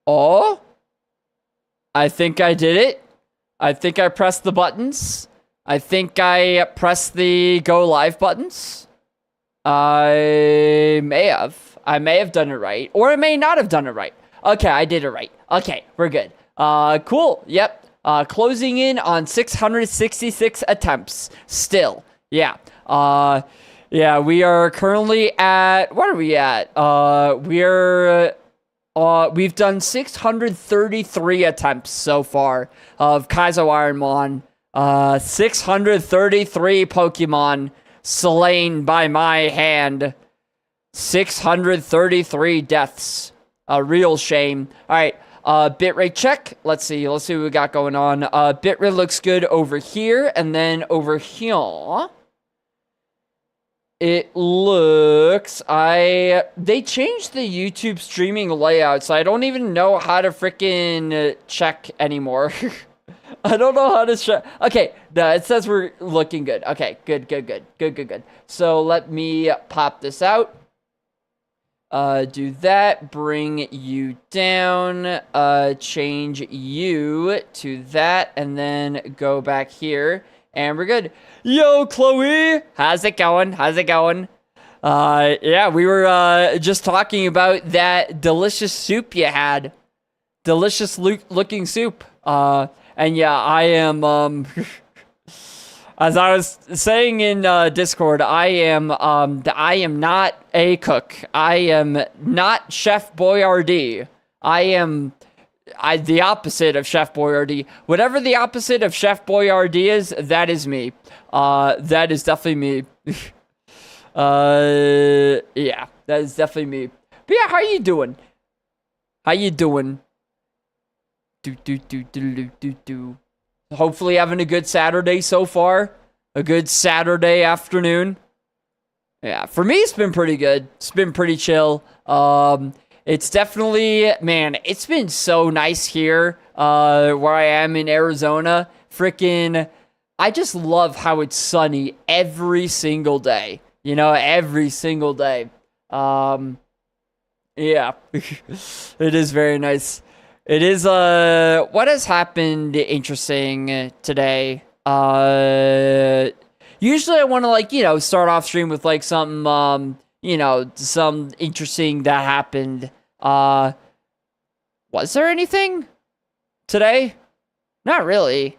Oh, I think I did it. I think I pressed the buttons. I think I pressed the go live buttons. I may have. I may have done it right. Or I may not have done it right. Okay, I did it right. Okay, we're good. Cool. Yep. Closing in on 666 attempts. Still. Yeah. Yeah, we are currently at... What are we at? We've done 633 attempts so far of Kaizo Ironmon. 633 Pokemon slain by my hand. 633 deaths. A real shame. Alright, bitrate check. Let's see what we got going on. Bitrate looks good over here, and then over here. It looks... They changed the YouTube streaming layout, so I don't even know how to freaking check anymore. I don't know how to check. Okay, no, it says we're looking good. Okay, good. So let me pop this out. Do that. Bring you down. Change you to that, and then go back here. And we're good. Yo, Chloe! How's it going? Yeah, we were just talking about that delicious soup you had. Delicious looking soup. And yeah, I am, as I was saying in Discord, I am not a cook. I am not Chef Boyardee. I am the opposite of Chef Boyardee. Whatever the opposite of Chef Boyardee is, that is me. That is definitely me. Yeah, that is definitely me. But yeah, how you doing? Hopefully having a good Saturday so far. A good Saturday afternoon. Yeah, for me, it's been pretty good. It's been pretty chill. It's definitely, man, it's been so nice here, where I am in Arizona. Freaking, I just love how it's sunny every single day. You know, every single day. Yeah, it is very nice. It is, what has happened interesting today? Usually I want to, like, you know, start off stream with, like, something, you know, some interesting that happened. Was there anything today? Not really.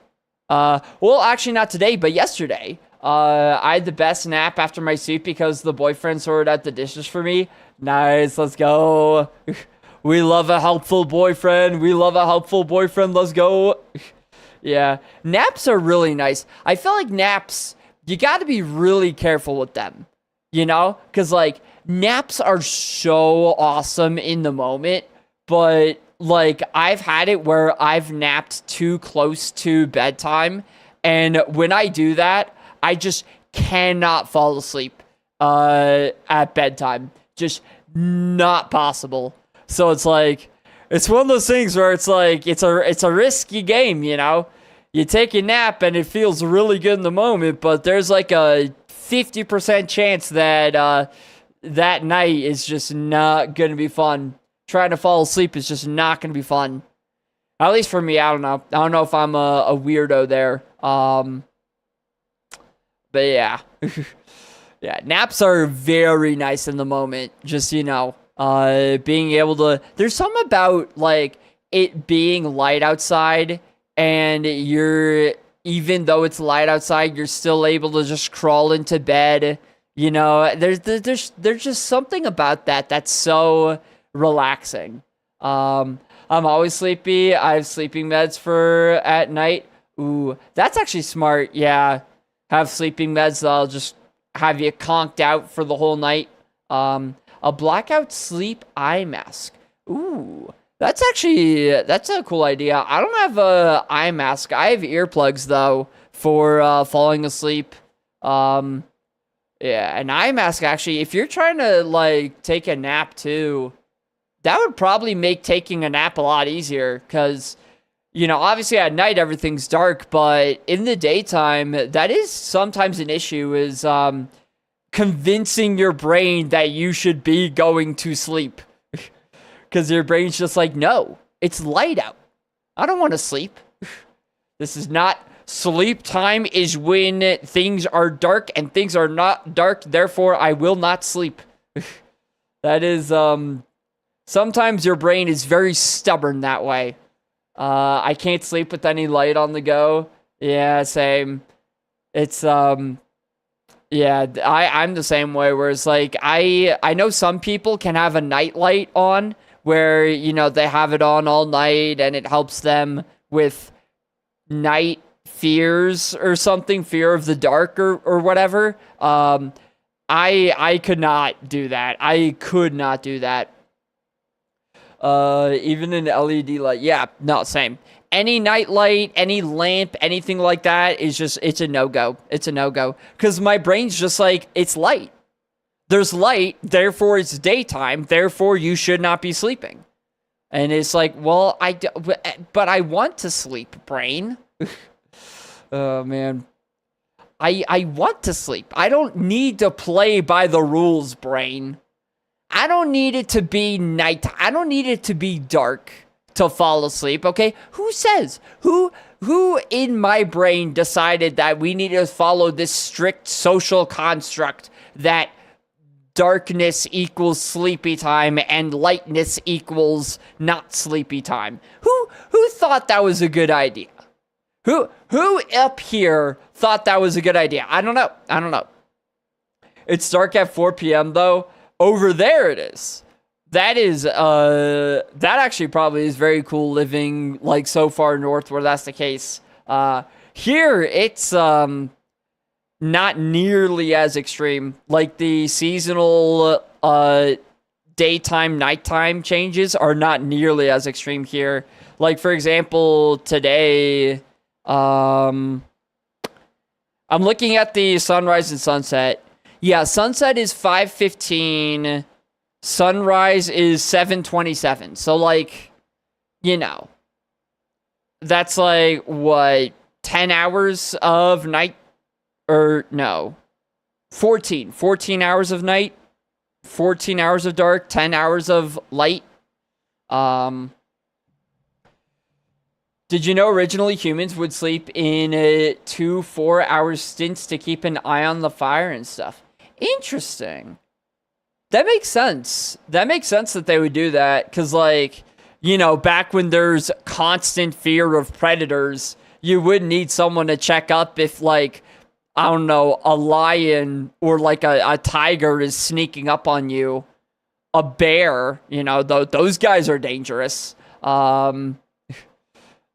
Well, actually not today, but yesterday. I had the best nap after my soup because the boyfriend sorted out the dishes for me. Nice, let's go. We love a helpful boyfriend. Let's go. Yeah, naps are really nice. I feel like naps, you got to be really careful with them, you know? Because, like, naps are so awesome in the moment, but, like, I've had it where I've napped too close to bedtime, and when I do that, I just cannot fall asleep at bedtime. Just not possible. So it's like, it's one of those things where it's like, it's a risky game, you know? You take a nap and it feels really good in the moment, but there's like a 50% chance that that night is just not going to be fun. Trying to fall asleep is just not going to be fun. At least for me, I don't know. I don't know if I'm a weirdo there. But yeah. Yeah, naps are very nice in the moment. Just, you know, being able to... There's something about, like, it being light outside and you're... Even though it's light outside, you're still able to just crawl into bed. You know, there's just something about that that's so relaxing. I'm always sleepy. I have sleeping meds for at night. Ooh, that's actually smart. Yeah, have sleeping meds that'll just have you conked out for the whole night. A blackout sleep eye mask. Ooh, that's a cool idea. I don't have a eye mask. I have earplugs though for falling asleep. Yeah, an eye mask actually, if you're trying to like take a nap too, that would probably make taking a nap a lot easier because, you know, obviously at night everything's dark, but in the daytime, that is sometimes an issue is convincing your brain that you should be going to sleep. Because your brain's just like, no, It's light out. I don't want to sleep. This is not sleep time is when things are dark and things are not dark. Therefore, I will not sleep. That is, sometimes your brain is very stubborn that way. I can't sleep with any light on the go. Yeah, same. It's, yeah, I'm the same way, where it's like, I know some people can have a night light on, where, you know, they have it on all night, and it helps them with night fears or something, fear of the dark or whatever. I could not do that. I could not do that. Even an LED light. Yeah, no, same. Any night light, any lamp, anything like that is just, it's a no-go. It's a no-go. Because my brain's just like, it's light. There's light, therefore it's daytime, therefore you should not be sleeping. And it's like, well, but I want to sleep, brain. Oh, man. I want to sleep. I don't need to play by the rules, brain. I don't need it to be night. I don't need it to be dark to fall asleep, okay? Who says? Who in my brain decided that we need to follow this strict social construct that darkness equals sleepy time and lightness equals not sleepy time? Who thought that was a good idea? Who up here thought that was a good idea? I don't know. It's dark at 4 p.m. though. Over there it is. That is, that actually probably is very cool living, like, so far north where that's the case. Here, it's, not nearly as extreme. Like, the seasonal, daytime, nighttime changes are not nearly as extreme here. Like, for example, today, I'm looking at the sunrise and sunset. Yeah, sunset is 5:15. Sunrise is 7:27. So, like, you know, that's like, what, 10 hours of night? Or, no, 14 hours of night, 14 hours of dark, 10 hours of light. Did you know originally humans would sleep in 2 4-hour stints to keep an eye on the fire and stuff? Interesting. That makes sense. That makes sense that they would do that, because, like, you know, back when there's constant fear of predators, you would need someone to check up if, like, I don't know, a lion or, like, a tiger is sneaking up on you. A bear, you know, those guys are dangerous. That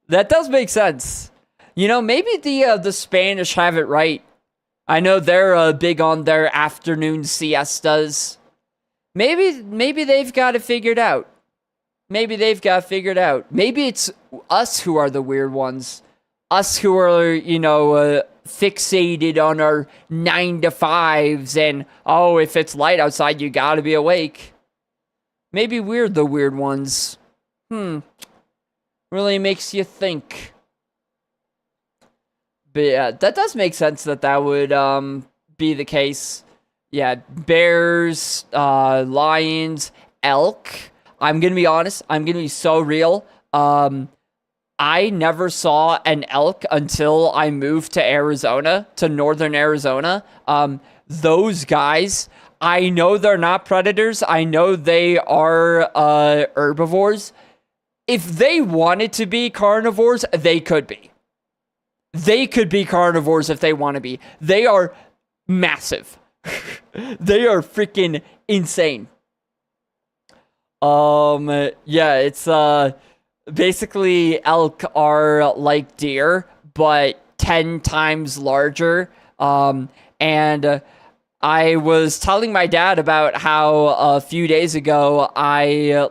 does make sense. You know, maybe the Spanish have it right. I know they're big on their afternoon siestas. Maybe they've got it figured out. Maybe they've got it figured out. Maybe it's us who are the weird ones. Us who are, you know, fixated on our 9 to 5s and, oh, if it's light outside, you gotta be awake. Maybe we're the weird ones. Really makes you think. But yeah, that does make sense that would be the case. Yeah, bears, lions, elk. I'm gonna be honest. I'm gonna be so real. I never saw an elk until I moved to Arizona, to northern Arizona. Those guys, I know they're not predators. I know they are herbivores. If they wanted to be carnivores, they could be. They could be carnivores if they want to be. They are massive. They are freaking insane. Yeah, it's basically elk are like deer, but 10 times larger. And I was telling my dad about how a few days ago I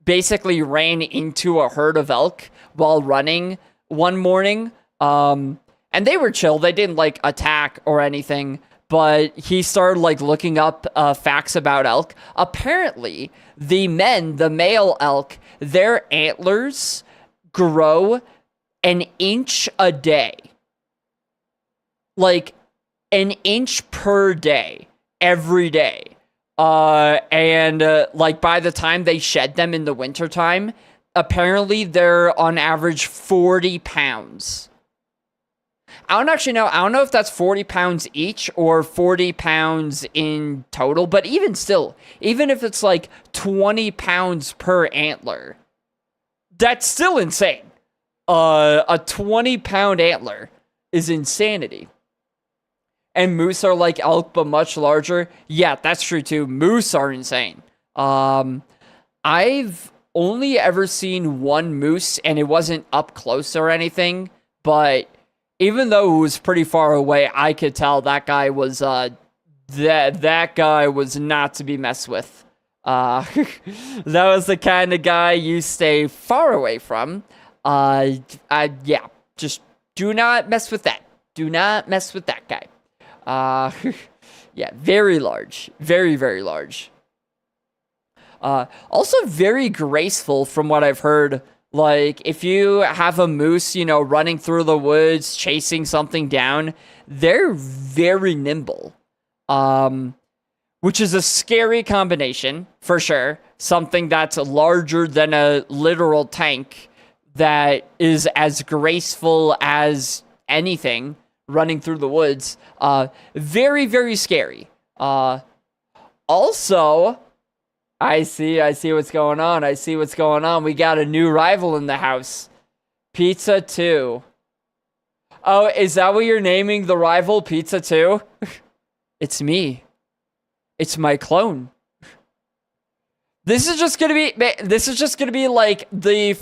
basically ran into a herd of elk while running one morning. And they were chill. They didn't attack or anything. But he started looking up facts about elk. Apparently, the male elk, their antlers grow an inch a day. An inch per day, every day. And by the time they shed them in the wintertime, apparently they're on average 40 pounds. I don't actually know. I don't know if that's 40 pounds each or 40 pounds in total, but even still, even if it's like 20 pounds per antler, that's still insane. A 20-pound antler is insanity. And moose are like elk, but much larger. Yeah, that's true too. Moose are insane. I've only ever seen one moose, and it wasn't up close or anything, but even though it was pretty far away, I could tell that guy was that guy was not to be messed with. That was the kind of guy you stay far away from. Yeah, just do not mess with that. Do not mess with that guy. Yeah, very large, very, very large. Also very graceful from what I've heard. Like, if you have a moose, you know, running through the woods, chasing something down, they're very nimble. Which is a scary combination, for sure. Something that's larger than a literal tank that is as graceful as anything running through the woods. Very, very scary. Also, I see what's going on. I see what's going on. We got a new rival in the house. Pizza 2. Oh, is that what you're naming the rival, Pizza 2? It's me. It's my clone. This is just gonna be like the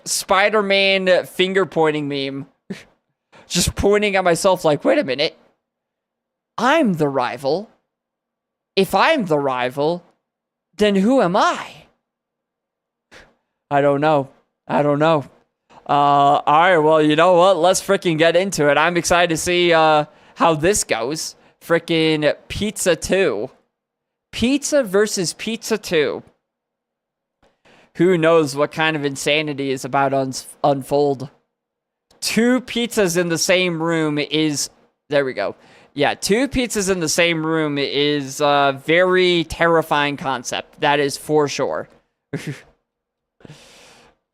Spider-Man finger pointing meme. Just pointing at myself like, wait a minute. I'm the rival. If I'm the rival, then who am I? I don't know. Alright, well, you know what? Let's freaking get into it. I'm excited to see how this goes. Freaking Pizza 2. Pizza versus Pizza 2. Who knows what kind of insanity is about to unfold. Two pizzas in the same room is... There we go. Yeah, two pizzas in the same room is a very terrifying concept. That is for sure.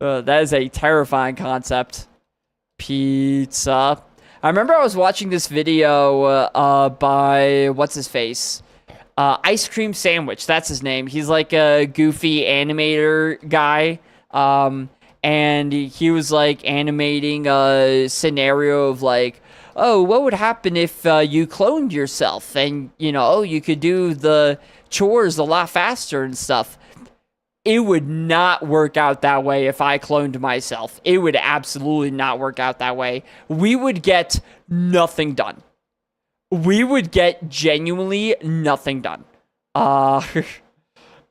That is a terrifying concept. Pizza. I remember I was watching this video by... What's his face? Ice Cream Sandwich. That's his name. He's like a goofy animator guy. And he was like animating a scenario of like, oh, what would happen if you cloned yourself and, you know, you could do the chores a lot faster and stuff. It would not work out that way if I cloned myself. It would absolutely not work out that way. We would get nothing done. We would get genuinely nothing done. I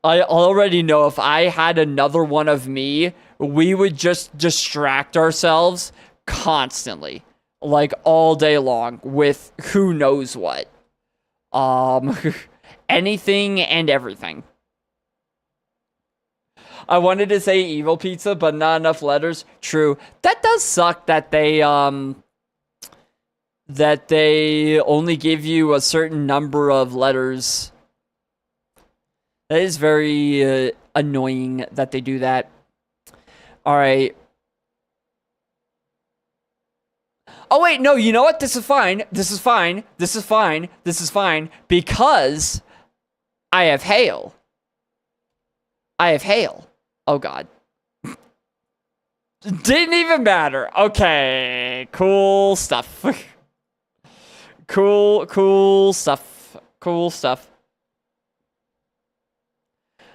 already know if I had another one of me, we would just distract ourselves constantly. Like all day long with who knows what. Anything and everything. I wanted to say evil pizza, but not enough letters. True. That does suck that they only give you a certain number of letters. That is very annoying that they do that. Alright. Oh, wait, no, you know what? This is fine. This is fine. This is fine. This is fine. Because I have hail. I have hail. Oh, God. Didn't even matter. Okay. Cool stuff. Cool stuff. Cool stuff.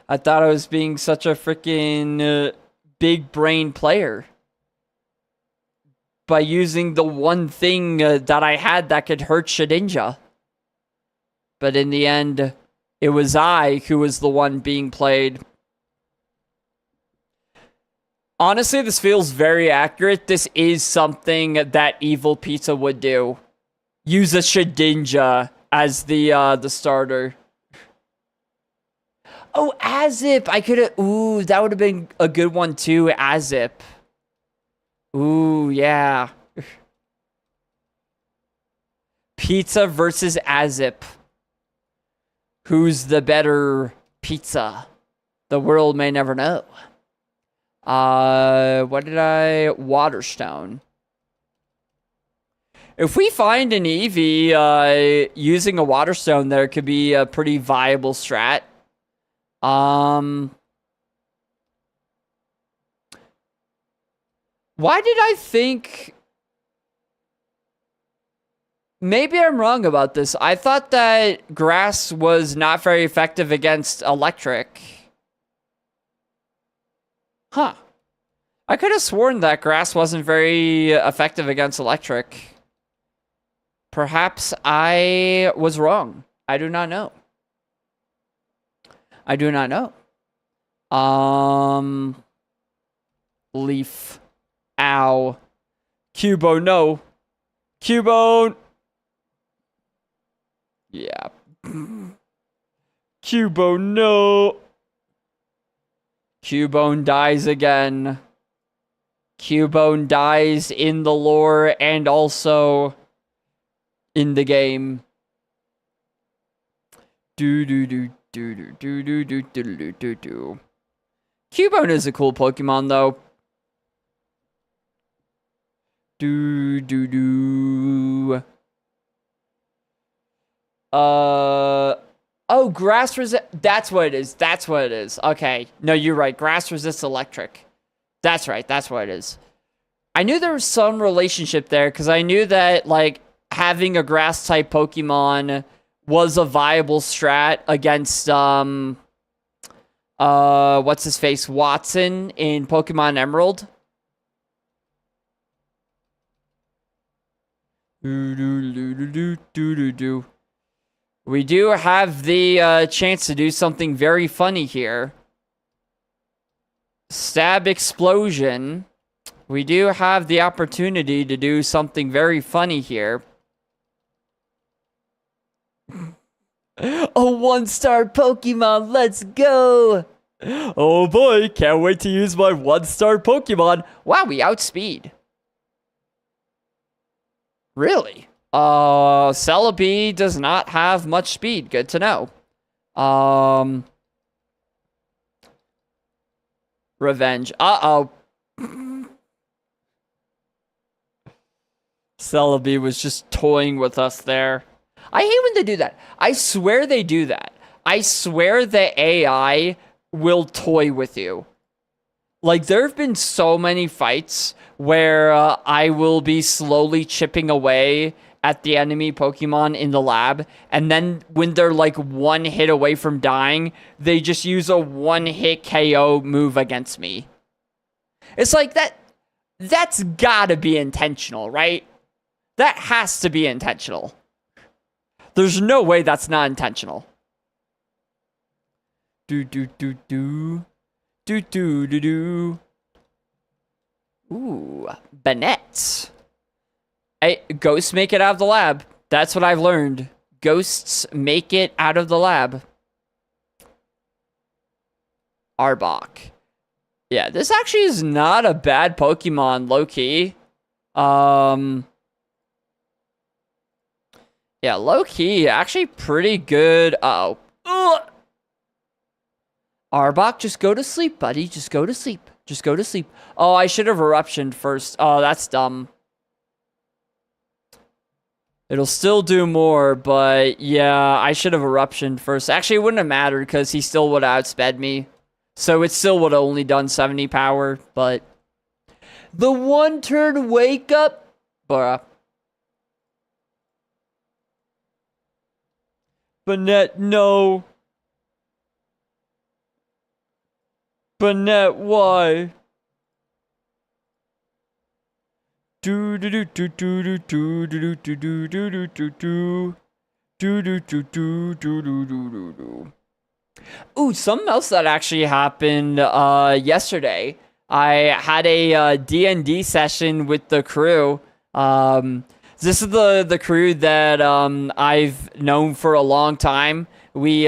I thought I was being such a freaking big brain player by using the one thing that I had that could hurt Shedinja. But in the end, it was I who was the one being played. Honestly, this feels very accurate. This is something that Evil Pizza would do. Use a Shedinja as the starter. Oh, Azip! I could have... Ooh, that would have been a good one too, Azip. Ooh, yeah. Pizza versus Azip. Who's the better pizza? The world may never know. What did I... Waterstone. If we find an Eevee, using a Waterstone there could be a pretty viable strat. Why did I think... Maybe I'm wrong about this. I thought that grass was not very effective against electric. Huh. I could have sworn that grass wasn't very effective against electric. Perhaps I was wrong. I do not know. I do not know. Leaf. Ow. Cubo, no. Cubone. Yeah. Cubo, no. Cubone dies again. Cubone dies in the lore and also in the game. Do. Cubone is a cool Pokemon though. Oh, grass resist. That's what it is. That's what it is. Okay. No, you're right. Grass resists electric. That's right. That's what it is. I knew there was some relationship there because I knew that, like, having a grass type Pokemon was a viable strat against, what's his face? Watson in Pokemon Emerald. We do have the chance to do something very funny here. Stab Explosion. We do have the opportunity to do something very funny here. A 1-star Pokemon, let's go! Oh boy, can't wait to use my 1-star Pokemon. Wow, we outspeed. Really? Celebi does not have much speed. Good to know. Revenge. Uh-oh. Celebi was just toying with us there. I hate when they do that. I swear they do that. I swear the AI will toy with you. Like, there have been so many fights where I will be slowly chipping away at the enemy Pokemon in the lab, and then when they're like one hit away from dying, they just use a one-hit KO move against me. It's like that's gotta be intentional, right? That has to be intentional. There's no way that's not intentional. Do. Ooh, Banette. Hey, ghosts make it out of the lab. That's what I've learned. Ghosts make it out of the lab. Arbok. Yeah, this actually is not a bad Pokemon, low-key. Yeah, low-key, actually pretty good. Uh-oh. Ugh. Arbok, just go to sleep, buddy. Just go to sleep. Just go to sleep. Oh, I should have eruptioned first. Oh, that's dumb. It'll still do more, but yeah, I should have eruptioned first. Actually, it wouldn't have mattered because he still would have outsped me. So it still would have only done 70 power, but... The one-turn wake-up? Bruh. Banette, no. Banette, why? Ooh, something else that actually happened yesterday. I had a D&D session with the crew. This is the crew that I've known for a long time. We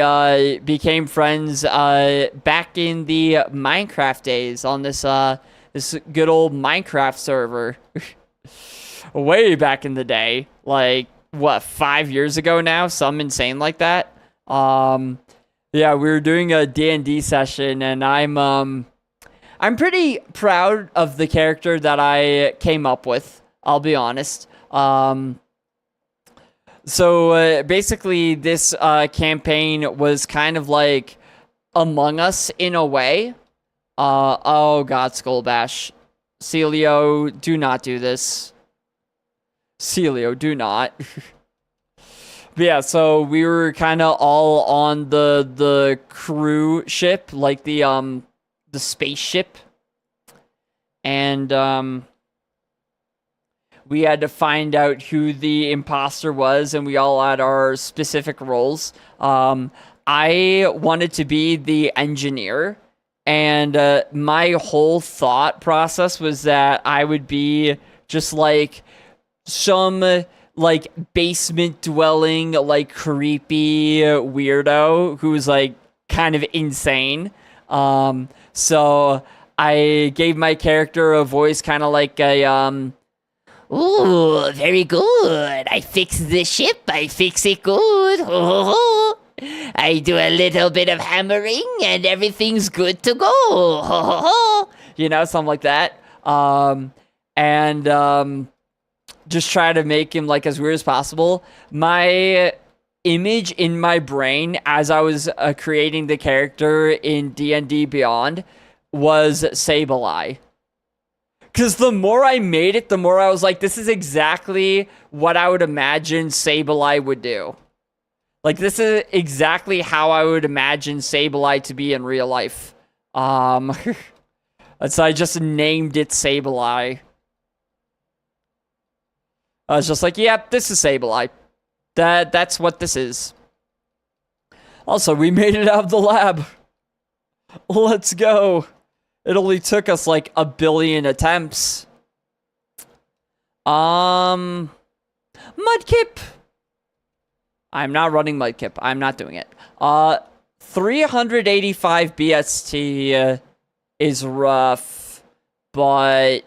became friends back in the Minecraft days on this this good old Minecraft server. Way back in the day, like what, 5 years ago now, something insane like that. Yeah, we were doing a D&D session, and I'm I'm pretty proud of the character that I came up with. I'll be honest. So basically, this campaign was kind of like Among Us in a way. Oh god, Skull Bash. Celio, do not do this. Celio, do not. But yeah, so we were kind of all on the crew ship, like the spaceship, and we had to find out who the imposter was, and we all had our specific roles. I wanted to be the engineer, and my whole thought process was that I would be just like some like basement dwelling, like creepy weirdo who's like kind of insane. So I gave my character a voice kind of like a ooh, very good. I fix the ship. I fix it good. I do a little bit of hammering and everything's good to go. You know, something like that. And just try to make him like as weird as possible. My image in my brain as I was creating the character in D&D Beyond was Sableye. Because the more I made it, the more I was like, this is exactly what I would imagine Sableye would do. Like, this is exactly how I would imagine Sableye to be in real life. So I just named it Sableye. I was just like, yep, this is Sableye. That's what this is. Also, we made it out of the lab. Let's go. It only took us like 1 billion attempts. Mudkip. I'm not running Mudkip. I'm not doing it. 385 BST is rough, but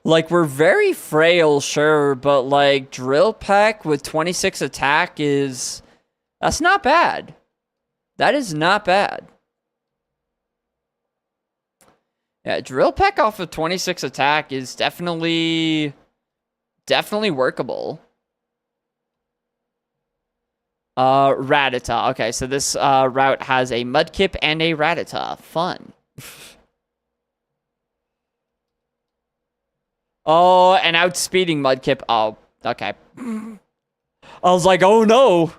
like, we're very frail, sure, but like Drill Peck with 26 attack that's not bad. That is not bad. Yeah, Drill Peck off of 26 attack is definitely workable. Rattata. Okay, so this route has a Mudkip and a Rattata. Fun. Oh, and outspeeding Mudkip. Oh, okay. I was like, oh no.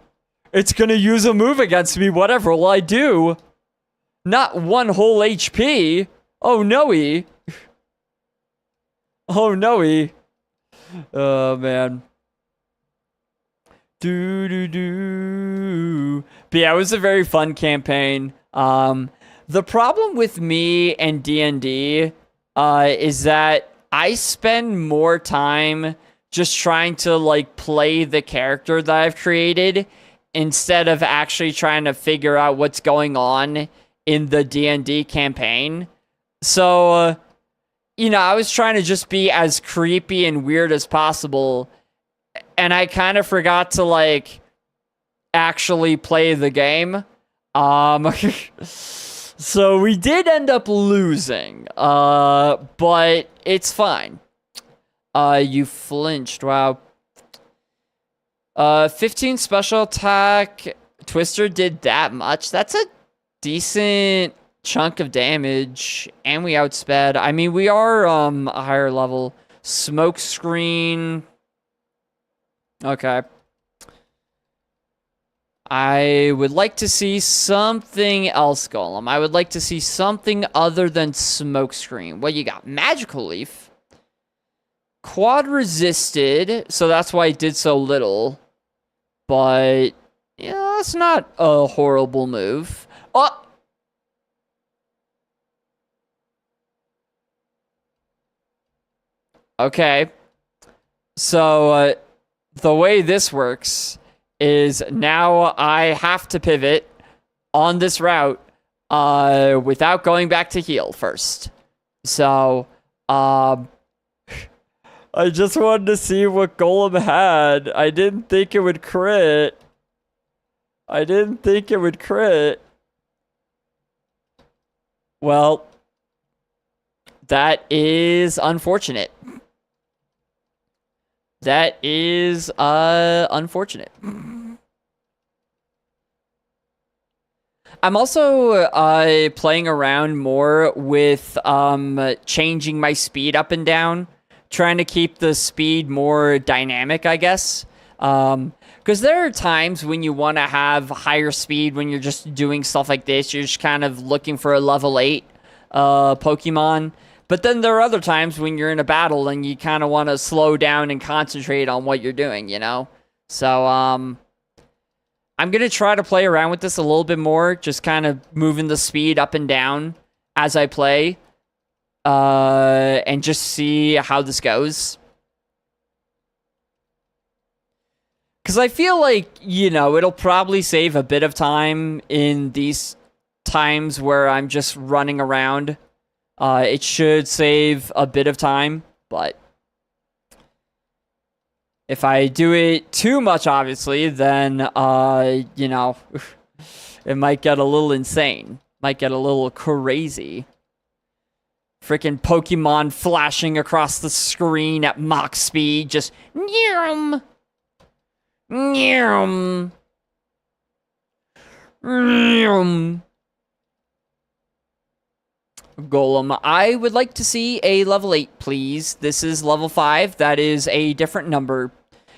It's gonna use a move against me. Whatever will I do? Not 1 whole HP. Oh no-y. Oh no-y. Oh man. Do. But yeah, it was a very fun campaign. The problem with me and D&D is that I spend more time just trying to like play the character that I've created instead of actually trying to figure out what's going on in the D&D campaign. So, you know, I was trying to just be as creepy and weird as possible, and I kind of forgot to like actually play the game. So we did end up losing, but it's fine. You flinched, wow. 15 special attack. Twister did that much. That's a decent chunk of damage, and we outsped. I mean, we are a higher level. Smoke screen. Okay. I would like to see something else, Golem. I would like to see something other than Smokescreen. What you got? Magical Leaf. Quad resisted, so that's why it did so little. But, yeah, that's not a horrible move. Oh! Okay. So, the way this works is now I have to pivot on this route without going back to heal first. So, I just wanted to see what Golem had. I didn't think it would crit. Well, that is unfortunate. That is unfortunate. I'm also playing around more with changing my speed up and down, trying to keep the speed more dynamic, I guess. Because there are times when you want to have higher speed when you're just doing stuff like this. You're just kind of looking for a level 8 Pokemon. But then there are other times when you're in a battle and you kind of want to slow down and concentrate on what you're doing, you know? So, I'm going to try to play around with this a little bit more, just kind of moving the speed up and down as I play, and just see how this goes. Because I feel like, you know, it'll probably save a bit of time in these times where I'm just running around. It should save a bit of time, but if I do it too much, obviously, then, you know, it might get a little insane. Might get a little crazy. Freaking Pokemon flashing across the screen at Mach speed, just nyum, nyum, nyum. Golem, I would like to see a level 8, please. This is level 5. That is a different number.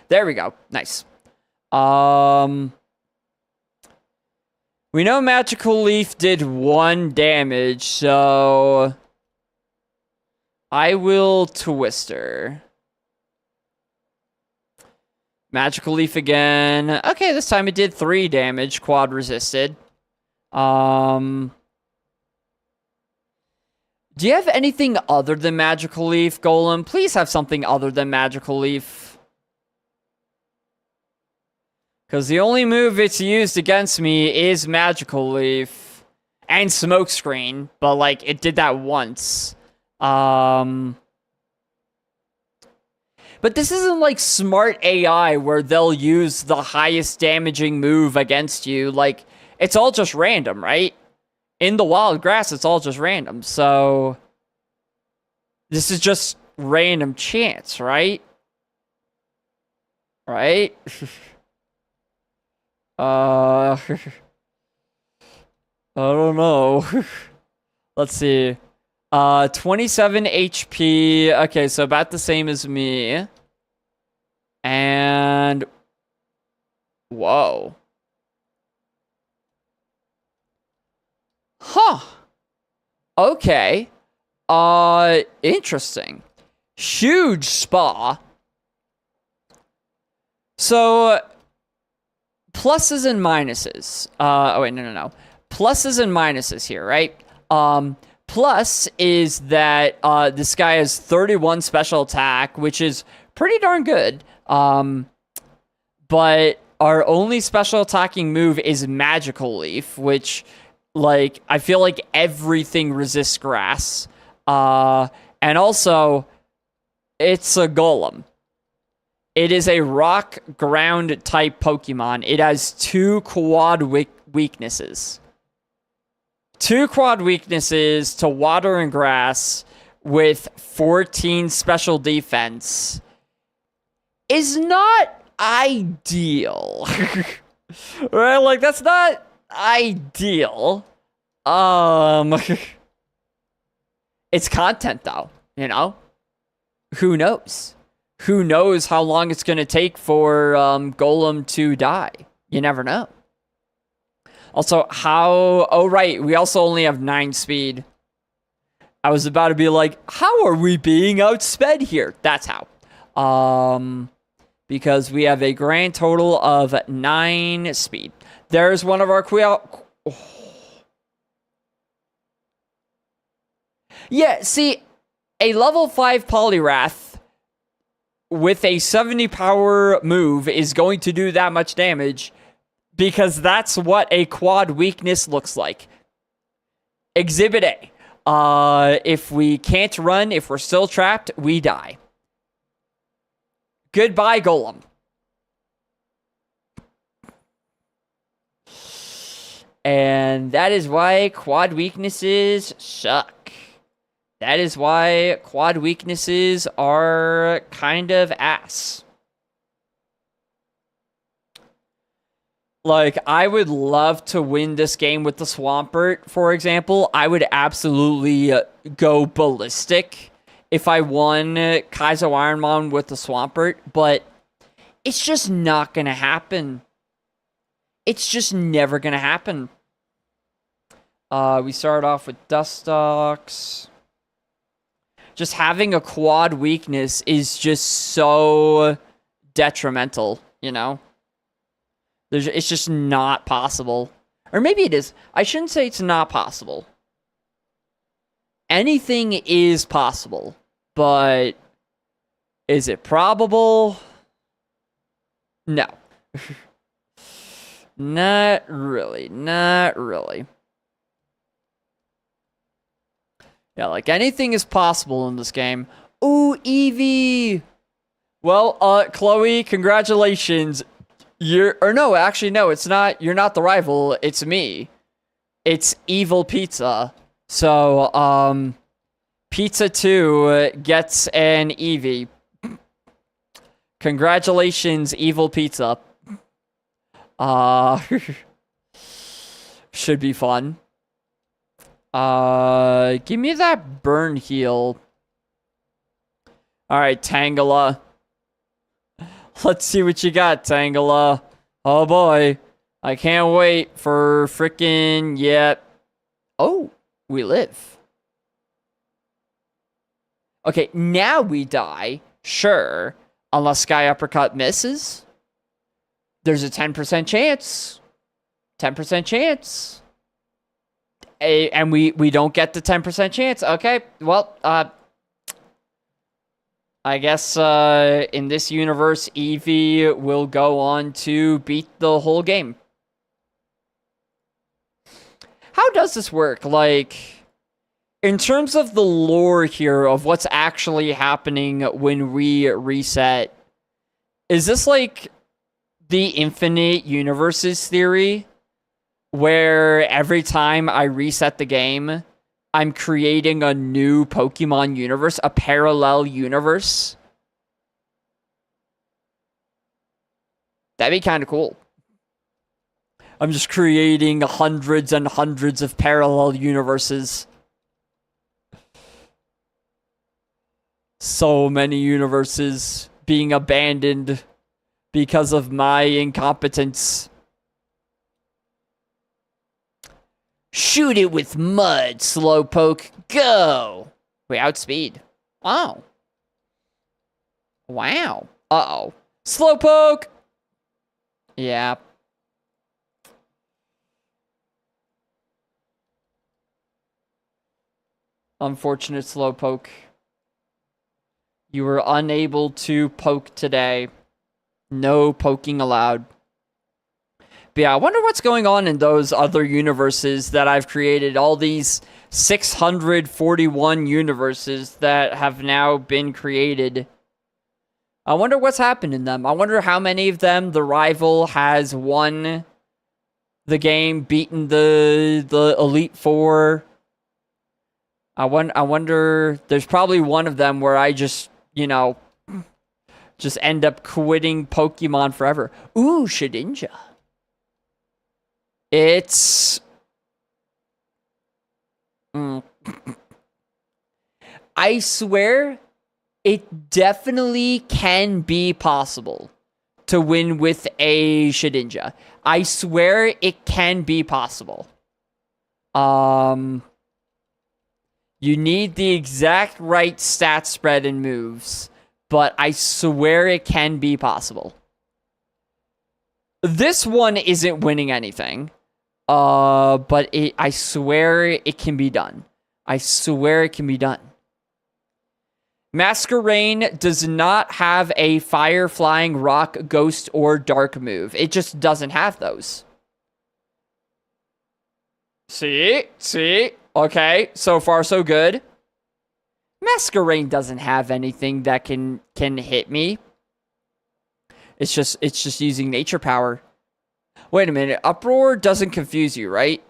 There we go. Nice. We know Magical Leaf did 1 damage, so I will Twister. Magical Leaf again. Okay, this time it did 3 damage, quad resisted. Do you have anything other than Magical Leaf, Golem? Please have something other than Magical Leaf. Because the only move it's used against me is Magical Leaf. And Smokescreen. But, like, it did that once. But this isn't, like, smart AI where they'll use the highest damaging move against you. Like, it's all just random, right? In the wild grass, it's all just random, so this is just random chance, right? Right? I don't know. Let's see. 27 HP. Okay, so about the same as me. And whoa. Huh. Okay. Interesting. Huge spa. So, pluses and minuses. Oh wait, no. Pluses and minuses here, right? Plus is that, this guy has 31 special attack, which is pretty darn good. But our only special attacking move is Magical Leaf, which, like, I feel like everything resists grass. And also, it's a Golem. It is a rock ground type Pokemon. It has 2 quad weaknesses. 2 quad weaknesses to water and grass with 14 special defense is not ideal. Right? Like, that's not ideal. It's content though, you know? Who knows? Who knows how long it's gonna take for Golem to die? You never know. Also, how... Oh, right, we also only have 9 speed. I was about to be like, how are we being outsped here? That's how. Because we have a grand total of 9 speed. There's one of our Yeah, see, a level 5 Poliwrath with a 70 power move is going to do that much damage because that's what a quad weakness looks like. Exhibit A. If we can't run, if we're still trapped, we die. Goodbye, Golem. And that is why quad weaknesses suck. That is why quad weaknesses are kind of ass. Like, I would love to win this game with the Swampert, for example. I would absolutely go ballistic if I won Kaizo Ironmon with the Swampert, but it's just not going to happen. It's just never going to happen. We start off with Dustox. Just having a quad weakness is just so detrimental, you know? It's just not possible. Or maybe it is. I shouldn't say it's not possible. Anything is possible. But is it probable? No. Not really. Not really. Yeah, like anything is possible in this game. Ooh, Eevee! Well, Chloe, congratulations. No, it's not. You're not the rival. It's me. It's Evil Pizza. So, Pizza 2 gets an Eevee. Congratulations, Evil Pizza. Should be fun. Give me that burn heal. Alright, Tangela. Let's see what you got, Tangela. Oh boy. I can't wait for frickin' yet. Oh, we live. Okay, now we die. Sure. Unless Sky Uppercut misses. There's a 10% chance. 10% chance. And we don't get the 10% chance. Okay, well, I guess in this universe, Eevee will go on to beat the whole game. How does this work? Like, in terms of the lore here of what's actually happening when we reset, is this like the infinite universes theory? Where every time I reset the game, I'm creating a new Pokemon universe, a parallel universe. That'd be kind of cool. I'm just creating hundreds and hundreds of parallel universes. So many universes being abandoned because of my incompetence. Shoot it with mud, Slowpoke. Go! We outspeed. Wow. Wow. Uh-oh. Slowpoke! Yeah. Unfortunate Slowpoke. You were unable to poke today. No poking allowed. But yeah, I wonder what's going on in those other universes that I've created. All these 641 universes that have now been created. I wonder what's happened in them. I wonder how many of them the rival has won the game, beaten the Elite Four. I wonder, there's probably one of them where I just, you know, just end up quitting Pokemon forever. Ooh, Shedinja. It's... I swear, it definitely can be possible to win with a Shedinja. I swear it can be possible. You need the exact right stat spread and moves, but I swear it can be possible. This one isn't winning anything. But I swear it can be done. I swear it can be done. Masquerain does not have a fire, flying, rock, ghost, or dark move. It just doesn't have those. See? Okay, so far so good. Masquerain doesn't have anything that can hit me. It's just using nature power. Wait a minute. Uproar doesn't confuse you, right?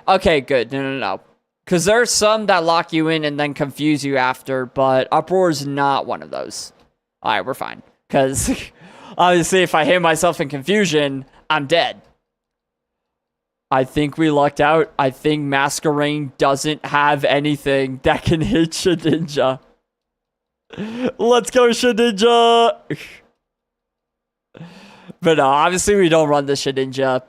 Okay, good. No. Because there are some that lock you in and then confuse you after, but Uproar is not one of those. Alright, we're fine. Because obviously if I hit myself in confusion, I'm dead. I think we lucked out. I think Masquerain doesn't have anything that can hit Shedinja. Let's go, Shedinja! But no, obviously we don't run the Shedinja.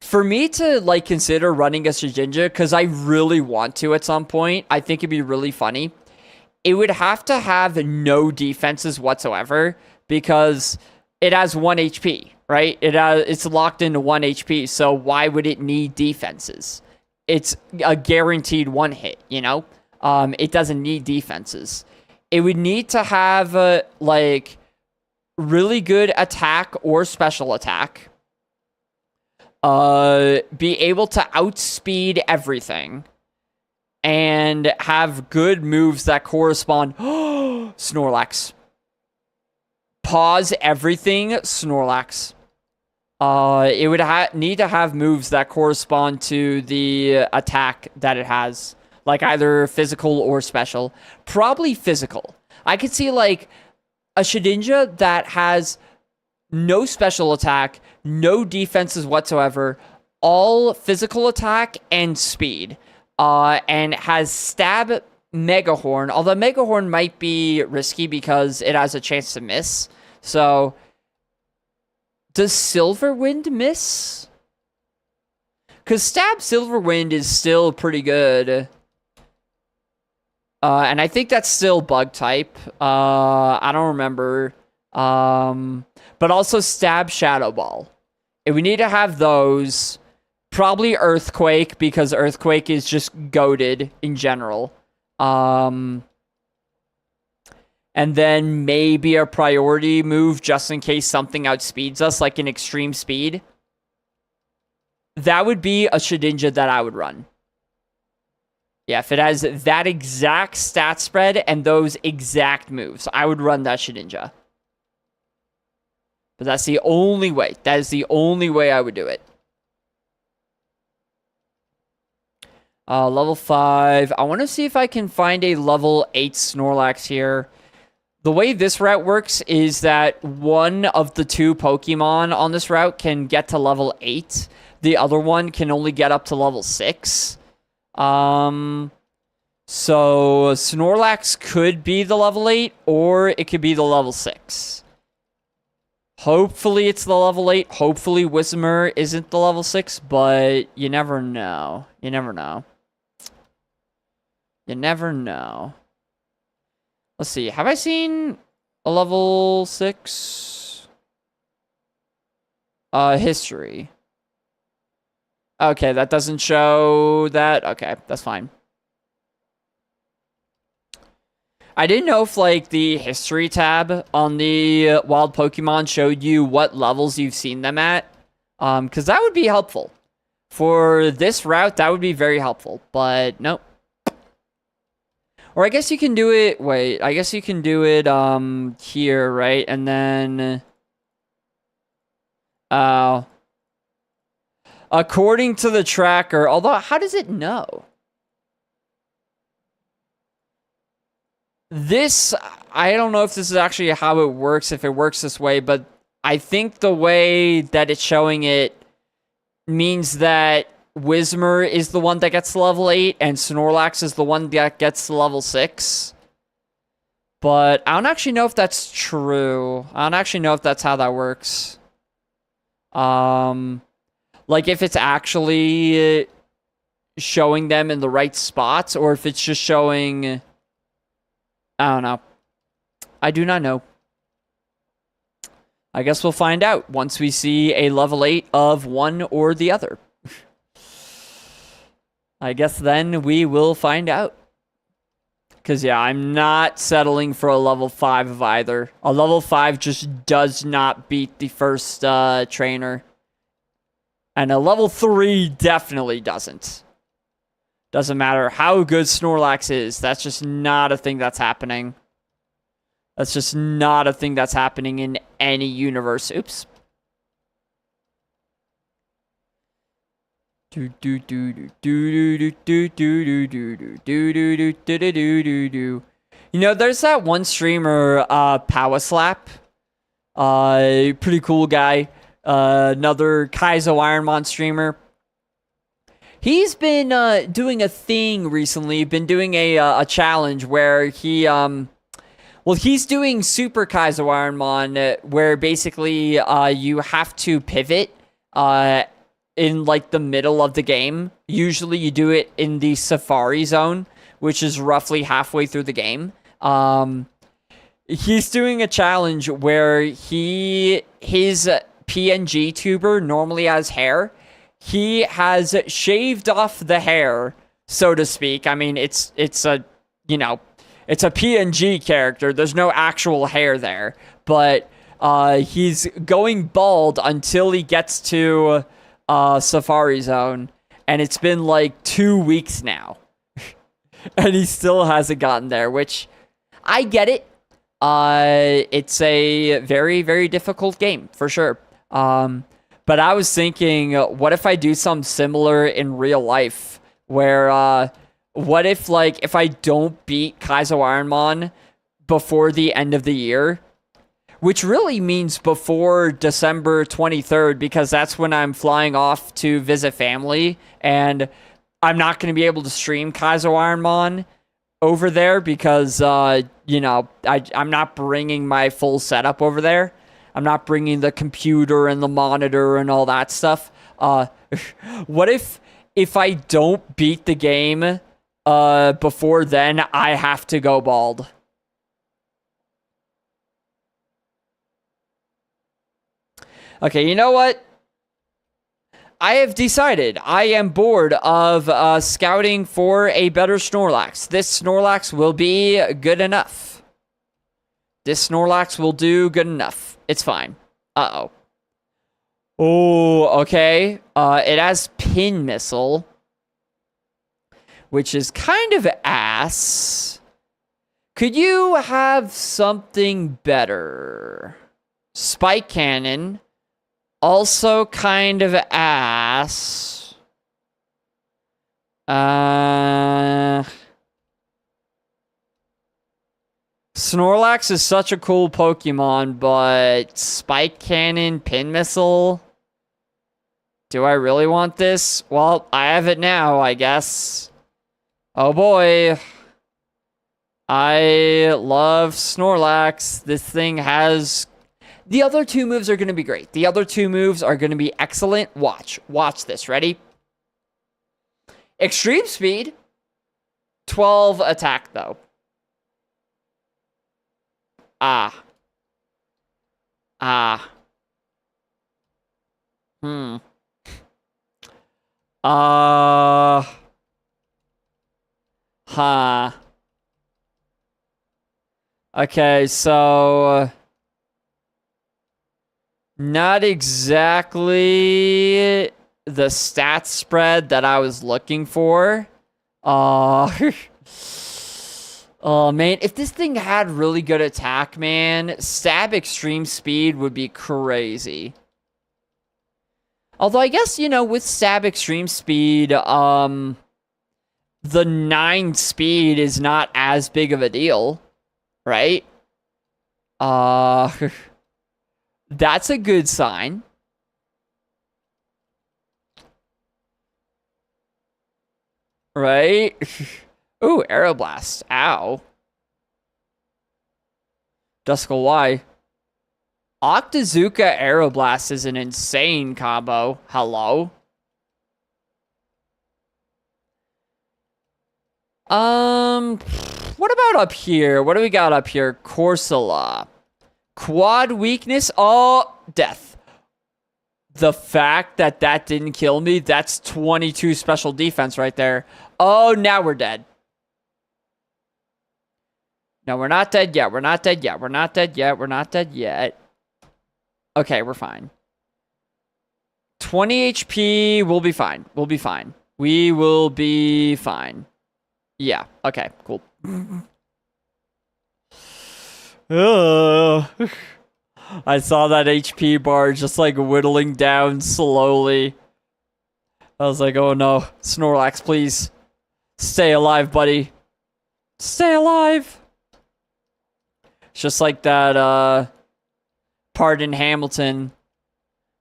For me to, like, consider running a Shedinja, because I really want to at some point, I think it'd be really funny. It would have to have no defenses whatsoever, because it has 1 HP, right? It's locked into 1 HP, so why would it need defenses? It's a guaranteed 1 hit, you know? It doesn't need defenses. It would need to have, like, really good attack or special attack. Be able to outspeed everything. And have good moves that correspond. Snorlax. Pause everything, Snorlax. It would need to have moves that correspond to the attack that it has. Like either physical or special. Probably physical. I could see like a Shedinja that has no special attack, no defenses whatsoever, all physical attack and speed. And has Stab Megahorn, although Megahorn might be risky because it has a chance to miss. So, does Silverwind miss? Because Stab Silverwind is still pretty good. And I think that's still bug type. I don't remember. But also Stab Shadow Ball. If we need to have those, probably Earthquake, because Earthquake is just goated in general. And then maybe a priority move just in case something outspeeds us, like an extreme speed. That would be a Shedinja that I would run. Yeah, if it has that exact stat spread and those exact moves, I would run that Shedinja. But that's the only way. That is the only way I would do it. Level 5. I want to see if I can find a level 8 Snorlax here. The way this route works is that one of the 2 Pokemon on this route can get to level 8. The other one can only get up to level 6. So Snorlax could be the level 8, or it could be the level 6. Hopefully it's the level 8. Hopefully Whismur isn't the level 6, but you never know. You never know. You never know. Let's see. Have I seen a level 6? History. Okay, that doesn't show that. Okay, that's fine. I didn't know if, like, the history tab on the wild Pokemon showed you what levels you've seen them at. Because that would be helpful. For this route, that would be very helpful. But, nope. Or I guess you can do it... Wait, I guess you can do it, here, right? And then... according to the tracker... Although, how does it know? This... I don't know if this is actually how it works, if it works this way, but I think the way that it's showing it means that Whismur is the one that gets to level 8, and Snorlax is the one that gets to level 6. But I don't actually know if that's true. I don't actually know if that's how that works. Like, if it's actually showing them in the right spots, or if it's just showing... I don't know. I do not know. I guess we'll find out once we see a level 8 of one or the other. I guess then we will find out. Because, yeah, I'm not settling for a level 5 of either. A level 5 just does not beat the first trainer. And a level 3 definitely doesn't. Doesn't matter how good Snorlax is. That's just not a thing that's happening. That's just not a thing that's happening in any universe. Oops. Do do do do do do do do do do do do do do do. You know, there's that one streamer, Power Slap. Pretty cool guy. Another Kaizo Ironmon streamer. He's been doing a thing recently. Been doing a challenge where he well, he's doing Super Kaizo Ironmon, where basically you have to pivot in like the middle of the game. Usually you do it in the Safari Zone, which is roughly halfway through the game. He's doing a challenge where his PNG tuber normally has hair. He has shaved off the hair, so to speak. I mean, it's a, you know, it's a PNG character. There's no actual hair there, but he's going bald until he gets to Safari Zone, and it's been like 2 weeks now, and he still hasn't gotten there, which I get it. It's a very, very difficult game for sure. But I was thinking, what if I do something similar in real life, where what if, like, if I don't beat Kaizo Ironmon before the end of the year, which really means before December 23rd, because that's when I'm flying off to visit family, and I'm not going to be able to stream Kaizo Ironmon over there because, you know, I'm not bringing my full setup over there. I'm not bringing the computer and the monitor and all that stuff. What if I don't beat the game before then, I have to go bald? Okay, you know what? I have decided I am bored of scouting for a better Snorlax. This Snorlax will be good enough. This Snorlax will do good enough. It's fine. Uh-oh. Oh, okay. It has Pin Missile, which is kind of ass. Could you have something better? Spike Cannon, also kind of ass. Snorlax is such a cool Pokemon, but Spike Cannon, Pin Missile? Do I really want this? Well, I have it now, I guess. Oh boy. I love Snorlax. This thing has... The other two moves are going to be great. The other two moves are going to be excellent. Watch. Watch this. Ready? Extreme Speed. 12 attack, though. Okay, so... not exactly the stat spread that I was looking for. Oh, man. If this thing had really good attack, man, Stab Extreme Speed would be crazy. Although, I guess, you know, with Stab Extreme Speed, the 9 speed is not as big of a deal, right? That's a good sign. Right? Ooh, Aeroblast. Ow. Duskull Y. Octazooka Aeroblast is an insane combo. Hello? What about up here? What do we got up here? Corsola. Quad weakness. Oh, death. The fact that that didn't kill me, that's 22 special defense right there. Oh, now we're dead. No, we're not dead yet. We're not dead yet. We're not dead yet. We're not dead yet. Okay, we're fine. 20 HP. We'll be fine. We'll be fine. We will be fine. Yeah. Okay, cool. Ugh. I saw that HP bar just like whittling down slowly. I was like, oh no, Snorlax, please. Stay alive, buddy. Stay alive. It's just like that part in Hamilton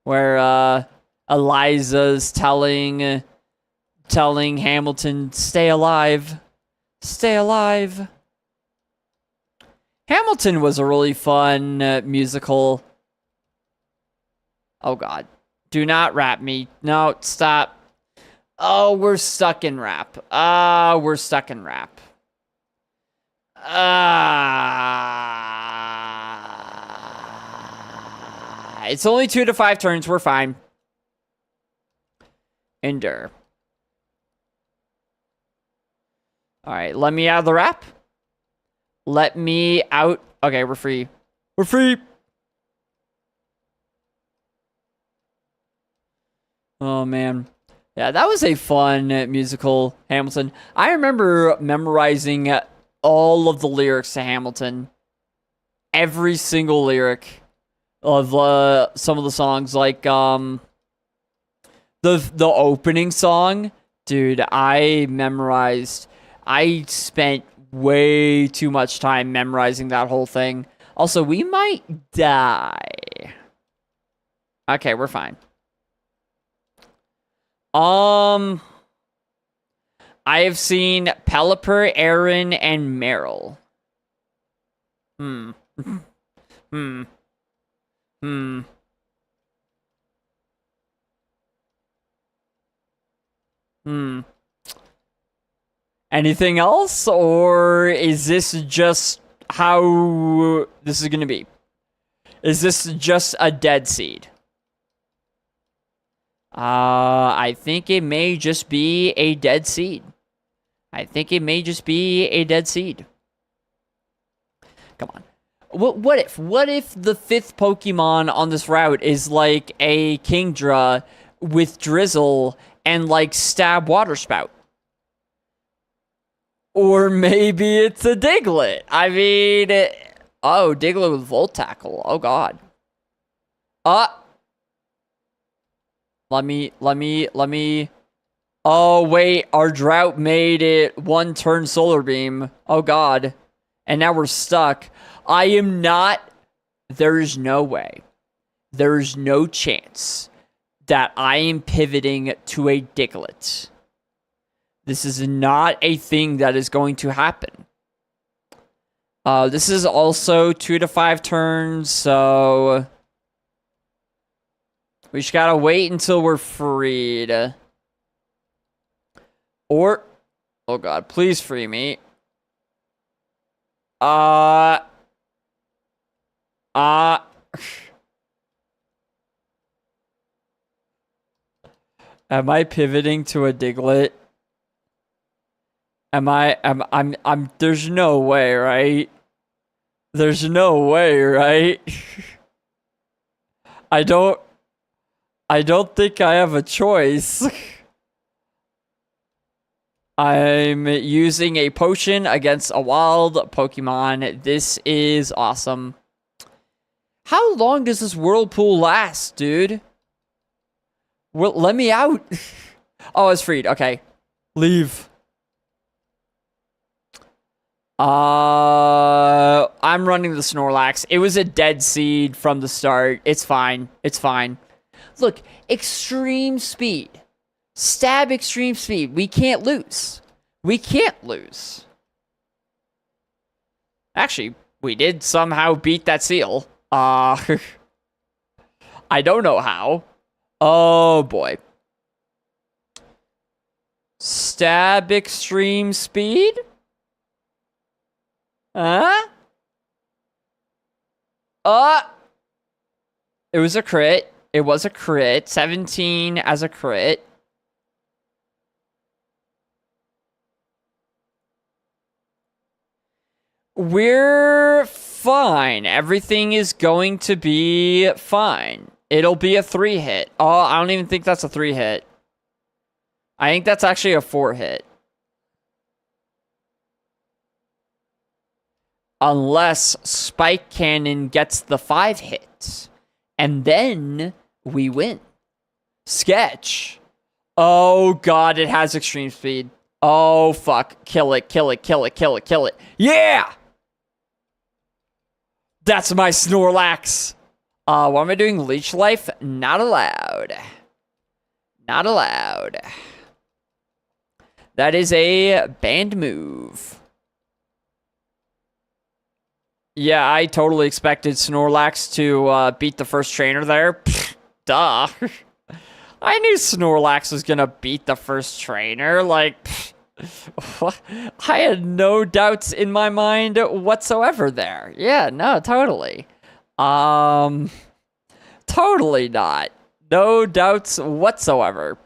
where Eliza's telling Hamilton, stay alive. Stay alive. Hamilton was a really fun musical. Oh god. Do not rap me. No, stop. Oh, we're stuck in rap. We're stuck in rap. It's only 2 to 5 turns. We're fine. Endure. Alright, let me out of the rap. Let me out. Okay, we're free. We're free. Oh, man. Yeah, that was a fun musical, Hamilton. I remember memorizing all of the lyrics to Hamilton. Every single lyric of some of the songs. Like, the opening song. Dude, I spent way too much time memorizing that whole thing. Also, we might die. Okay, we're fine. I have seen Pelipper, Aaron, and Meryl. Anything else, or is this just how this is going to be? Is this just a dead seed? I think it may just be a dead seed. I think it may just be a dead seed. Come on. What if the 5th Pokemon on this route is like a Kingdra with Drizzle and like Stab Water Spout? Or maybe it's a Diglett. I mean, oh, Diglett with Volt Tackle. Oh god. Let me. Oh, wait. Our drought made it 1 turn Solar Beam. Oh, God. And now we're stuck. I am not. There's no way. There's no chance that I am pivoting to a Diglett. This is not a thing that is going to happen. This is also 2 to 5 turns, so we just gotta wait until we're freed. Or, oh god, please free me. Am I pivoting to a Diglett? There's no way, right? There's no way, right? I don't think I have a choice. I'm using a potion against a wild Pokemon. This is awesome. How long does this whirlpool last, dude? Well, let me out. Oh, it's freed. Okay. Leave. I'm running the Snorlax. It was a dead seed from the start. It's fine. It's fine. Look, extreme speed. Stab extreme speed. We can't lose. We can't lose. Actually, we did somehow beat that seal. I don't know how. Oh, boy. Stab extreme speed? Huh? It was a crit. It was a crit. 17 as a crit. We're fine. Everything is going to be fine. It'll be a 3-hit. Oh, I don't even think that's a 3-hit. I think that's actually a 4-hit. Unless Spike Cannon gets the 5 hits. And then we win. Sketch. Oh, God, it has extreme speed. Oh, fuck. Kill it, kill it, kill it, kill it, kill it. Yeah! That's my Snorlax. What am I doing? Leech Life? Not allowed. Not allowed. That is a banned move. Yeah, I totally expected Snorlax to beat the first trainer there. Pfft, duh. I knew Snorlax was gonna beat the first trainer. Like, pfft, I had no doubts in my mind whatsoever there. Yeah, no, totally. Totally not. No doubts whatsoever.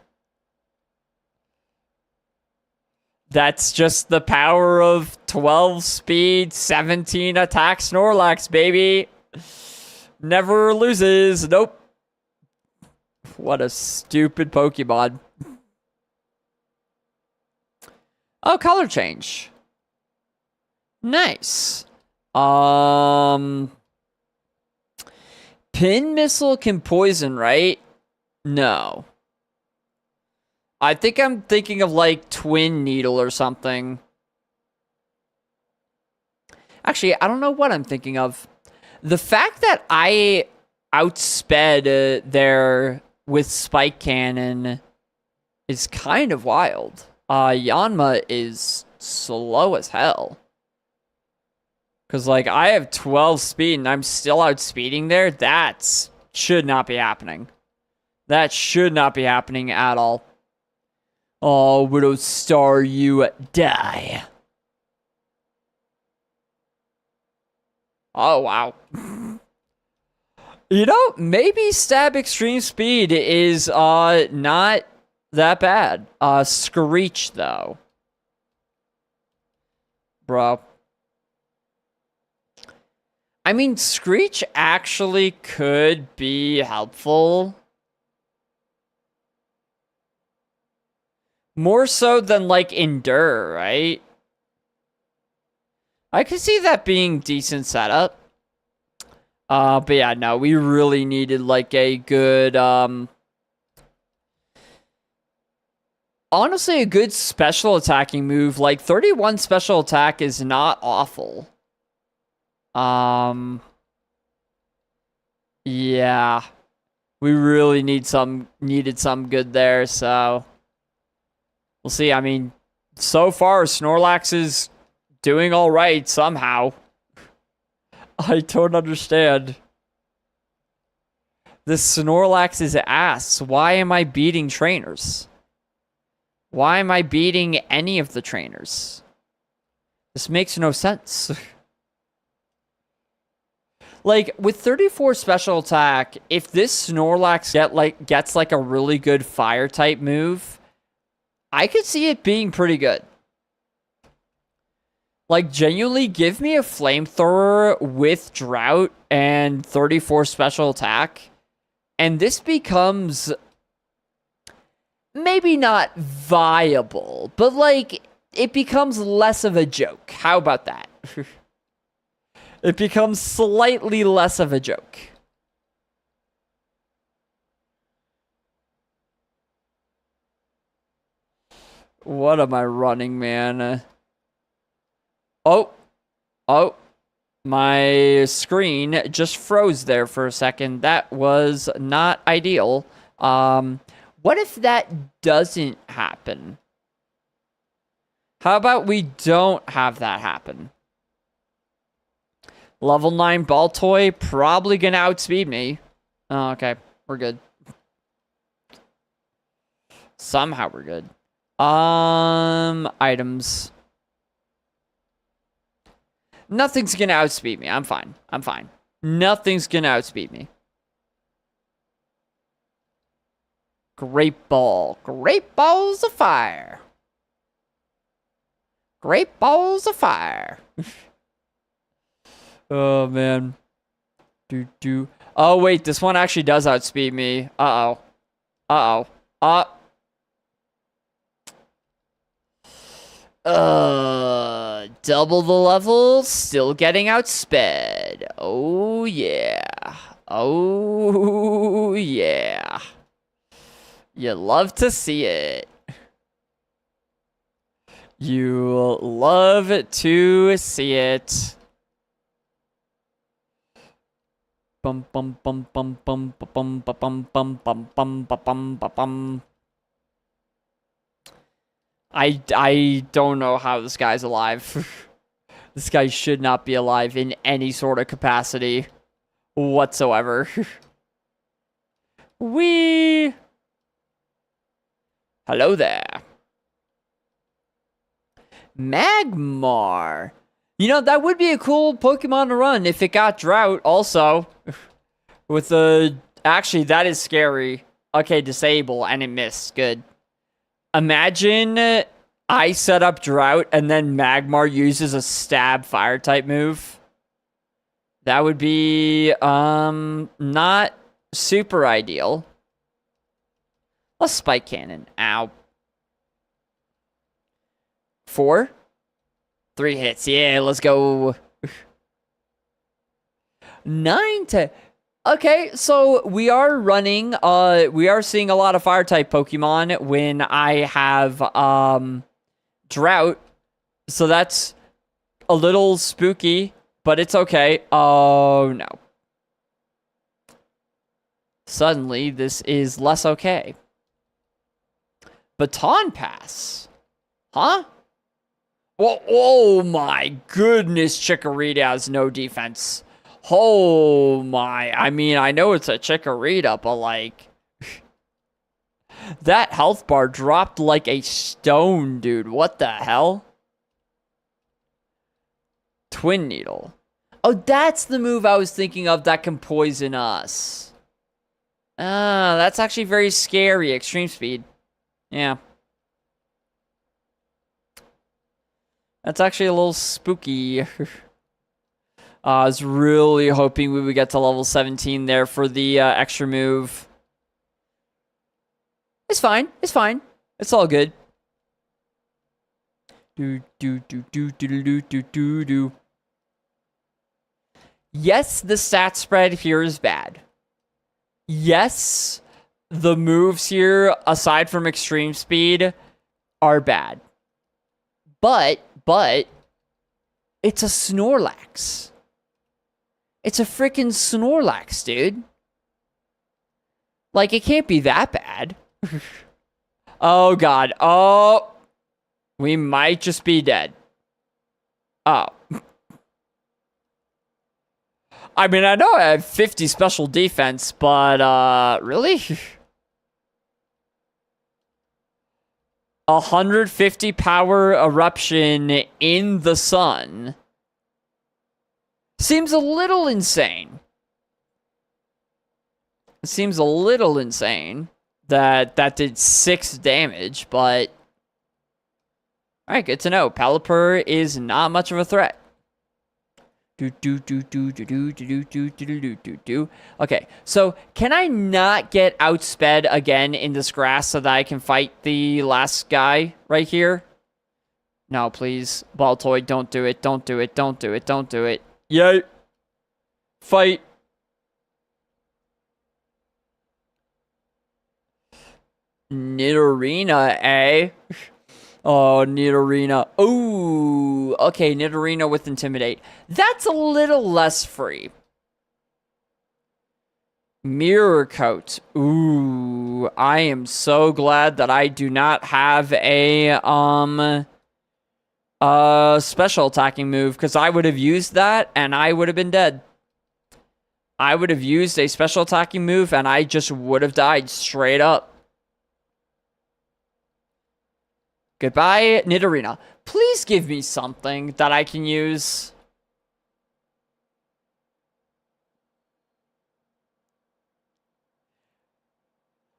That's just the power of 12 speed, 17 attack Snorlax, baby. Never loses. Nope. What a stupid Pokemon. Oh, color change. Nice. Pin Missile can poison, right? No. I think I'm thinking of, like, Twin Needle or something. Actually, I don't know what I'm thinking of. The fact that I outsped there with Spike Cannon is kind of wild. Yanma is slow as hell. Because, like, I have 12 speed and I'm still outspeeding there. That should not be happening. That should not be happening at all. Oh, Widow Star, you die. Oh, wow. You know, maybe Stab Extreme Speed is not that bad. Screech, though. Bro. I mean, Screech actually could be helpful. More so than, like, Endure, right? I could see that being decent setup. But yeah, no, we really needed, like, a good, honestly, a good special attacking move. Like, 31 special attack is not awful. Yeah. We really needed some good there, so... We'll see. I mean, so far, Snorlax is doing all right somehow. I don't understand. This Snorlax is ass. Why am I beating trainers? Why am I beating any of the trainers? This makes no sense. Like, with 34 special attack, if this Snorlax gets like a really good fire type move, I could see it being pretty good. Like, genuinely, give me a flamethrower with drought and 34 special attack, and this becomes maybe not viable, but, like, it becomes less of a joke. How about that? It becomes slightly less of a joke. What am I running, man? Oh, my screen just froze there for a second. That was not ideal. What if that doesn't happen? How about we don't have that happen? Level 9 Baltoy, probably gonna outspeed me. Oh, okay, we're good. Somehow we're good. Items. Nothing's gonna outspeed me. I'm fine. I'm fine. Nothing's gonna outspeed me. Great Ball. Great Balls of Fire. Great Balls of Fire. Oh, man. Oh, wait. This one actually does outspeed me. Uh-oh. Double the level, still getting outsped. Oh, yeah. Oh, yeah. You love to see it. You love to see it. Bum bum bum bum bum bum bum bum bum bum bum bum bum. I don't know how this guy's alive. This guy should not be alive in any sort of capacity whatsoever. Wee. Hello there. Magmar. You know, that would be a cool Pokemon to run if it got Drought also. With the... Actually, that is scary. Okay, disable, and it missed. Good. Imagine I set up Drought, and then Magmar uses a Stab Fire-type move. That would be, not super ideal. A Spike Cannon. Ow. 4? 3 hits. Yeah, let's go. 9 to... Okay, so we are running, we are seeing a lot of Fire-type Pokemon when I have, Drought. So that's a little spooky, but it's okay. Oh, no. Suddenly, this is less okay. Baton Pass. Huh? Well, oh my goodness, Chikorita has no defense. Oh my, I mean, I know it's a Chikorita, but like... that health bar dropped like a stone, dude. What the hell? Twin Needle. Oh, that's the move I was thinking of that can poison us. Ah, that's actually very scary. Extreme Speed. Yeah. That's actually a little spooky. I was really hoping we would get to level 17 there for the extra move. It's fine. It's fine. It's all good. Yes, the stat spread here is bad. Yes, the moves here, aside from extreme speed, are bad. But, it's a Snorlax. It's a freaking Snorlax, dude. Like, it can't be that bad. Oh, God. Oh. We might just be dead. Oh. I mean, I know I have 50 special defense, but, really? 150 power eruption in the sun. Seems a little insane. It seems a little insane that that did 6 damage, but... Alright, good to know. Pelipper is not much of a threat. Okay, so can I not get outsped again in this grass so that I can fight the last guy right here? No, please. Baltoy, don't do it. Don't do it. Don't do it. Don't do it. Yay. Fight. Nidorina, eh? Oh, Nidorina. Ooh. Okay, Nidorina with Intimidate. That's a little less free. Mirror Coat. Ooh. I am so glad that I do not have a, special attacking move, because I would have used that, and I would have been dead. I would have used a special attacking move, and I just would have died straight up. Goodbye, Nidorina. Please give me something that I can use.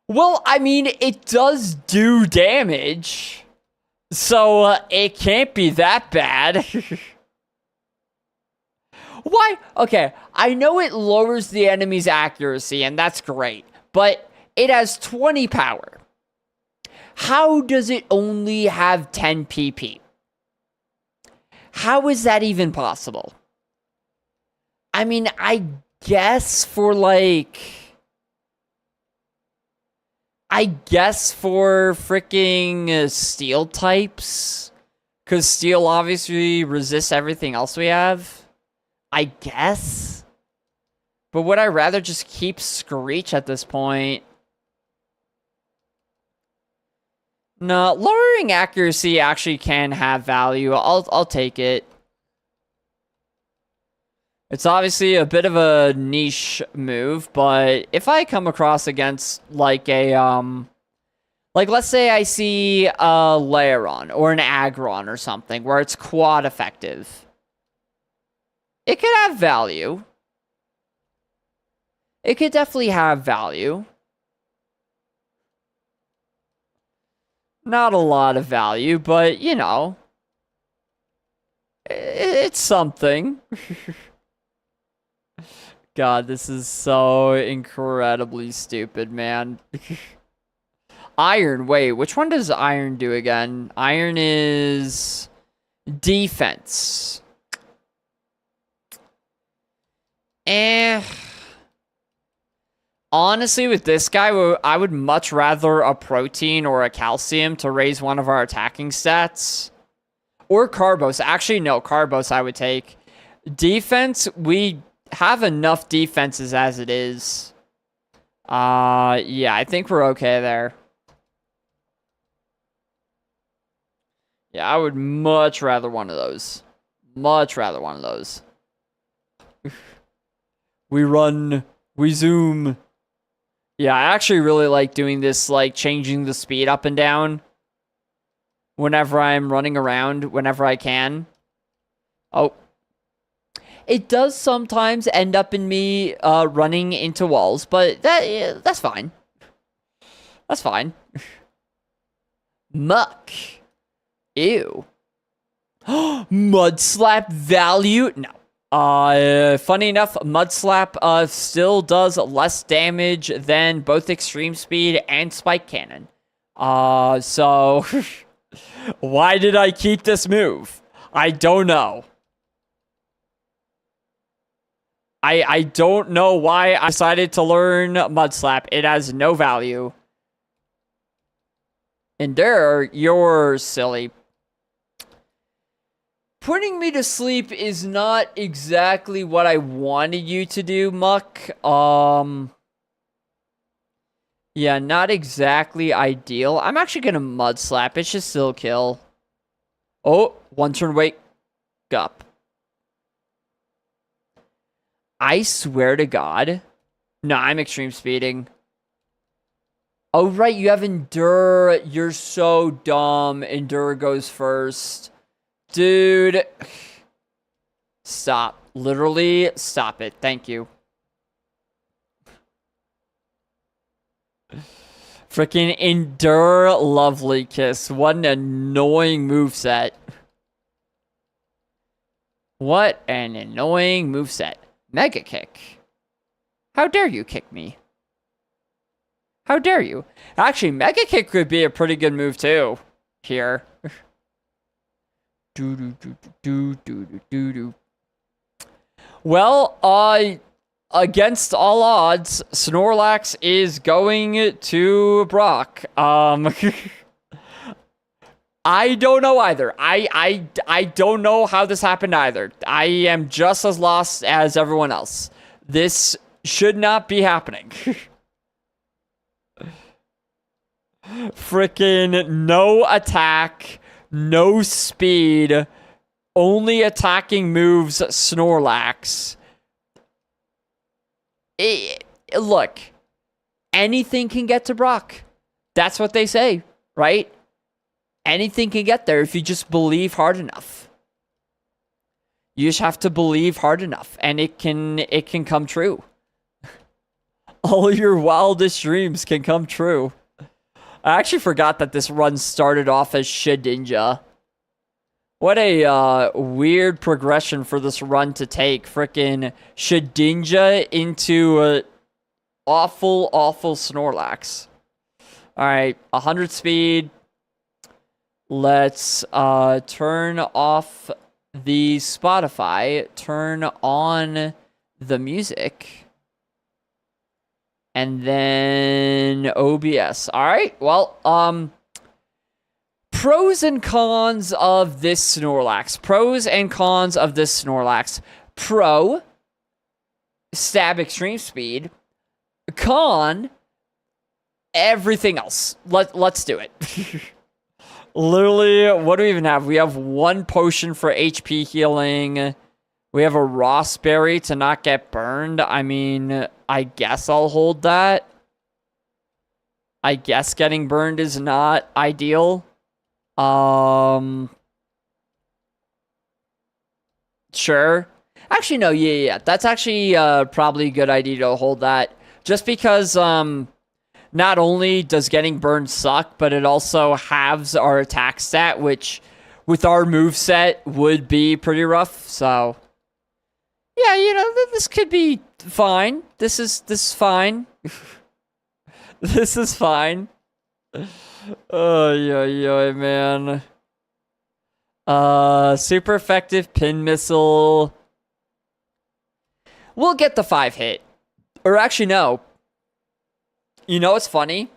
Well, I mean, it does do damage. So, it can't be that bad. Why? Okay, I know it lowers the enemy's accuracy, and that's great. But it has 20 power. How does it only have 10 PP? How is that even possible? I mean, I guess for like... I guess for freaking steel types. Because steel obviously resists everything else we have. I guess. But would I rather just keep Screech at this point? No, lowering accuracy actually can have value. I'll take it. It's obviously a bit of a niche move, but if I come across against like a like let's say I see a Laeron or an Aggron or something where it's quad effective, it could have value. It could definitely have value. Not a lot of value, but you know, it's something. God, this is so incredibly stupid, man. Iron, wait, which one does Iron do again? Iron is defense. Honestly, with this guy, I would much rather a protein or a calcium to raise one of our attacking stats. Or Carbos. Actually, no, Carbos I would take. Defense, we have enough defenses as it is. Yeah, I think we're okay there. Yeah, I would much rather one of those. Much rather one of those. We run, we zoom. Yeah, I actually really like doing this, like changing the speed up and down whenever I'm running around, whenever I can. Oh. It does sometimes end up in me running into walls, but that's fine. That's fine. Muck. Ew. Mud Slap value? No. Funny enough, Mud Slap still does less damage than both Extreme Speed and Spike Cannon. So why did I keep this move? I don't know. I don't know why I decided to learn Mud Slap. It has no value. Endure, you're silly. Putting me to sleep is not exactly what I wanted you to do, Muck. Yeah, not exactly ideal. I'm actually gonna Mud Slap. It should still kill. Oh, one turn wake up. I swear to God. No, I'm extreme speeding. Oh, right, you have Endure. You're so dumb. Endure goes first. Dude. Stop. Literally, stop it. Thank you. Freaking Endure Lovely Kiss. What an annoying moveset. What an annoying moveset. Mega Kick. How dare you kick me? How dare you? Actually, Mega Kick could be a pretty good move too. Here. Well, against all odds, Snorlax is going to Brock. I don't know either. I don't know how this happened either. I am just as lost as everyone else. This should not be happening. Freaking no attack, no speed, only attacking moves Snorlax. Look, anything can get to Brock. That's what they say, right? Anything can get there if you just believe hard enough. You just have to believe hard enough, and it can come true. All your wildest dreams can come true. I actually forgot that this run started off as Shedinja. What a weird progression for this run to take. Frickin' Shedinja into awful, awful Snorlax. Alright, 100 speed. Let's turn off the Spotify, turn on the music, and then OBS. All right. Well, pros and cons of this Snorlax. Pros and cons of this Snorlax. Pro, stab extreme speed. Con, everything else. Let's do it. Literally, what do we even have? We have 1 potion for HP healing. We have a Ross Berry to not get burned. I mean, I guess I'll hold that. I guess getting burned is not ideal. Sure. Actually, no, yeah. That's actually probably a good idea to hold that. Just because, not only does getting burned suck, but it also halves our attack stat, which with our moveset would be pretty rough. So, yeah, this could be fine. This is fine. This is fine. Oh, yeah, man. Super effective pin missile. We'll get the 5 hit. Or actually, no. You know what's funny?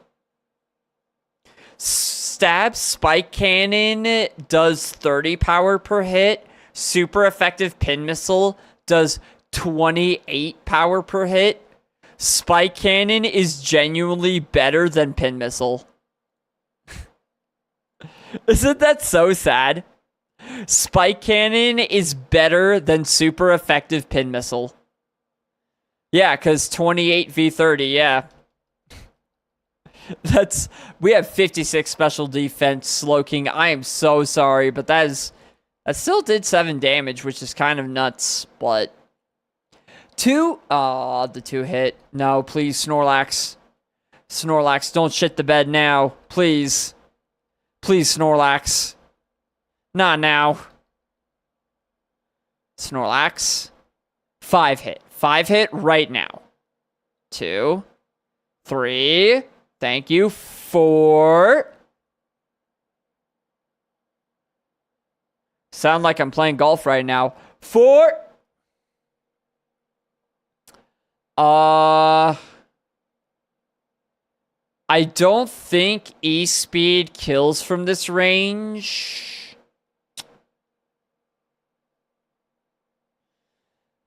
Stab Spike Cannon does 30 power per hit. Super effective pin missile does 28 power per hit. Spike Cannon is genuinely better than pin missile. Isn't that so sad? Spike Cannon is better than super effective pin missile. Yeah, because 28 v30, yeah. We have 56 special defense, Slowking. I am so sorry, but that still did 7 damage, which is kind of nuts, but 2, the 2 hit. No, please, Snorlax. Snorlax, don't shit the bed now, please. Please, Snorlax. Not now. Snorlax. 5 hit. 5 hit right now. 2, 3, thank you, 4. Sound like I'm playing golf right now. 4. I don't think E-Speed kills from this range.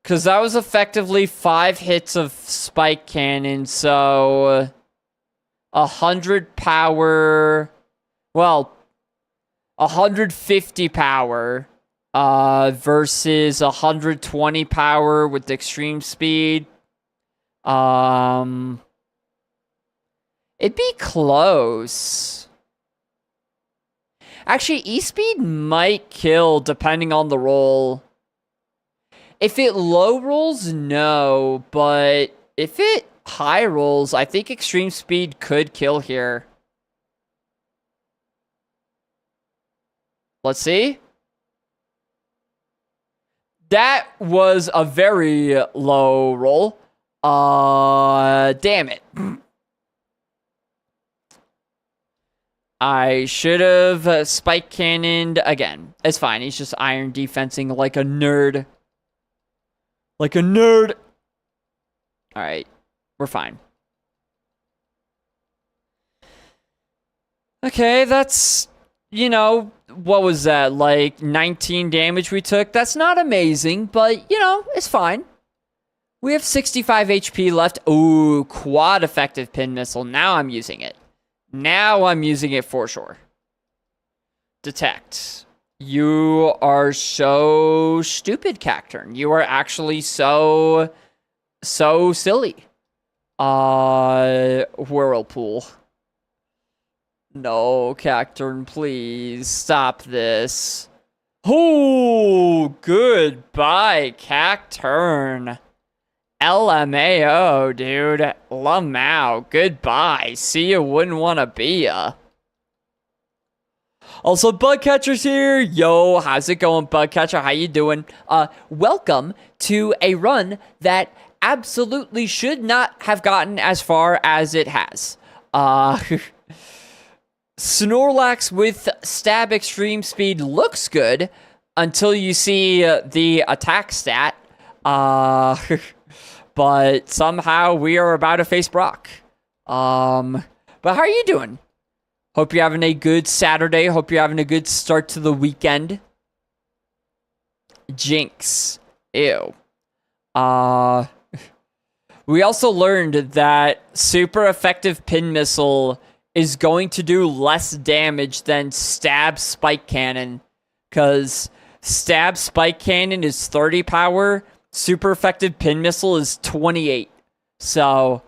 Because that was effectively 5 hits of Spike Cannon, so 100 power, well, 150 power versus 120 power with extreme speed. It'd be close. Actually, E-Speed might kill depending on the roll. If it low rolls, no, but if it high rolls, I think extreme speed could kill here. Let's see. That was a very low roll. Damn it. I should have spike cannoned again. It's fine. He's just iron defensing like a nerd. Like a nerd. Alright. We're fine. Okay, that's, what was that? Like 19 damage we took? That's not amazing, but, it's fine. We have 65 HP left. Ooh, quad effective pin missile. Now I'm using it. Now I'm using it for sure. Detect. You are so stupid, Cacturn. You are actually so silly. Whirlpool. No, Cacturn, please stop this. Oh, goodbye, Cacturn. LMAO, dude. Lamau, goodbye. See ya, wouldn't wanna be ya. Also, Bugcatcher's here. Yo, how's it going, Bugcatcher? How you doing? Welcome to a run that absolutely should not have gotten as far as it has. Snorlax with Stab Extreme Speed looks good. until you see the attack stat. But somehow we are about to face Brock. But how are you doing? Hope you're having a good Saturday. Hope you're having a good start to the weekend. Jinx. Ew. We also learned that super effective pin missile is going to do less damage than stab spike cannon, because stab spike cannon is 30 power, super effective pin missile is 28. So,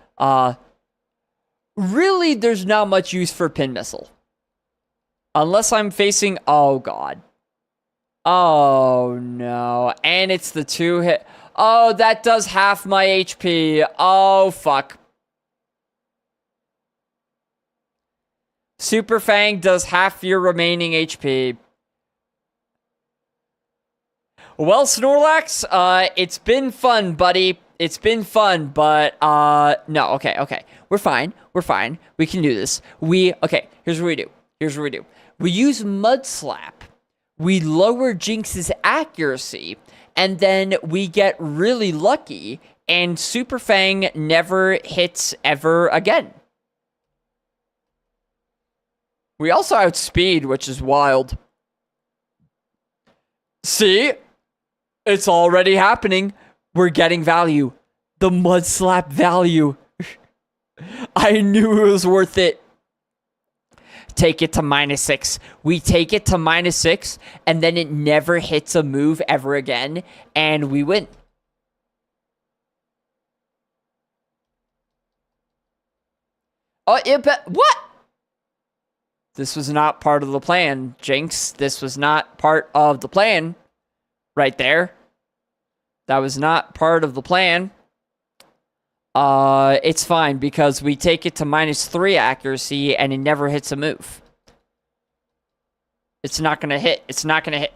really there's not much use for pin missile. Unless I'm facing, oh god. Oh no, and it's the 2-hit. Oh, that does half my HP. Oh, fuck. Super Fang does half your remaining HP. Well, Snorlax, it's been fun, buddy. It's been fun, but, no, okay. We're fine. We can do this. Okay, here's what we do. We use Mud Slap. We lower Jinx's accuracy, and then we get really lucky, and Super Fang never hits ever again. We also outspeed, which is wild. See? It's already happening. We're getting value. The Mud Slap value. I knew it was worth it. Take it to -6. We take it to -6, and then it never hits a move ever again, and we win. Oh, what? This was not part of the plan, Jinx. This was not part of the plan. Right there. That was not part of the plan. It's fine, because we take it to -3 accuracy, and it never hits a move. It's not gonna hit. It's not gonna hit.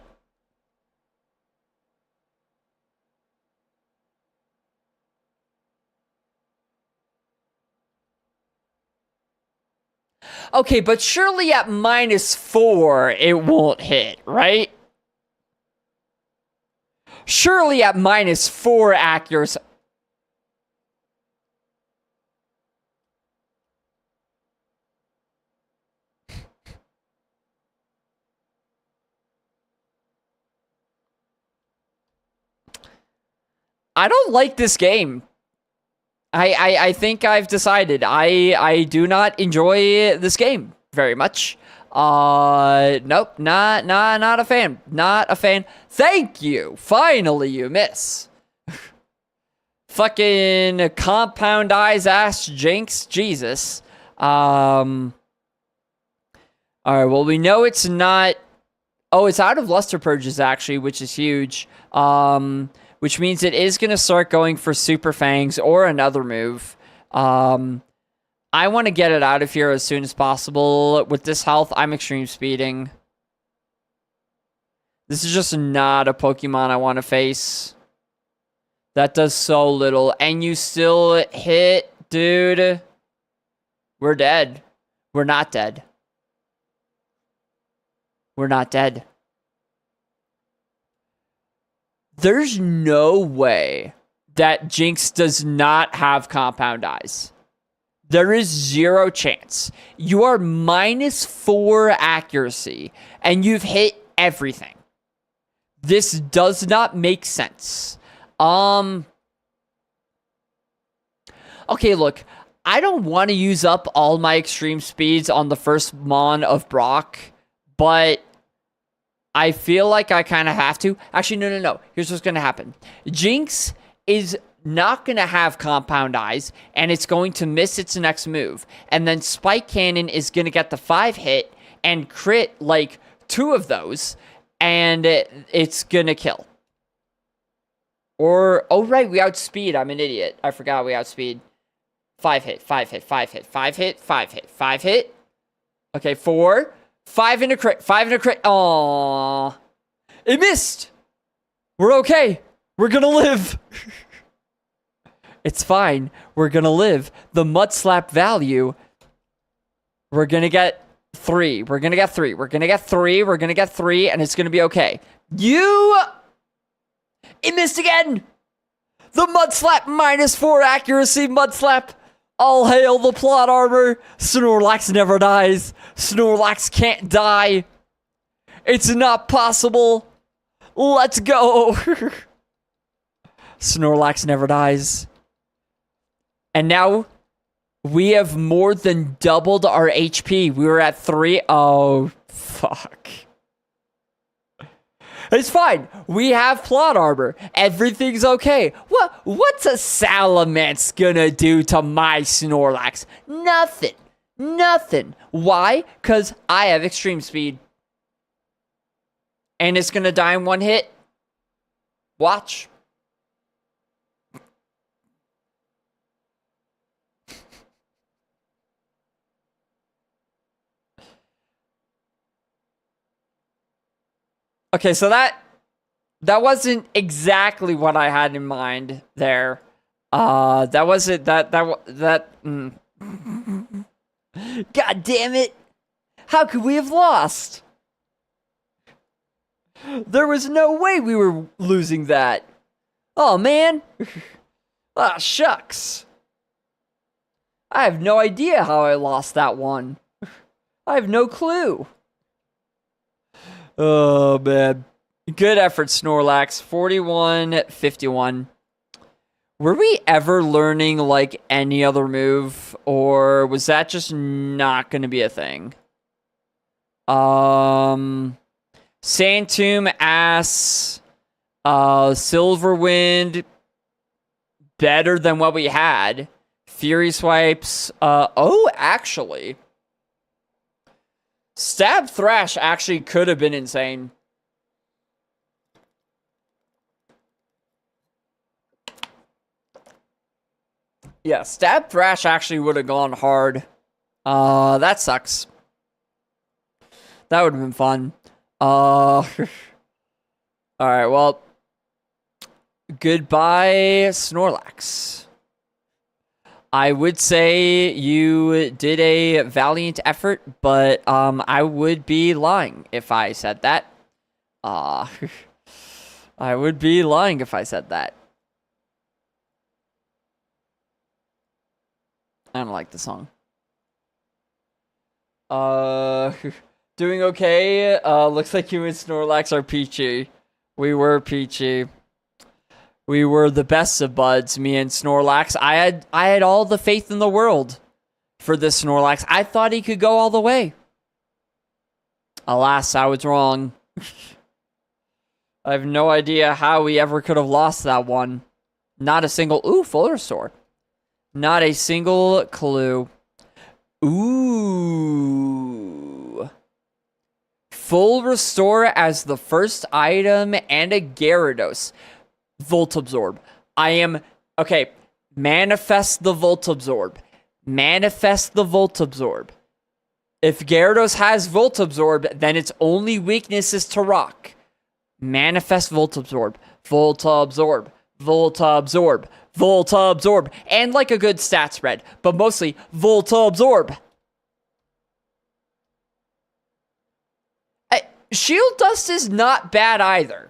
Okay, but surely at -4, it won't hit, right? Surely at -4 accuracy. I don't like this game. I think I've decided. I do not enjoy this game very much. Nope, not a fan. Not a fan. Thank you. Finally, you miss. Fucking compound eyes ass Jinx. Jesus. Alright, well, we know it's not. Oh, it's out of Luster Purges, actually, which is huge. Which means it is going to start going for Super Fangs or another move. I want to get it out of here as soon as possible. With this health, I'm extreme speeding. This is just not a Pokemon I want to face. That does so little. And you still hit, dude. We're dead. We're not dead. We're not dead. There's no way that Jinx does not have Compound Eyes. There is zero chance. You are -4 accuracy, and you've hit everything. This does not make sense. Okay, look. I don't want to use up all my extreme speeds on the first Mon of Brock, but I feel like I kind of have to. Actually, no. Here's what's going to happen. Jinx is not going to have Compound Eyes, and it's going to miss its next move. And then Spike Cannon is going to get the 5-hit and crit, like, 2 of those, and it's going to kill. Or, oh, right, we outspeed. I'm an idiot. I forgot we outspeed. 5-hit. Okay, 4. 5 and a crit. Aww. It missed. We're okay. We're gonna live. It's fine. We're gonna live. The Mud Slap value. We're gonna get 3. We're gonna get 3. We're gonna get 3. We're gonna get 3, and it's gonna be okay. It missed again! The Mud Slap, -4 accuracy Mud Slap. All hail the plot armor. Snorlax never dies. Snorlax can't die. It's not possible. Let's go. Snorlax never dies. And now we have more than doubled our HP. We were at 3. Oh, fuck. It's fine. We have plot armor. Everything's okay. What's a Salamence gonna do to my Snorlax? Nothing. Nothing. Why? Because I have extreme speed. And it's gonna die in one hit. Watch. Okay, so that wasn't exactly what I had in mind there. That wasn't that. God damn it! How could we have lost? There was no way we were losing that. Oh man! Ah, shucks. I have no idea how I lost that one. I have no clue. Oh, man. Good effort, Snorlax. 41-51. Were we ever learning, like, any other move? Or was that just not going to be a thing? Sandtomb, Ass, Silverwind, better than what we had. Fury Swipes, actually... Stab Thrash actually could have been insane. Yeah, Stab Thrash actually would have gone hard. That sucks. That would have been fun. Alright, well. Goodbye, Snorlax. I would say you did a valiant effort, but I would be lying if I said that. I would be lying if I said that. I don't like the song. Doing okay. Looks like you and Snorlax are peachy. We were peachy. We were the best of buds, me and Snorlax. I had all the faith in the world for this Snorlax. I thought he could go all the way. Alas, I was wrong. I have no idea how we ever could have lost that one. Not a single... Ooh, full restore. Not a single clue. Ooh. Full restore as the first item and a Gyarados. Volt Absorb. Okay, manifest the Volt Absorb. Manifest the Volt Absorb. If Gyarados has Volt Absorb, then its only weakness is to Rock. Manifest Volt Absorb. Volt Absorb. Volt Absorb. Volt Absorb. And like a good stat spread, but mostly Volt Absorb. Shield Dust is not bad either.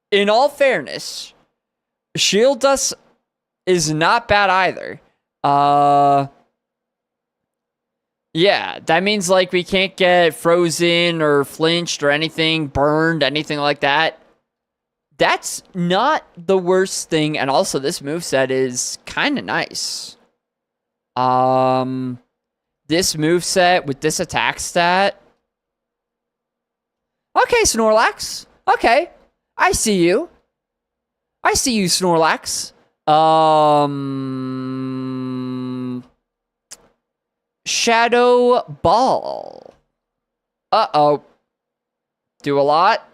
In all fairness, Shield Dust is not bad either. Yeah, that means like we can't get frozen or flinched or anything, burned, anything like that. That's not the worst thing, and also this moveset is kind of nice. This moveset with this attack stat. Okay, Snorlax. Okay. I see you. I see you, Snorlax. Shadow Ball. Uh-oh. Do a lot.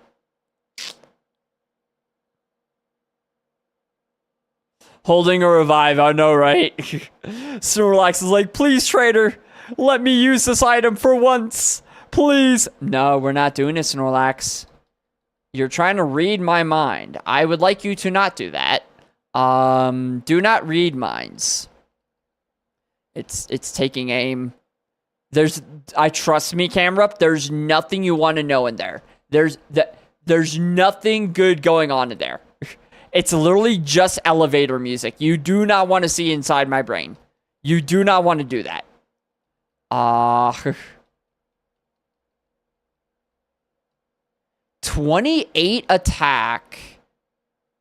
Holding a revive, I know, right? Snorlax is like, please, trader, let me use this item for once. Please. No, we're not doing it, Snorlax. You're trying to read my mind. I would like you to not do that. Do not read minds. It's taking aim. I trust me, camera. There's nothing you want to know in there. There's nothing good going on in there. It's literally just elevator music. You do not want to see inside my brain. You do not want to do that. 28 attack.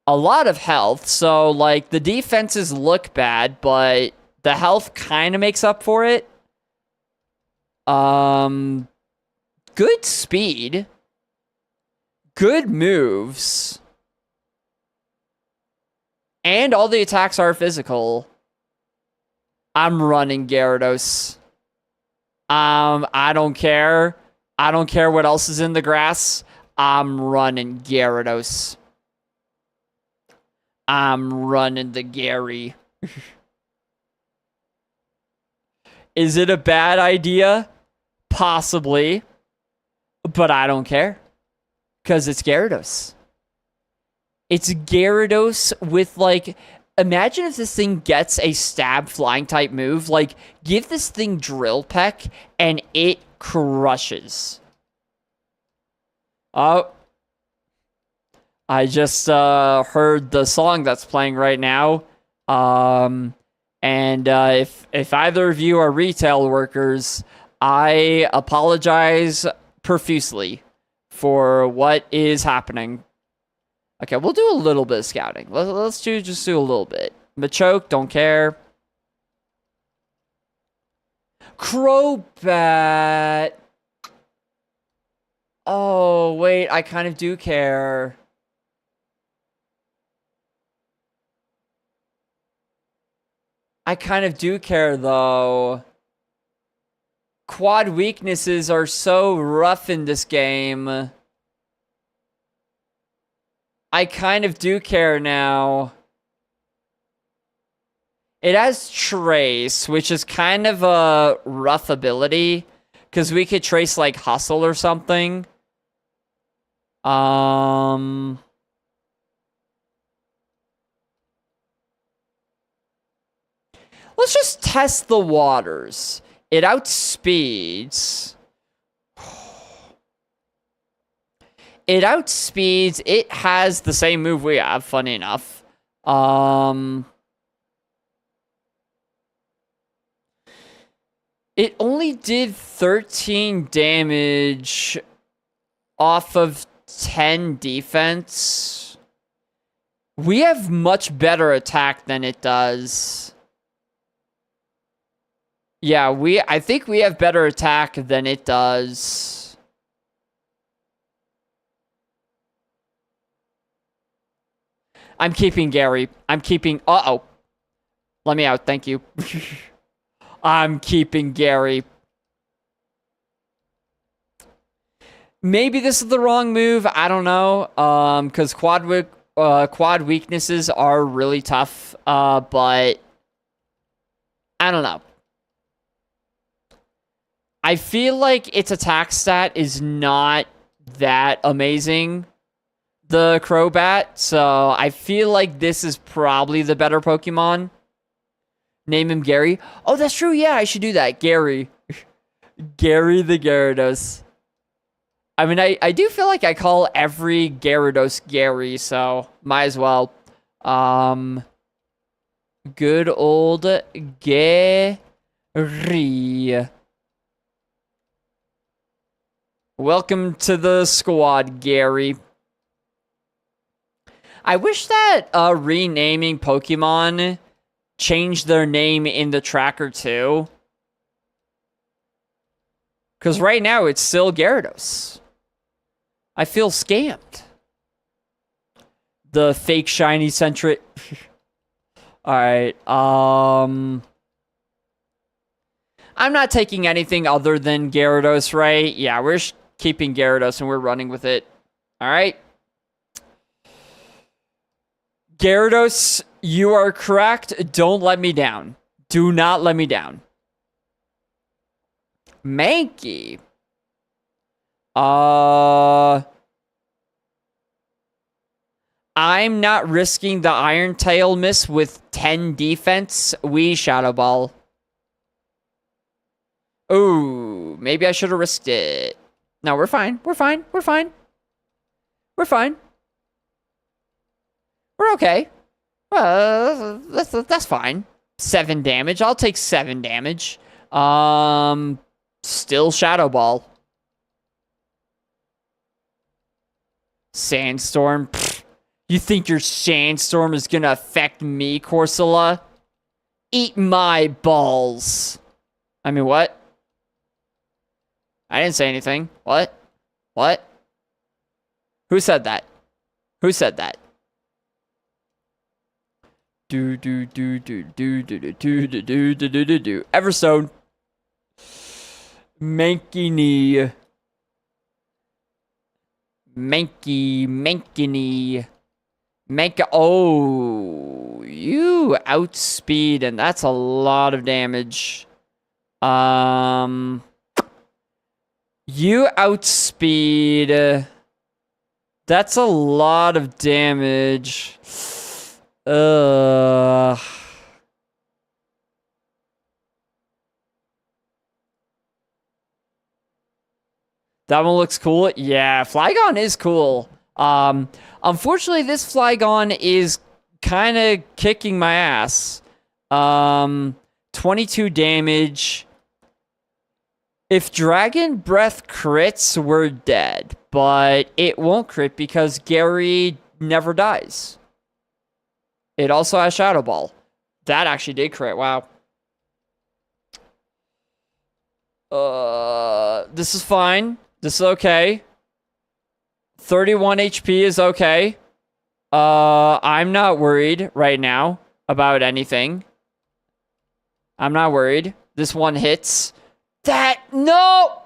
A lot of health. So, like, the defenses look bad, but the health kind of makes up for it. Good speed. Good moves. And all the attacks are physical. I'm running Gyarados. I don't care. I don't care what else is in the grass. I'm running Gyarados. I'm running the Gary. Is it a bad idea? Possibly. But I don't care. Because it's Gyarados. It's Gyarados with, like... Imagine if this thing gets a stab flying type move. Like, give this thing Drill Peck and it crushes. Oh. I just heard the song that's playing right now. And if either of you are retail workers, I apologize profusely for what is happening. Okay, we'll do a little bit of scouting. Let's just do a little bit. Machoke, don't care. Crobat. Oh, wait, I kind of do care. I kind of do care, though. Quad weaknesses are so rough in this game. I kind of do care now. It has Trace, which is kind of a rough ability. Because we could trace, like, Hustle or something. Let's just test the waters. It outspeeds. It outspeeds. It has the same move we have, funny enough. It only did 13 damage off of 10 defense. We have much better attack than it does. Yeah, I think we have better attack than it does. I'm keeping Gary. I'm keeping... Uh-oh. Let me out. Thank you. I'm keeping Gary. Maybe this is the wrong move. I don't know. Because quad weaknesses are really tough. But I don't know. I feel like its attack stat is not that amazing, the Crobat, so I feel like this is probably the better Pokemon. Name him Gary. Oh, that's true, yeah, I should do that. Gary. Gary the Gyarados. I mean, I do feel like I call every Gyarados Gary, so might as well. Good old Gary. Welcome to the squad, Gary. I wish that renaming Pokemon changed their name in the tracker too. Because right now it's still Gyarados. I feel scammed. The fake shiny centric. Alright, I'm not taking anything other than Gyarados, right? Yeah, we're keeping Gyarados and we're running with it. Alright. Gyarados, you are correct. Don't let me down. Do not let me down. Mankey. I'm not risking the Iron Tail miss with 10 defense. We Shadow Ball. Ooh. Maybe I should have risked it. No, we're fine. We're fine. We're fine. We're fine. We're okay. That's fine. 7 damage. I'll take 7 damage. Still Shadow Ball. Sandstorm. Pfft. You think your Sandstorm is gonna affect me, Corsola? Eat my balls. I mean, what? I didn't say anything. What? What? Who said that? Who said that? Do do do do do do do do do do do do do do. Everstone. Mankini. Mankini. Manka. Oh, you outspeed, and that's a lot of damage. You outspeed. That's a lot of damage. That one looks cool. Yeah, Flygon is cool. Unfortunately, this Flygon is kind of kicking my ass. 22 damage. If Dragon Breath crits, we're dead. But it won't crit because Gary never dies. It also has Shadow Ball. That actually did crit. Wow. This is fine. This is okay. 31 HP is okay. I'm not worried right now about anything. I'm not worried. This one hits. No!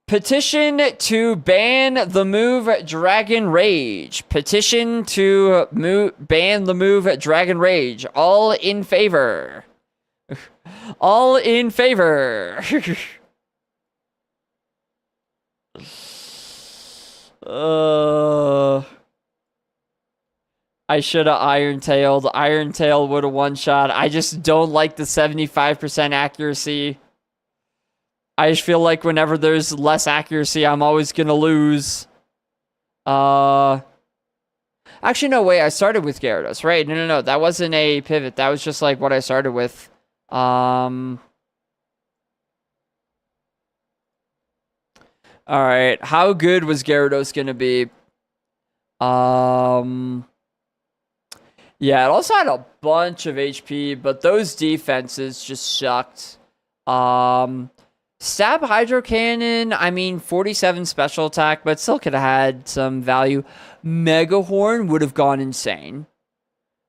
Petition to ban the move Dragon Rage. Petition to ban the move Dragon Rage. All in favor. All in favor. I should have Iron-tailed. Iron-tail would have one-shot. I just don't like the 75% accuracy. I just feel like whenever there's less accuracy, I'm always gonna lose. Actually, no, wait. I started with Gyarados, right? No. That wasn't a pivot. That was just like what I started with. Alright. How good was Gyarados gonna be? Yeah, it also had a bunch of HP, but those defenses just sucked. Stab Hydro Cannon, I mean, 47 special attack, but still could have had some value. Mega Horn would have gone insane.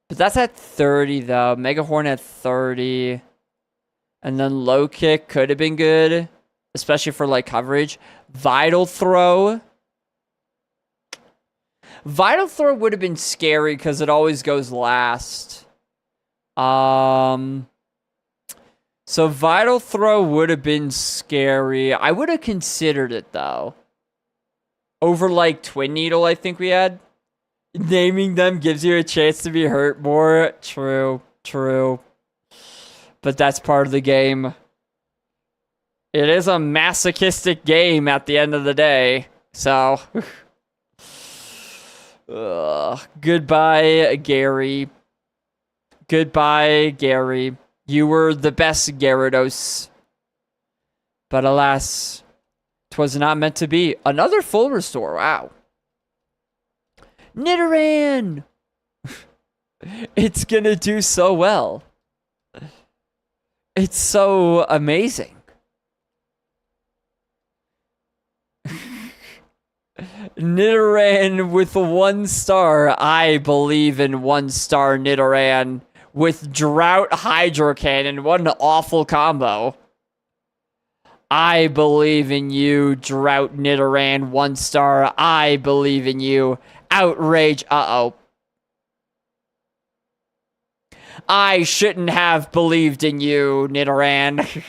But that's at 30, though. Mega Horn at 30. And then Low Kick could have been good, especially for, like, coverage. Vital Throw. Vital Throw would have been scary because it always goes last. So Vital Throw would have been scary. I would have considered it, though. Over, like, Twin Needle, I think we had. Naming them gives you a chance to be hurt more. True. But that's part of the game. It is a masochistic game at the end of the day. So. Goodbye, Gary. Goodbye, Gary. You were the best Gyarados. But alas, 'twas not meant to be. Another full restore. Wow. Nidoran! It's gonna do so well. It's so amazing. Nidoran with 1 star. I believe in 1 star Nidoran. With Drought Hydro Cannon. What an awful combo. I believe in you, Drought Nidoran 1 star. I believe in you. Outrage. Uh-oh. I shouldn't have believed in you, Nidoran.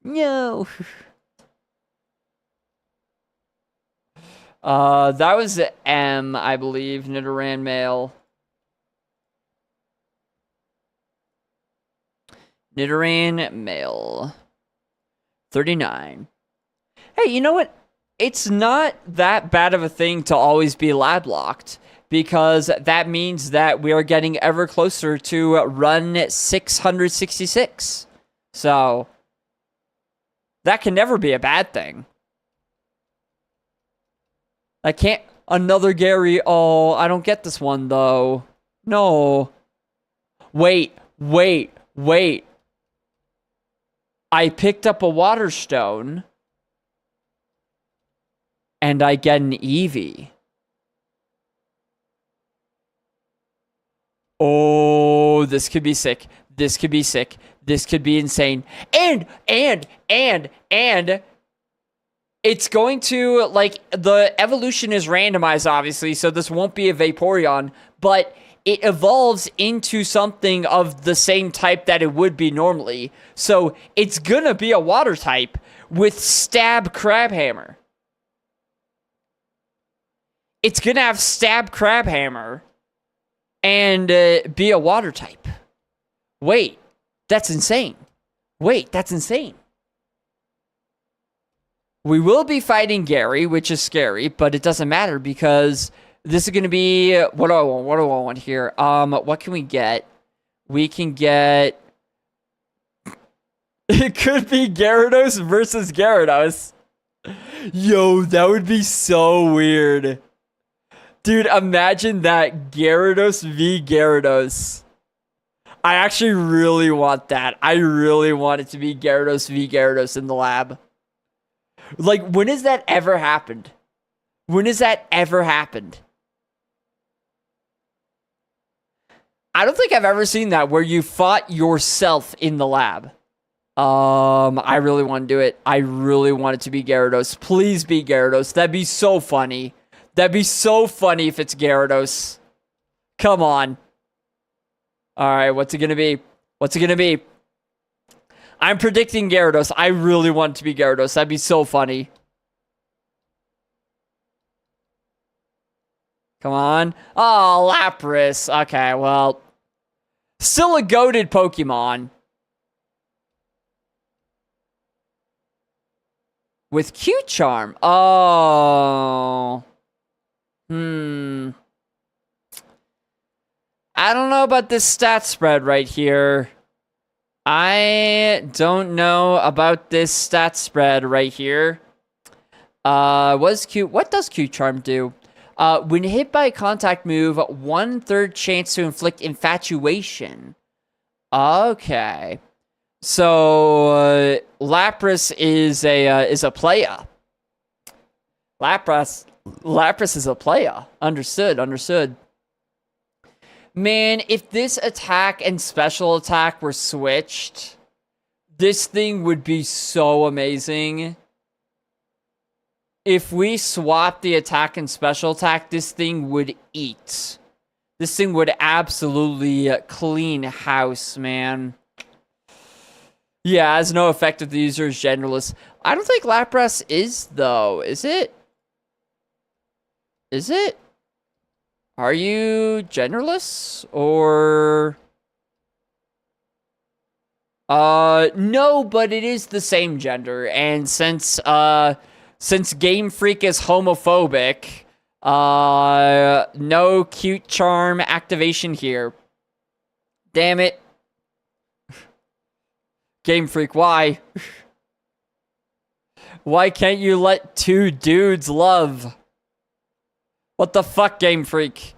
No. That was M, I believe. Nidoran male. Nidoran male. 39. Hey, you know what? It's not that bad of a thing to always be lab locked, because that means that we are getting ever closer to run 666. So, that can never be a bad thing. I can't... Another Gary. Oh, I don't get this one, though. No. Wait. I picked up a water stone, and I get an Eevee. Oh, this could be sick. This could be sick. This could be insane. And it's going to, like, the evolution is randomized, obviously, so this won't be a Vaporeon, but it evolves into something of the same type that it would be normally. So it's gonna be a water type with Stab Crabhammer. It's gonna have Stab Crabhammer and be a water type. Wait, that's insane. We will be fighting Gary, which is scary, but it doesn't matter because this is going to be... What do I want here? What can we get? We can get... It could be Gyarados versus Gyarados. Yo, that would be so weird. Dude, imagine that. Gyarados v Gyarados. I actually really want that. I really want it to be Gyarados v Gyarados in the lab. Like, when has that ever happened? I don't think I've ever seen that where you fought yourself in the lab. I really want to do it. I really want it to be Gyarados. Please be Gyarados. That'd be so funny. That'd be so funny if it's Gyarados. Come on. Alright, what's it gonna be? I'm predicting Gyarados. I really want it to be Gyarados. That'd be so funny. Come on. Oh, Lapras. Okay, well. Still a goated Pokemon. With Q-Charm. Oh. I don't know about this stat spread right here. What does Q-Charm do? When hit by a contact move, 1/3 chance to inflict infatuation. Okay. So, Lapras is a playa. Lapras is a playa. Understood. Man, if this attack and special attack were switched, this thing would be so amazing. If we swap the attack and special attack, this thing would eat. This thing would absolutely clean house, man. Yeah, has no effect if the user is genderless. I don't think Lapras is, though. Is it? Are you genderless? Or... no, but it is the same gender. And since Game Freak is homophobic, no cute charm activation here. Damn it. Game Freak, why? Why can't you let two dudes love? What the fuck, Game Freak?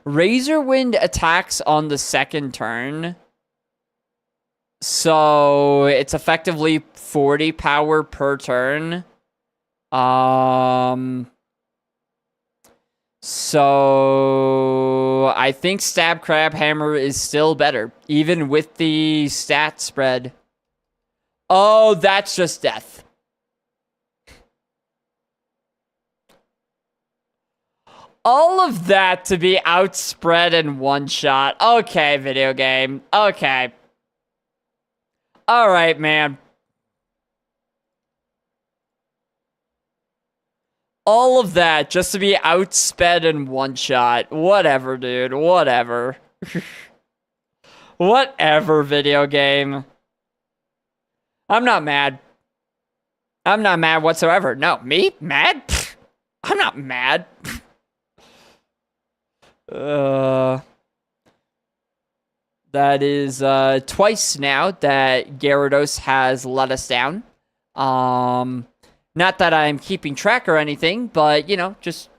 Razor Wind attacks on the second turn. So, it's effectively 40 power per turn. So, I think Stab Crabhammer is still better, even with the stat spread. Oh, that's just death. All of that to be outspread in one shot. Okay, video game. Okay. Alright, man. All of that just to be outsped in one shot. Whatever, dude. Whatever. Whatever, video game. I'm not mad. I'm not mad whatsoever. No, me? Mad? Pfft, I'm not mad. That is twice now that Gyarados has let us down. Not that I'm keeping track or anything, but, you know, just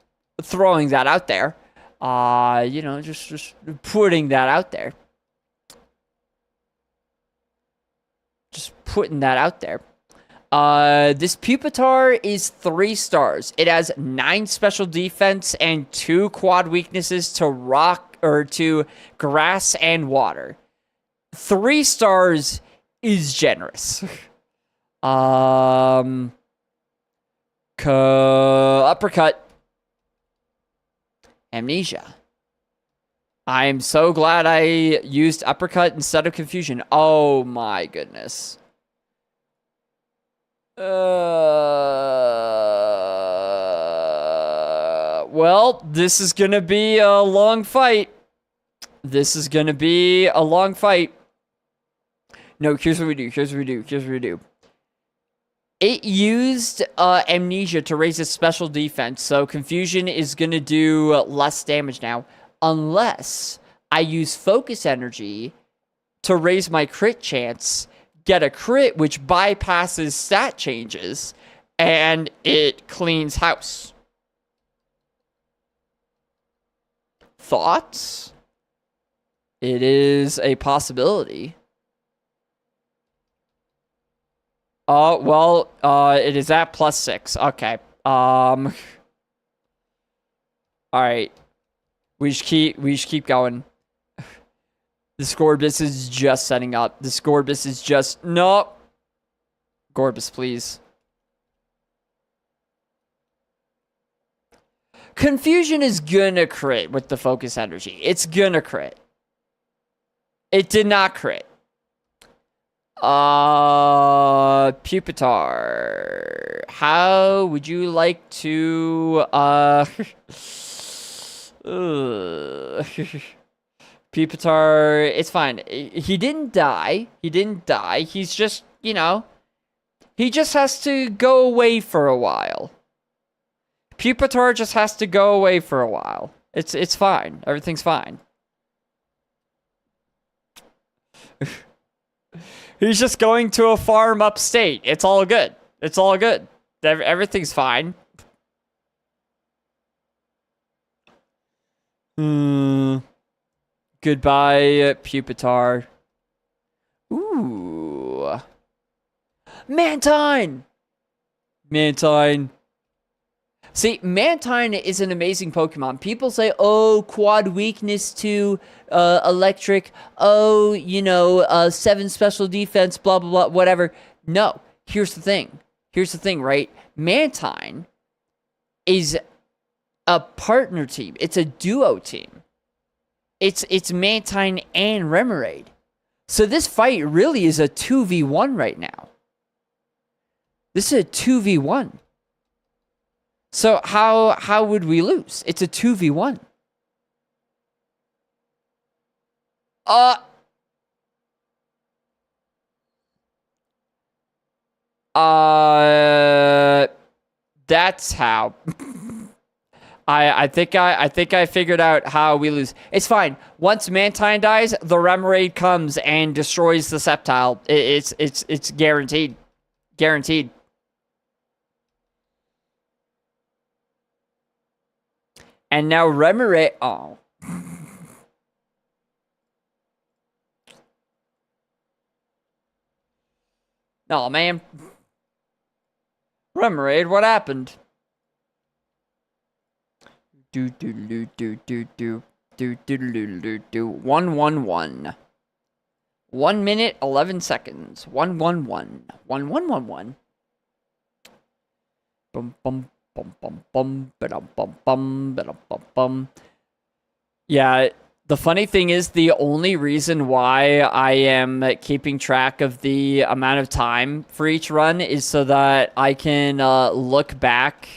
throwing that out there. You know, just putting that out there. Just putting that out there. This Pupitar is 3 stars. It has 9 special defense and 2 quad weaknesses to rock or to grass and water. 3 stars is generous. Uppercut. Amnesia. I am so glad I used uppercut instead of confusion. Oh my goodness. Well, this is gonna be a long fight. This is gonna be a long fight. No, here's what we do. Here's what we do. Here's what we do. It used Amnesia to raise its special defense, so Confusion is going to do less damage now, unless I use Focus Energy to raise my crit chance, get a crit which bypasses stat changes, and it cleans house. Thoughts? It is a possibility. Oh, well, it is at +6. Okay. All right. We just keep going. The Scorbus is just setting up. The Scorbus is just... No. Gorbus, please. Confusion is gonna crit with the Focus Energy. It's gonna crit. It did not crit. Pupitar. How would you like to, Pupitar, it's fine. He didn't die. He didn't die. He's just, you know, he just has to go away for a while. Pupitar just has to go away for a while. It's fine. Everything's fine. He's just going to a farm upstate. It's all good. It's all good. Everything's fine. Goodbye, Pupitar. Ooh. Mantine! Mantine. See, Mantine is an amazing Pokemon. People say, oh, quad weakness to electric. Oh, you know, 7 special defense, blah, blah, blah, whatever. No. Here's the thing. Here's the thing, right? Mantine is a partner team. It's a duo team. It's Mantine and Remoraid. So this fight really is a 2v1 right now. This is a 2v1. So how would we lose? It's a 2v1. That's how. I think I figured out how we lose. It's fine. Once Mantine dies, the Remoraid comes and destroys the Sceptile. It's guaranteed. Guaranteed. And now Remoraid... Oh. Oh, man. Remoraid, what happened? Do 111. 1 minute 11 seconds. 111. 1111. Bum bum bum bum bum bum bum bum bum bum. Yeah, the funny thing is the only reason why I am keeping track of the amount of time for each run is so that I can look back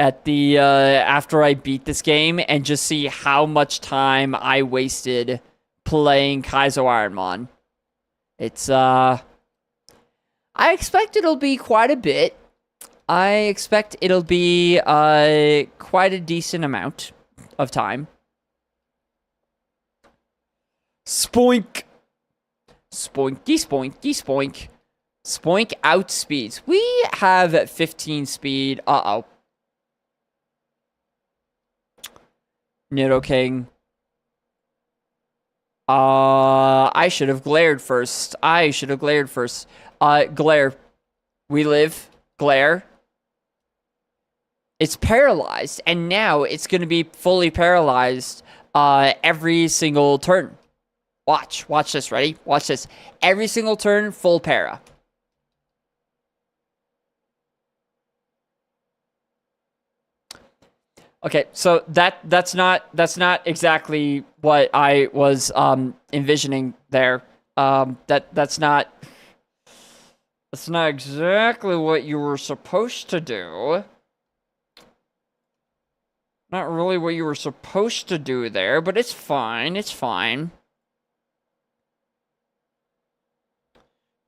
at the after I beat this game and just see how much time I wasted playing Kaizo Ironmon. It's I expect it'll be quite a bit. I expect it'll be quite a decent amount of time. Spoink. Spoinky, spoinky, spoink. Spoink outspeeds. We have 15 speed. Uh-oh. Nidoking. I should have glared first. Glare. We live. Glare. It's paralyzed, and now it's going to be fully paralyzed every single turn. Watch this, ready? Watch this. Every single turn, full para. Okay, so that's not exactly what I was envisioning there. That's not exactly what you were supposed to do. Not really what you were supposed to do there, but it's fine. It's fine.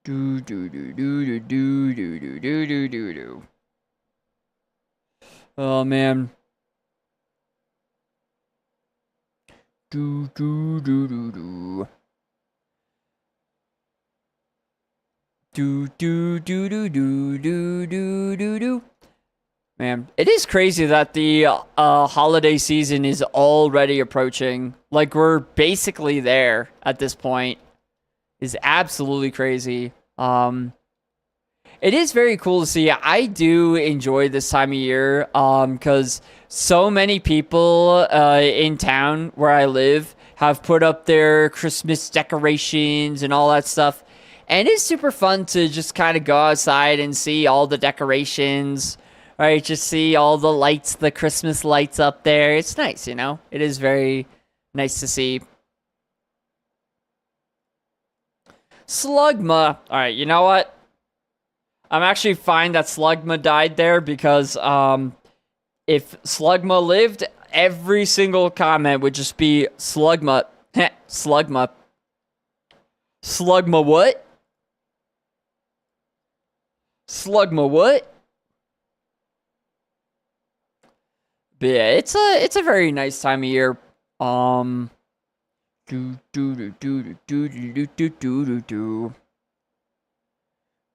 Do do do do do do do do do do do. Oh man. Do do do do do. Do do do do do do do do do. Man, it is crazy that the holiday season is already approaching. Like, we're basically there at this point. Is absolutely crazy. It is very cool to see. I do enjoy this time of year because so many people in town where I live have put up their Christmas decorations and all that stuff. And it's super fun to just kind of go outside and see all the decorations. Right, just see all the lights, the Christmas lights up there. It's nice, you know? It is very nice to see. Slugma. Alright, you know what? I'm actually fine that Slugma died there because if Slugma lived, every single comment would just be Slugma. Slugma. Slugma what? Slugma what? But yeah, it's a very nice time of year. Do do do do do do do do do do.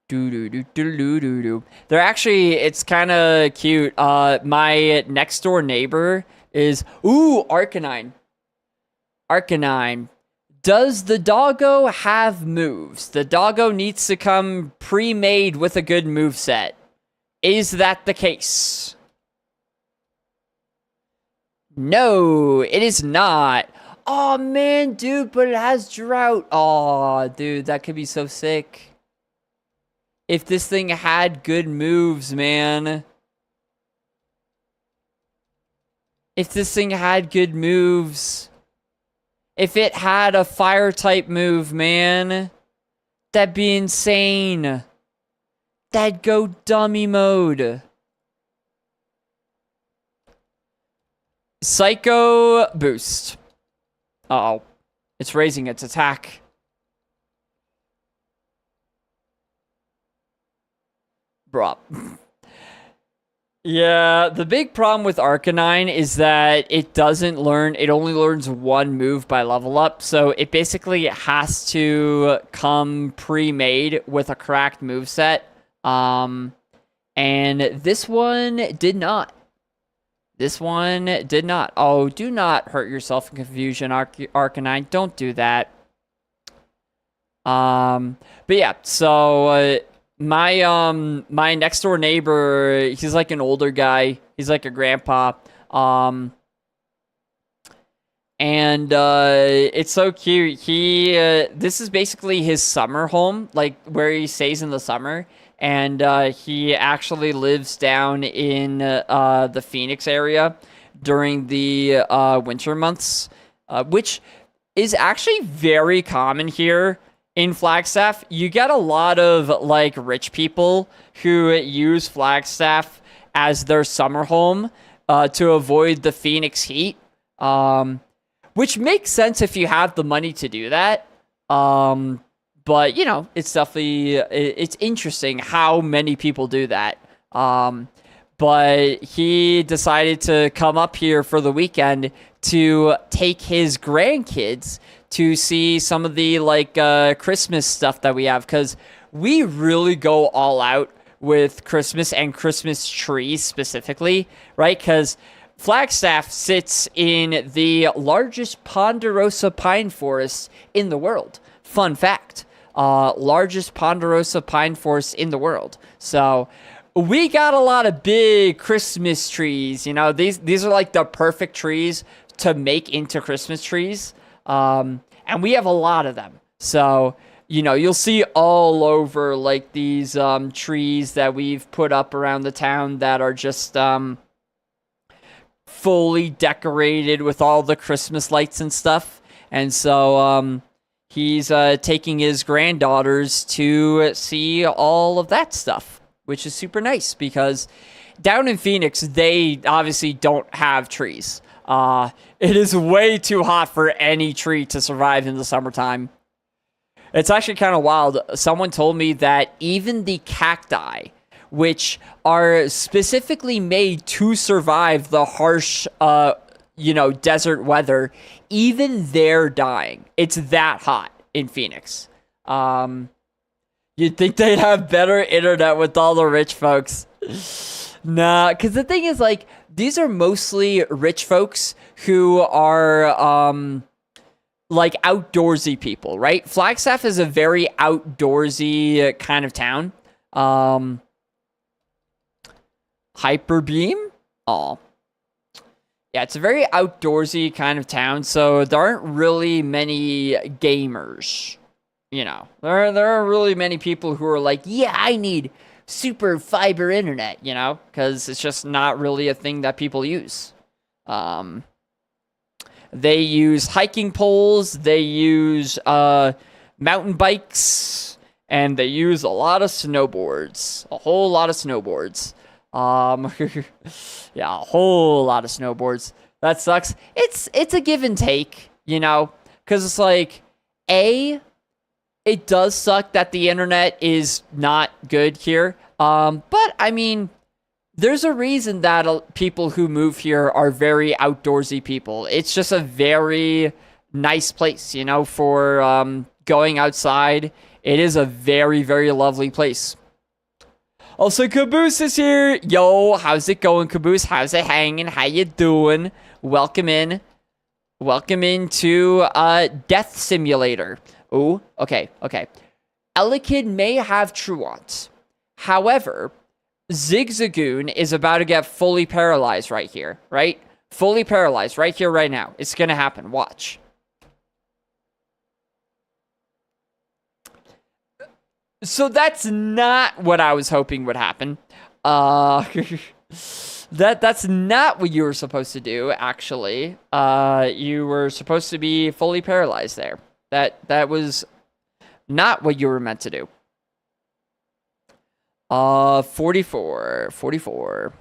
Do do do do do do. They're actually, it's kind of cute. My next door neighbor is Arcanine. Arcanine. Does the doggo have moves? The doggo needs to come pre-made with a good moveset. Is that the case? No, it is not. Oh man, dude, but it has drought. Oh, dude, that could be so sick. If this thing had good moves, man. If this thing had good moves. If it had a fire type move, man. That'd be insane. That'd go dummy mode. Psycho boost. Uh-oh. It's raising its attack. Bruh. Yeah, the big problem with Arcanine is that it doesn't learn, it only learns one move by level up, so it basically has to come pre-made with a cracked moveset. And this one did not. This one did not. Oh, do not hurt yourself in confusion, Arcanine. Don't do that. But yeah, so my next door neighbor, he's like an older guy. He's like a grandpa. And it's so cute. He this is basically his summer home, like where he stays in the summer. And he actually lives down in the Phoenix area during the winter months, which is actually very common here in Flagstaff. You get a lot of like rich people who use Flagstaff as their summer home to avoid the Phoenix heat, which makes sense if you have the money to do that. But, you know, it's definitely, it's interesting how many people do that. But he decided to come up here for the weekend to take his grandkids to see some of the, like, Christmas stuff that we have, because we really go all out with Christmas and Christmas trees specifically, right? Because Flagstaff sits in the largest ponderosa pine forest in the world. Fun fact. Largest ponderosa pine forest in the world. So we got a lot of big Christmas trees. You know, these are like the perfect trees to make into Christmas trees. And we have a lot of them. So, you know, you'll see all over like these trees that we've put up around the town that are just fully decorated with all the Christmas lights and stuff. And so he's taking his granddaughters to see all of that stuff, which is super nice because down in Phoenix, they obviously don't have trees. It is way too hot for any tree to survive in the summertime. It's actually kind of wild. Someone told me that even the cacti, which are specifically made to survive the harsh, desert weather, even they're dying. It's that hot in Phoenix. You'd think they'd have better internet with all the rich folks. Nah, because the thing is, like, these are mostly rich folks who are, like, outdoorsy people, right? Flagstaff is a very outdoorsy kind of town. Hyperbeam? Oh. Yeah, it's a very outdoorsy kind of town, so there aren't really many gamers. You know, there are really many people who are like, yeah, I need super fiber internet, you know, because it's just not really a thing that people use. They use hiking poles, they use mountain bikes, and they use a lot of snowboards. A whole lot of snowboards. Yeah, a whole lot of snowboards. That sucks. It's a give and take, you know, because it's like, it does suck that the internet is not good here. But I mean, there's a reason that people who move here are very outdoorsy people. It's just a very nice place, you know, for going outside. It is a very, very lovely place. Also, Caboose is here. Yo, how's it going, Caboose? How's it hanging? How you doing? Welcome in. Welcome into Death Simulator. Ooh, okay. Elekid may have Truant. However, Zigzagoon is about to get fully paralyzed right here, right? Fully paralyzed right here, right now. It's gonna happen. Watch. So that's not what I was hoping would happen. That's not what you were supposed to do, actually. You were supposed to be fully paralyzed there. That was not what you were meant to do. 44.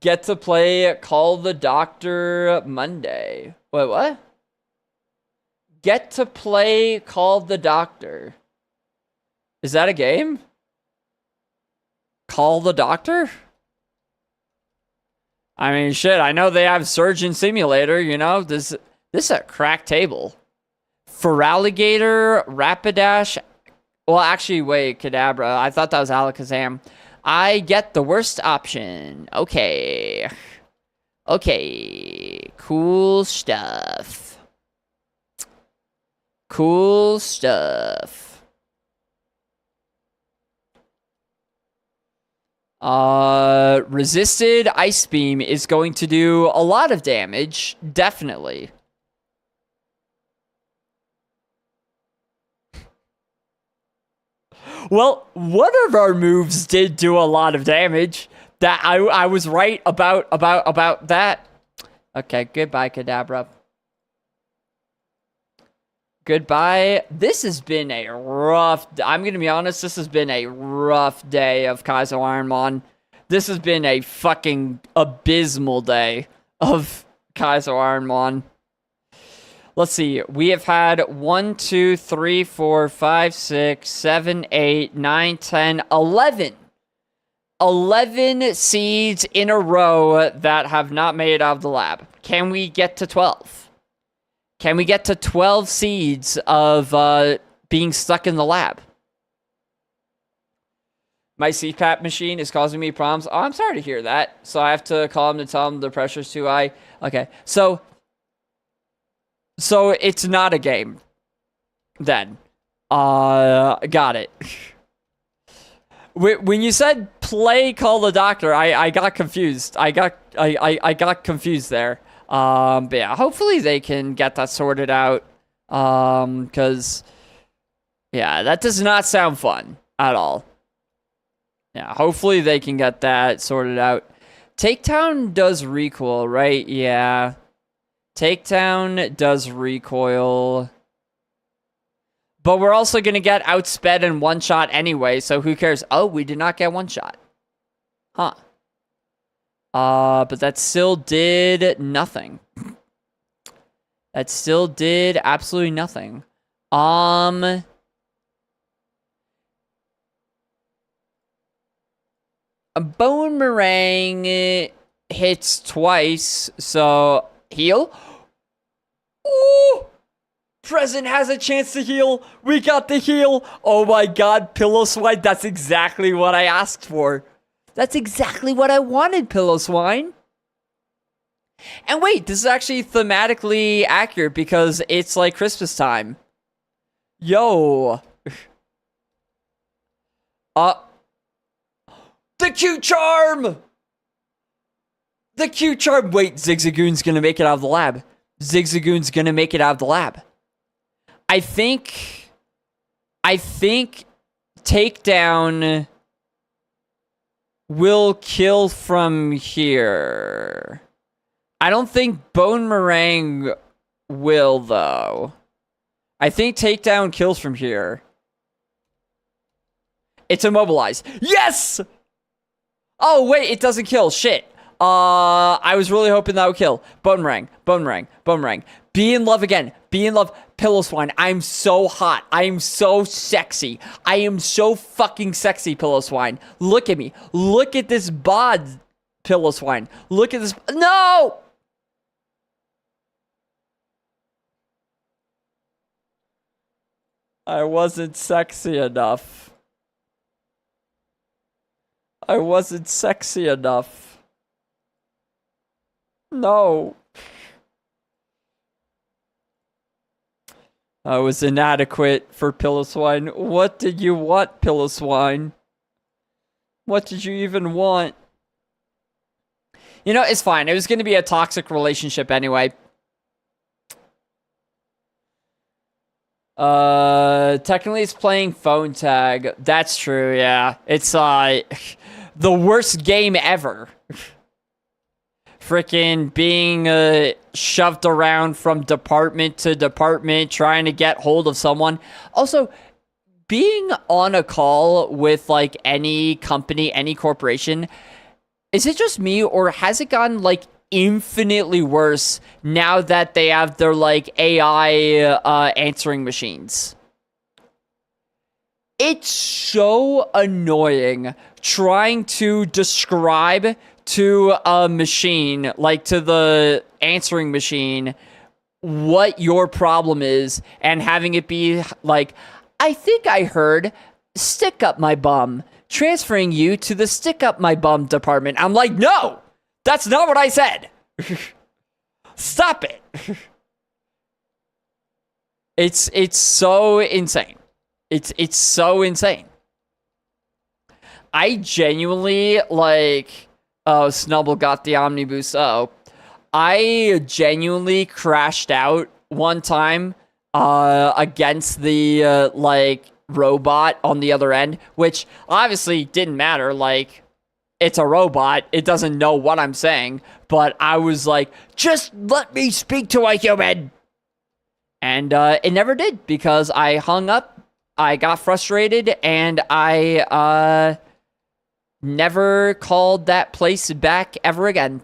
Get to play Call the Doctor Monday. Wait, what? Get to play Call the Doctor. Is that a game? Call the Doctor? I mean, shit, I know they have Surgeon Simulator, you know? This is a crack table. Feraligatr, Rapidash. Well, actually, wait, Kadabra. I thought that was Alakazam. I get the worst option. Okay. Cool stuff. Resisted Ice Beam is going to do a lot of damage, definitely. Well, one of our moves did do a lot of damage. That I was right about that. Okay, goodbye, Kadabra. Goodbye. This has been a rough... I'm going to be honest, this has been a rough day of Kaizo Ironmon. This has been a fucking abysmal day of Kaizo Ironmon. Let's see. We have had 1, 2, 3, 4, 5, 6, 7, 8, 9, 10, 11. 11 seeds in a row that have not made it out of the lab. Can we get to 12? Can we get to 12 seeds of being stuck in the lab? My CPAP machine is causing me problems. Oh, I'm sorry to hear that. So I have to call him to tell him the pressure's too high. Okay, so it's not a game then. Got it. When you said play call the doctor, I got confused. I got confused there. But yeah, hopefully they can get that sorted out. Cause yeah, that does not sound fun at all. Yeah, hopefully they can get that sorted out. Takedown does recoil, right? Yeah. Takedown does recoil. But we're also going to get outsped in one shot anyway, so who cares? Oh, we did not get one shot. Huh. But that still did nothing. That still did absolutely nothing. A bone meringue hits twice, so heal. Ooh! Present has a chance to heal. We got the heal. Oh my god, Pillow Swine. That's exactly what I asked for. That's exactly what I wanted, Pillow Swine. And wait, this is actually thematically accurate because it's like Christmas time. Yo. The Q Charm! The Q Charm! Wait, Zigzagoon's gonna make it out of the lab. Zigzagoon's gonna make it out of the lab. I think Takedown will kill from here. I don't think Bone Meringue will, though. I think Takedown kills from here. It's immobilized. Yes! Oh, wait, it doesn't kill. Shit. I was really hoping that would kill. Bone Meringue. Bone Meringue. Bone Meringue. Be in love again. Be in love. Pillow Swine. I'm so hot. I am so sexy. I am so fucking sexy, Pillow Swine. Look at me. Look at this bod, Pillow Swine. Look at this. No! I wasn't sexy enough. I wasn't sexy enough. No. I was inadequate for Pillow Swine. What did you want, Pillow Swine? What did you even want? You know, it's fine. It was going to be a toxic relationship anyway. Technically it's playing phone tag. That's true, yeah. It's, the worst game ever. Freaking being, shoved around from department to department, trying to get hold of someone. Also, being on a call with, like, any company, any corporation, is it just me, or has it gotten, like, infinitely worse now that they have their, like, AI, answering machines? It's so annoying trying to describe to a machine, like to the answering machine, what your problem is and having it be like, I think I heard stick up my bum, transferring you to the stick up my bum department. I'm like, no, that's not what I said. Stop it. It's so insane. It's so insane. I genuinely, like, oh, Snubble got the omnibus. Oh, I genuinely crashed out one time against the like robot on the other end, which obviously didn't matter. Like, it's a robot. It doesn't know what I'm saying. But I was like, just let me speak to a human. And it never did because I hung up, I got frustrated, and I never called that place back ever again.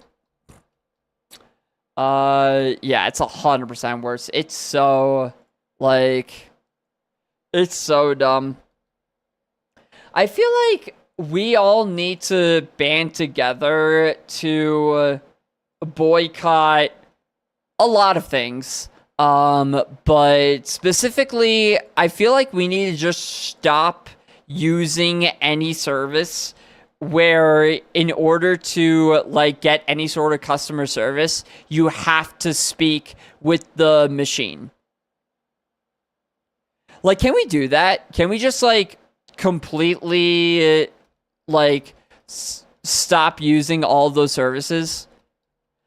Yeah, it's 100% worse. It's so, like, it's so dumb. I feel like we all need to band together to boycott a lot of things. But specifically, I feel like we need to just stop using any service where in order to like get any sort of customer service, you have to speak with the machine. Like, can we do that? Can we just like completely like stop using all those services?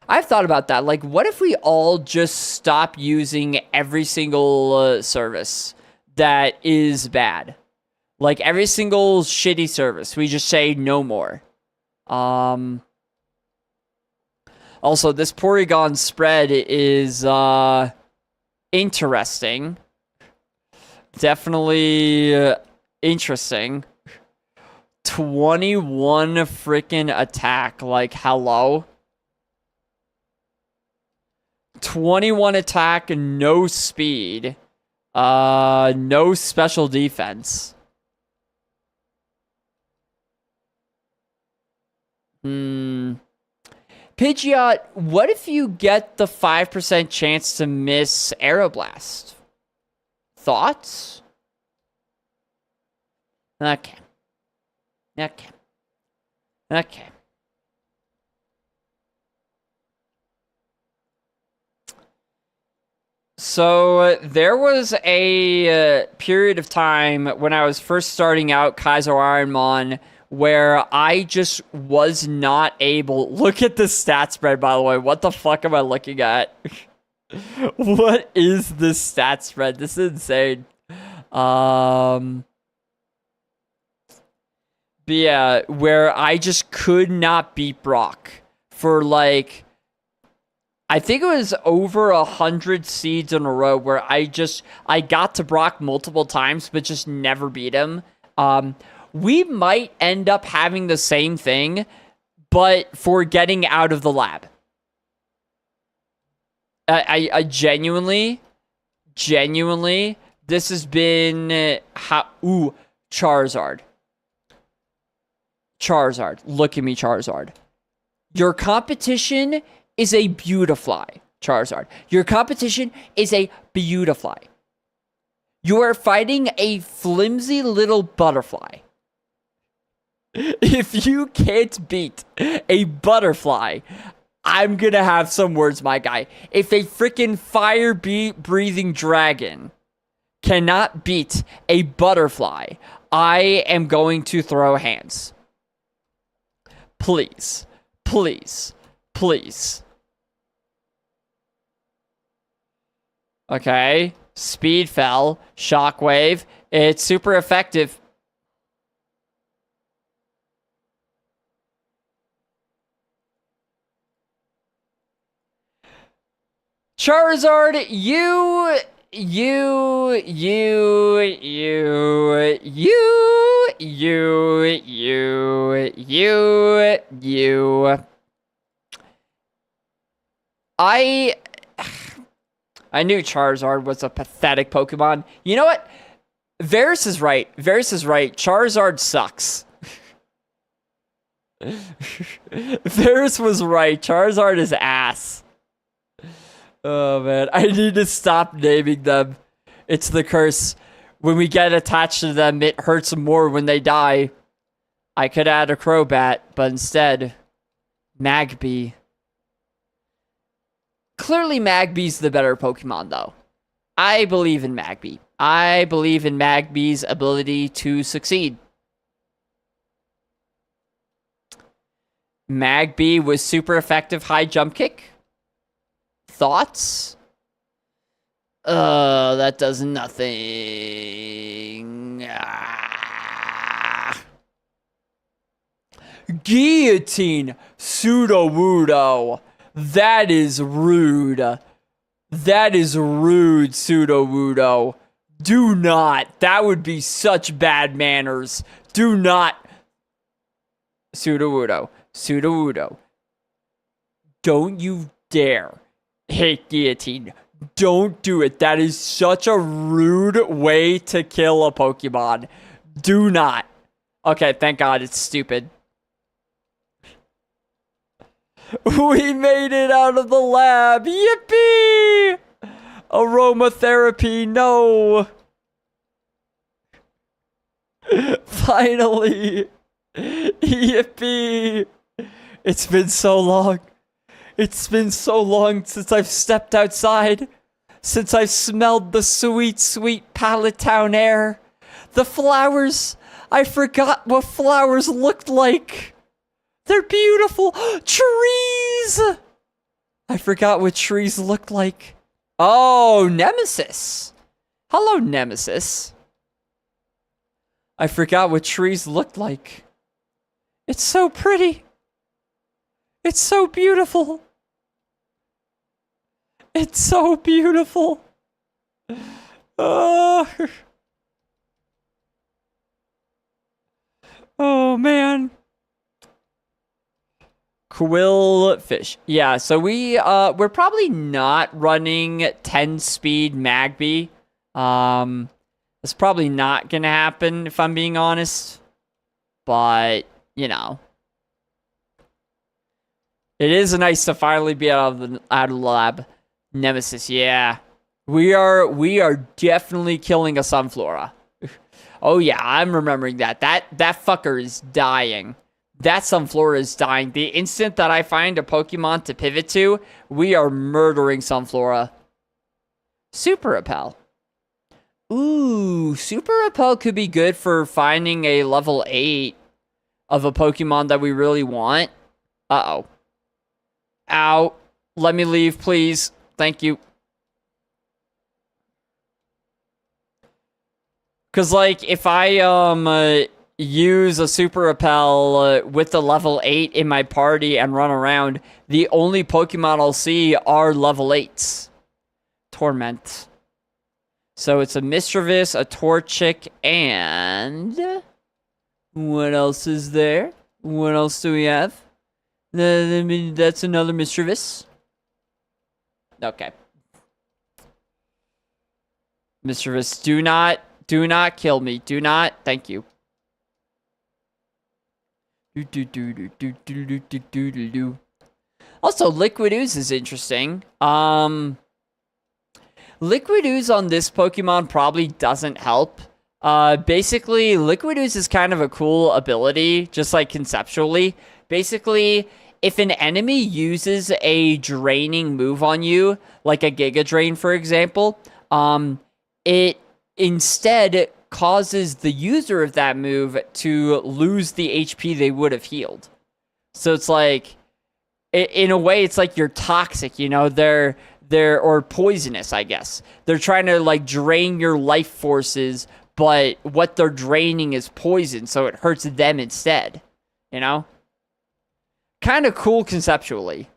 I've thought about that. Like, what if we all just stop using every single service that is bad? Like, every single shitty service. We just say no more. Also, this Porygon spread is interesting. Definitely interesting. 21 freaking attack. Like, hello? 21 attack, no speed. No special defense. Pidgeot, what if you get the 5% chance to miss Aeroblast? Thoughts? Okay. So there was a period of time when I was first starting out Kaizo Ironmon where I just was not able. Look at the stat spread, by the way. What the fuck am I looking at? What is this stat spread? This is insane. But yeah, where I just could not beat Brock for like, I think it was over 100 seeds in a row where I got to Brock multiple times, but just never beat him. We might end up having the same thing, but for getting out of the lab. I genuinely, this has been Charizard. Look at me, Charizard. Your competition is a Beautifly, Charizard. Your competition is a Beautifly. You are fighting a flimsy little butterfly. If you can't beat a butterfly, I'm gonna have some words, my guy. If a freaking fire-breathing dragon cannot beat a butterfly, I am going to throw hands. Please. Okay. Speed fell. Shockwave. It's super effective. Charizard, you. I knew Charizard was a pathetic Pokemon. You know what? Varus is right. Charizard sucks. Varus was right. Charizard is ass. Oh, man. I need to stop naming them. It's the curse. When we get attached to them, it hurts more when they die. I could add a Crobat, but instead, Magby. Clearly, Magby's the better Pokemon, though. I believe in Magby. I believe in Magby's ability to succeed. Magby was super effective high jump kick. Thoughts? That does nothing. Guillotine Sudowoodo. That is rude. That is rude, Sudowoodo. Do not. That would be such bad manners. Do not. Sudowoodo. Sudowoodo. Don't you dare hit guillotine. Don't do it. That is such a rude way to kill a Pokemon. Do not. Okay, thank God it's stupid. We made it out of the lab. Yippee! Aromatherapy, no. Finally. Yippee. It's been so long. It's been so long since I've stepped outside. Since I've smelled the sweet, sweet Pallet Town air. The flowers. I forgot what flowers looked like. They're beautiful. Trees! I forgot what trees looked like. Oh, Nemesis. Hello, Nemesis. I forgot what trees looked like. It's so pretty. It's so beautiful. It's so beautiful. Oh, oh man. Quillfish. Yeah, so we're probably not running 10 speed Magby. It's probably not gonna happen if I'm being honest. But, you know. It is nice to finally be out of the lab. Nemesis, yeah. We are definitely killing a Sunflora. Oh yeah, I'm remembering that. That fucker is dying. That Sunflora is dying. The instant that I find a Pokemon to pivot to, we are murdering Sunflora. Super Repel. Ooh, Super Repel could be good for finding a level 8 of a Pokemon that we really want. Uh-oh. Ow. Let me leave, please. Thank you. Because, like, if I, use a Super Repel with the level 8 in my party and run around, the only Pokemon I'll see are level 8s. Torment. So it's a Mischievous, a Torchic, and... what else is there? What else do we have? That's another Mischievous. Okay. Mischievous, do not kill me. Do not. Thank you. Also, Liquid Ooze is interesting. Liquid Ooze on this Pokemon probably doesn't help. Basically, Liquid Ooze is kind of a cool ability, just like conceptually. Basically, if an enemy uses a draining move on you, like a Giga Drain, for example, it instead causes the user of that move to lose the HP they would have healed. So it's like, in a way, it's like you're toxic, you know, they're or poisonous, I guess. They're trying to like drain your life forces, but what they're draining is poison, so it hurts them instead, you know? Kind of cool conceptually.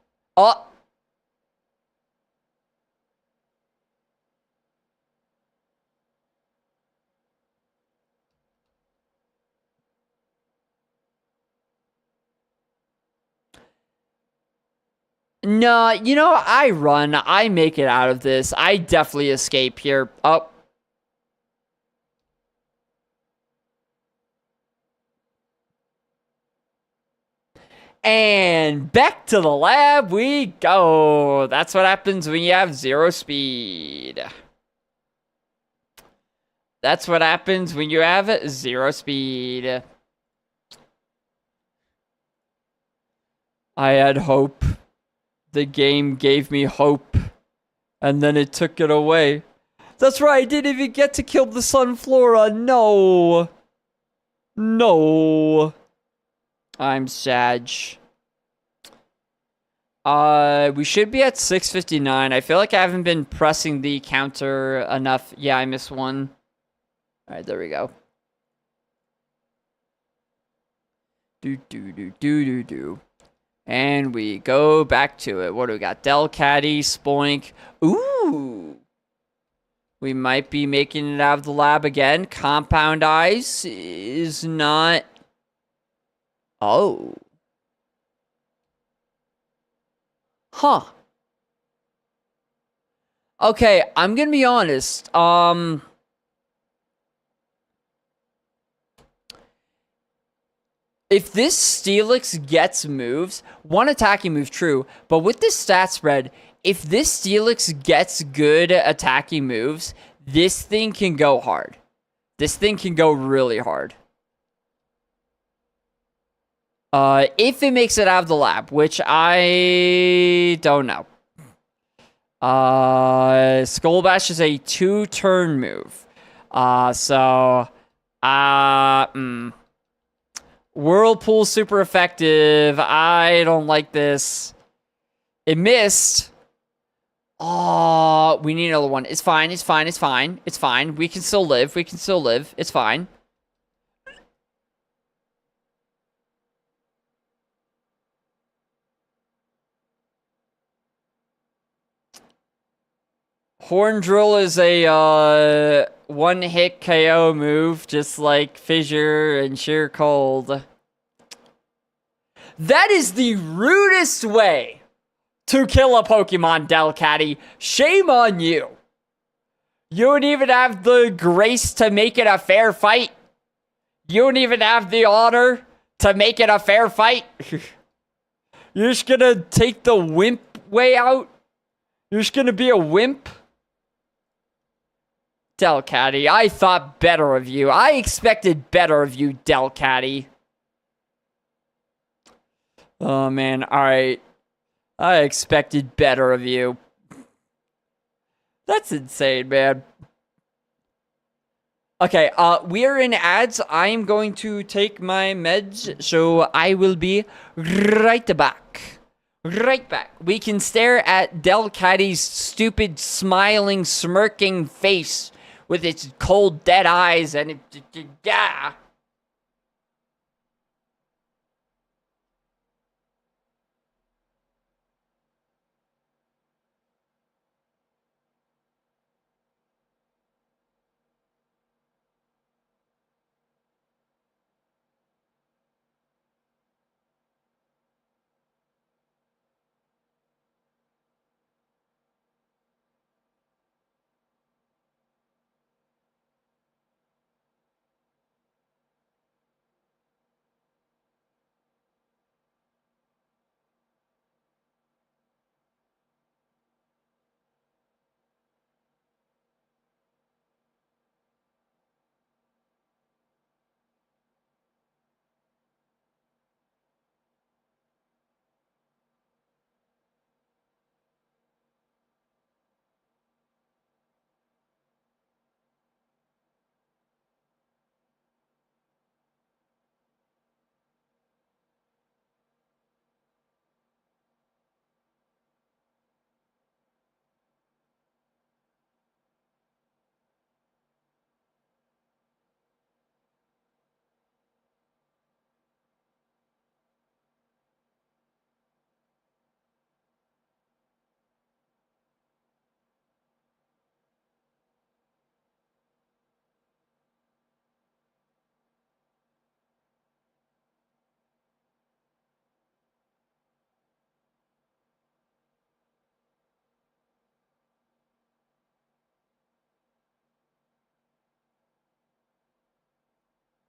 No, you know, I run. I make it out of this. I definitely escape here. Oh. And back to the lab we go. That's what happens when you have 0 speed. That's what happens when you have 0 speed. I had hope. The game gave me hope, and then it took it away. That's right, I didn't even get to kill the Sunflora. No. No. I'm sad. We should be at 6:59. I feel like I haven't been pressing the counter enough. Yeah, I missed one. All right, there we go. Do. And we go back to it. What do we got? Delcatty, Spoink. Ooh. We might be making it out of the lab again. Compound Eyes is not... Oh. Huh. Okay, I'm gonna be honest. If this Steelix gets moves, one attacking move, true, but with this stat spread, if this Steelix gets good attacking moves, this thing can go hard. This thing can go really hard. If it makes it out of the lab, which I don't know. Skull Bash is a 2-turn move. Whirlpool super effective. I don't like this. It missed. Oh, we need another one. It's fine. It's fine. It's fine. It's fine. We can still live. We can still live. It's fine. Horn Drill is a one-hit KO move, just like Fissure and Sheer Cold. That is the rudest way to kill a Pokemon, Delcatty. Shame on you. You don't even have the grace to make it a fair fight. You don't even have the honor to make it a fair fight. You're just gonna take the wimp way out? You're just gonna be a wimp? Delcatty, I thought better of you. I expected better of you, Delcatty. Oh, man. Alright. I expected better of you. That's insane, man. Okay, we are in ads. I am going to take my meds, so I will be right back. Right back. We can stare at Delcatty's stupid, smiling, smirking face with its cold, dead eyes, and it, yeah.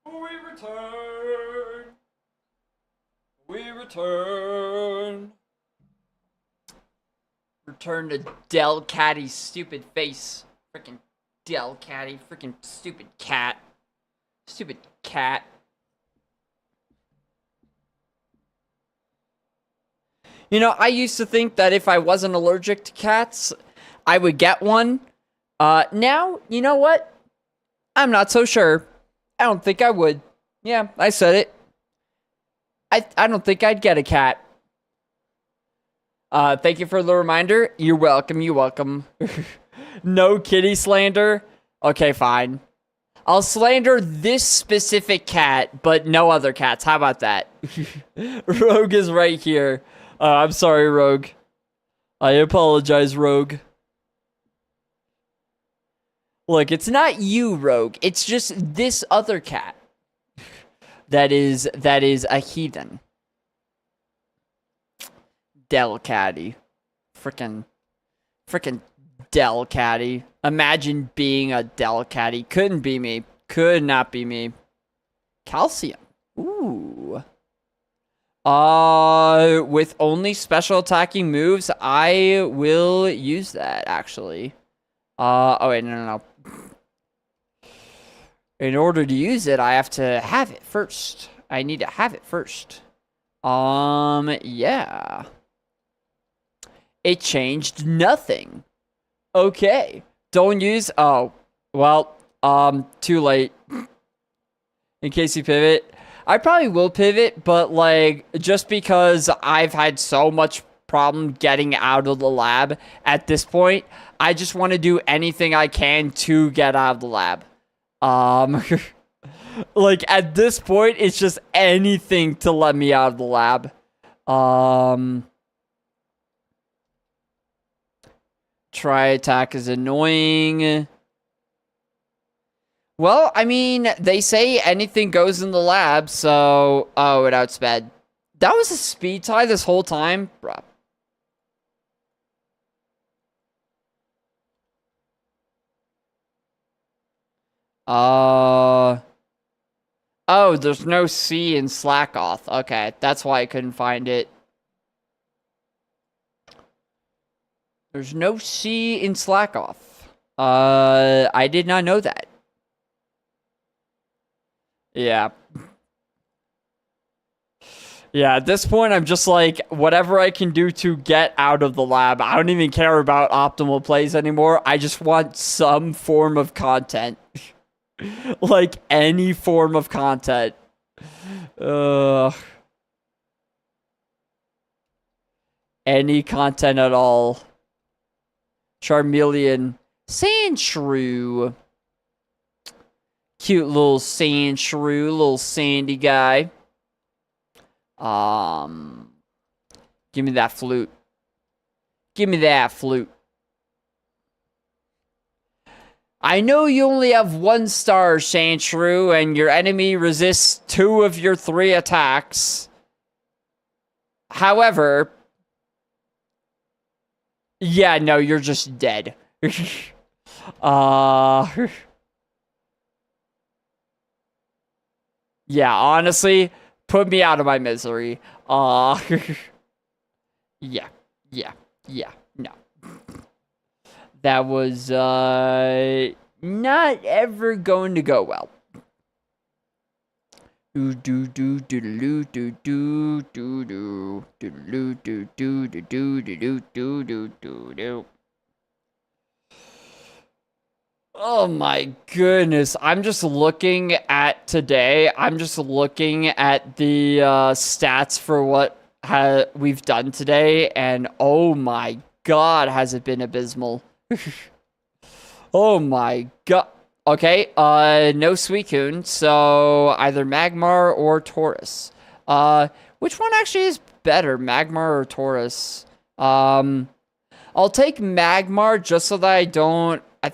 We return. We return. Return to Delcatty's stupid face. Freaking Delcatty. Freaking stupid cat. Stupid cat. You know, I used to think that if I wasn't allergic to cats, I would get one. Now, you know what? I'm not so sure. I don't think I would. Yeah, I said it. I don't think I'd get a cat. Thank you for the reminder. You're welcome, you're welcome. No kitty slander? Okay, fine. I'll slander this specific cat, but no other cats. How about that? Rogue is right here. I'm sorry, Rogue. I apologize, Rogue. Look, it's not you, Rogue. It's just this other cat. That is a heathen. Delcatty. Frickin' Delcatty. Imagine being a Delcatty. Couldn't be me. Could not be me. Calcium. Ooh. With only special attacking moves, I will use that, actually. Oh wait, no. In order to use it, I have to have it first. I need to have it first. Yeah. It changed nothing. Okay. Don't use... Oh. Well, too late. In case you pivot. I probably will pivot, but, like, just because I've had so much problem getting out of the lab at this point, I just want to do anything I can to get out of the lab. Like, at this point, it's just anything to let me out of the lab. Try attack is annoying. Well, I mean, they say anything goes in the lab, so... Oh, it outsped. That was a speed tie this whole time? Bruh. Oh, there's no C in Slackoth. Okay, that's why I couldn't find it. There's no C in Slackoth. I did not know that. Yeah. Yeah, at this point, I'm just like, whatever I can do to get out of the lab. I don't even care about optimal plays anymore. I just want some form of content. Like, any form of content. Any content at all. Charmeleon. Sandshrew. Cute little Sandshrew, little sandy guy. Give me that flute. Give me that flute. I know you only have 1 star, Sandshrew, and your enemy resists 2 of your 3 attacks. However... Yeah, no, you're just dead. Yeah, honestly, put me out of my misery. Yeah, no. That was, not ever going to go well. Oh my goodness. I'm just looking at today. I'm just looking at the stats for what we've done today. And oh my god, has it been abysmal. Oh my god. Okay, no Suicune. So either Magmar or Taurus. Which one actually is better, Magmar or Taurus? I'll take Magmar just so that I don't... I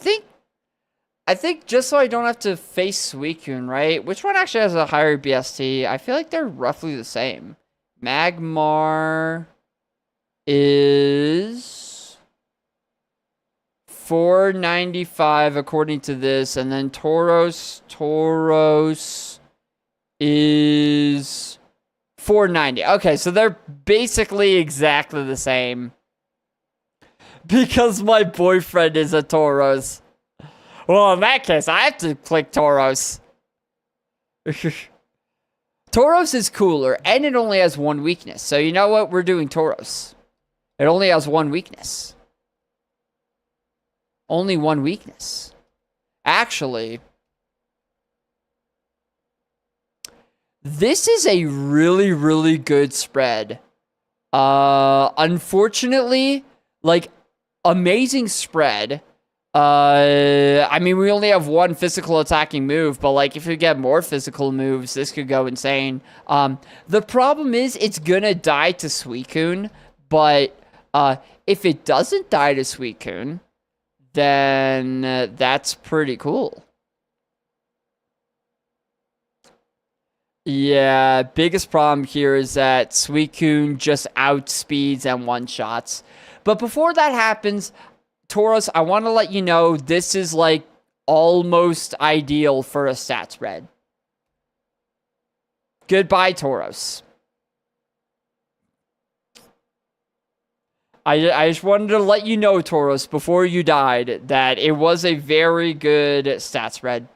think just so I don't have to face Suicune, right? Which one actually has a higher BST? I feel like they're roughly the same. Magmar is 495 according to this, and then Tauros is 490. Okay, so they're basically exactly the same. Because my boyfriend is a Tauros. Well, in that case, I have to click Tauros. Tauros is cooler, and it only has 1 weakness. So you know what? We're doing Tauros. It only has 1 weakness. Only 1 weakness. Actually, this is a really, really good spread. Unfortunately, like, amazing spread. I mean, we only have one physical attacking move, but like if we get more physical moves, this could go insane. The problem is it's gonna die to Suicune, but if it doesn't die to Suicune, then that's pretty cool. Yeah, biggest problem here is that Suicune just outspeeds and one-shots. But before that happens, Tauros, I want to let you know this is like almost ideal for a stats red. Goodbye, Tauros. I just wanted to let you know, Tauros, before you died, that it was a very good stats red.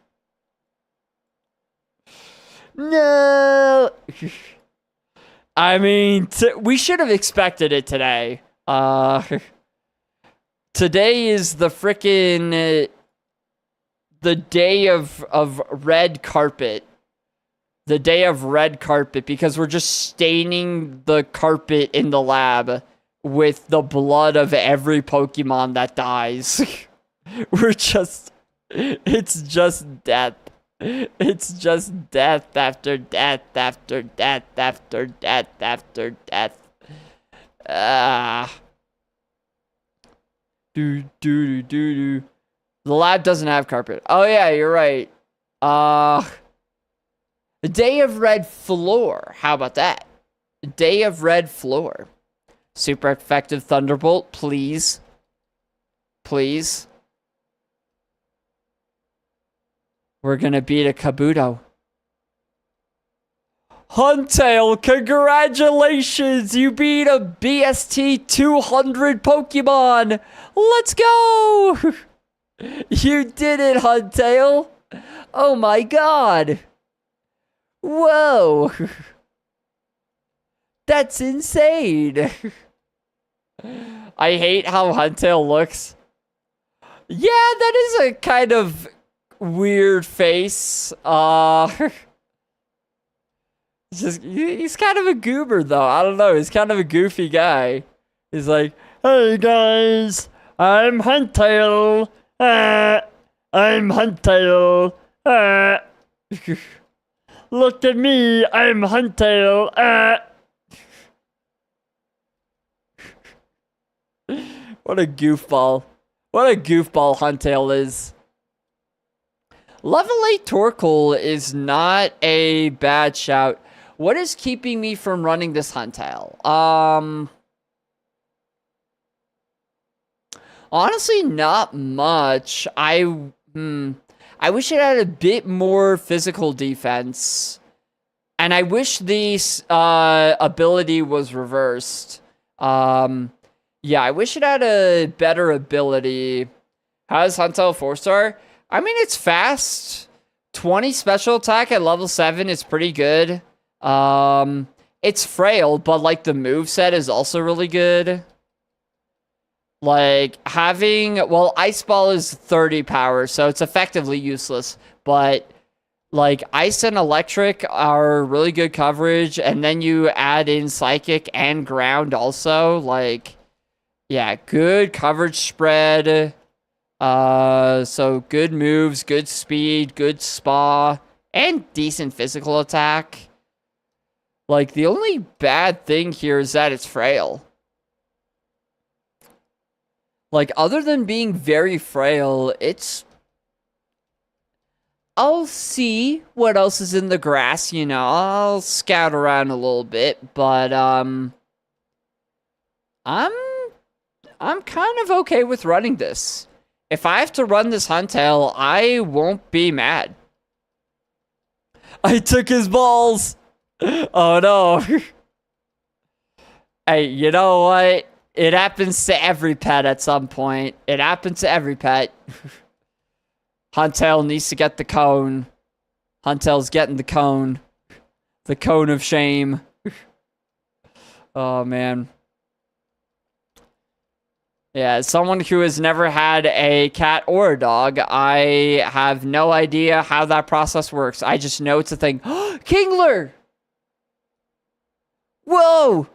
No! I mean, we should have expected it today. Today is the frickin' the day of red carpet. The day of red carpet, because we're just staining the carpet in the lab with the blood of every Pokemon that dies. It's just death. It's just death after death after death after death after death. The lab doesn't have carpet. Oh yeah, you're right. The day of red floor. How about that? Day of red floor. Super effective Thunderbolt, please. Please. We're gonna beat a Kabuto. Huntail, congratulations! You beat a BST 200 Pokemon! Let's go! You did it, Huntail! Oh my god! Whoa! That's insane! I hate how Huntail looks. Yeah, that is a kind of weird face. He's kind of a goober, though. I don't know. He's kind of a goofy guy. He's like, hey, guys. I'm Huntail. I'm Huntail. Look at me. I'm Huntail. What a goofball. What a goofball Huntail is. Level 8 Torkoal is not a bad shout. What is keeping me from running this Huntail? Honestly, not much. I wish it had a bit more physical defense. And I wish the ability was reversed. Yeah, I wish it had a better ability. How's Huntail 4-star? I mean, it's fast. 20 special attack at level 7 is pretty good. It's frail, but like the moveset is also really good. Like well, Ice Ball is 30 power, so it's effectively useless. But like Ice and Electric are really good coverage, and then you add in Psychic and Ground also. Like, yeah, good coverage spread. So good moves, good speed, good spa, and decent physical attack. Like, the only bad thing here is that it's frail. Like, other than being very frail, I'll see what else is in the grass, you know. I'll scout around a little bit, but, I'm kind of okay with running this. If I have to run this Huntail, I won't be mad. I took his balls! Oh no. Hey, you know what? It happens to every pet at some point. It happens to every pet. Huntail needs to get the cone. Huntail's getting the cone. The cone of shame. Oh man. Yeah, as someone who has never had a cat or a dog, I have no idea how that process works. I just know it's a thing. Kingler! Whoa!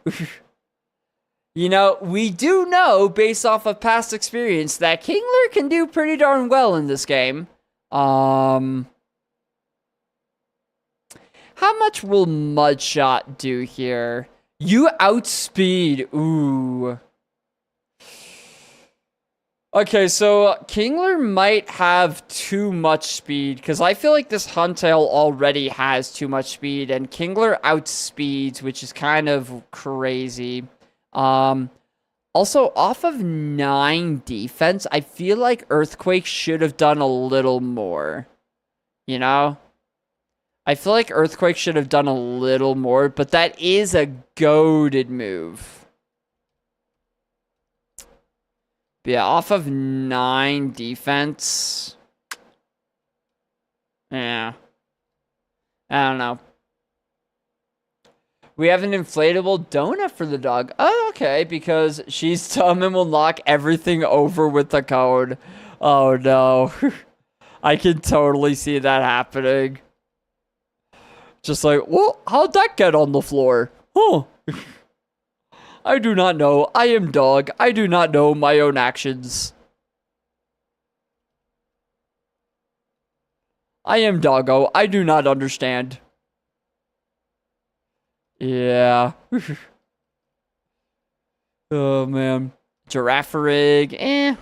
You know, we do know, based off of past experience, that Kingler can do pretty darn well in this game. How much will Mudshot do here? You outspeed. Ooh. Okay, so Kingler might have too much speed, because I feel like this Huntail already has too much speed, and Kingler outspeeds, which is kind of crazy. Also, off of 9 defense, I feel like Earthquake should have done a little more. You know? I feel like Earthquake should have done a little more, but that is a goated move. But yeah, off of 9 defense. Yeah. I don't know. We have an inflatable donut for the dog. Oh, okay, because she's dumb and will knock everything over with the cone. Oh, no. I can totally see that happening. Just like, well, how'd that get on the floor? Huh. I do not know. I am dog. I do not know my own actions. I am doggo. I do not understand. Yeah. Oh, man. Giraffe rig. Eh.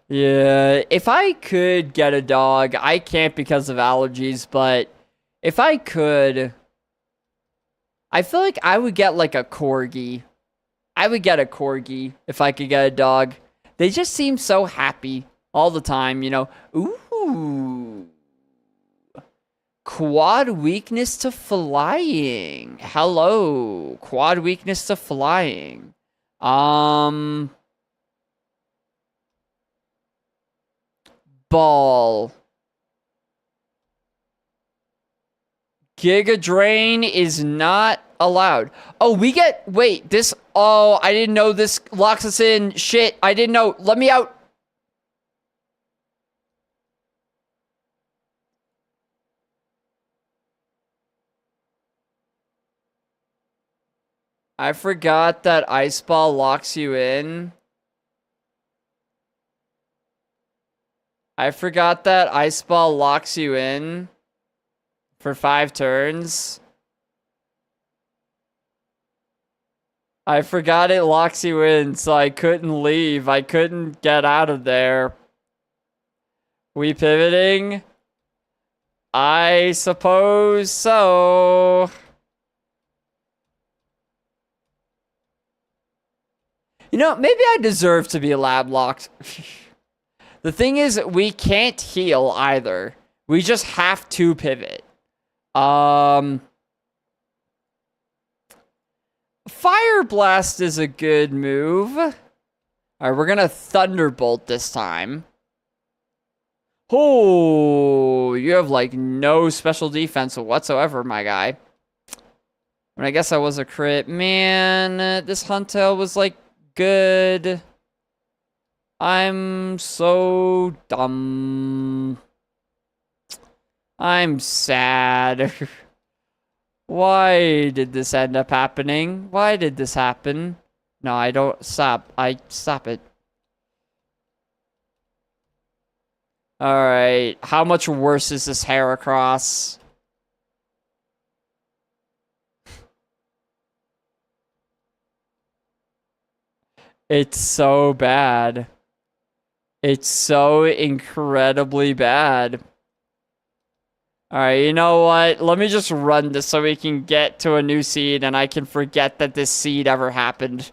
Yeah. If I could get a dog, I can't because of allergies, but if I could, I feel like I would get like a corgi. I would get a corgi if I could get a dog. They just seem so happy all the time, you know. Ooh. Quad weakness to flying. Hello. Quad weakness to flying. Ball. Giga Drain is not allowed. Oh, we get... Wait, this... Oh, I didn't know this locks us in. Shit, I didn't know. Let me out. I forgot that Ice Ball locks you in. I forgot that Ice Ball locks you in for 5 turns. I forgot it locks you in, so I couldn't leave. I couldn't get out of there. We pivoting? I suppose so. You know, maybe I deserve to be lab locked. The thing is, we can't heal either. We just have to pivot. Fire Blast is a good move. Alright, we're gonna Thunderbolt this time. Oh, you have like no special defense whatsoever, my guy. And I guess I was a crit. Man, this Huntail was like good. I'm so dumb. I'm sad. Why did this end up happening? Why did this happen? No, I don't. Stop. Stop it. Alright. How much worse is this Heracross? It's so bad. It's so incredibly bad. Alright, you know what? Let me just run this so we can get to a new seed and I can forget that this seed ever happened.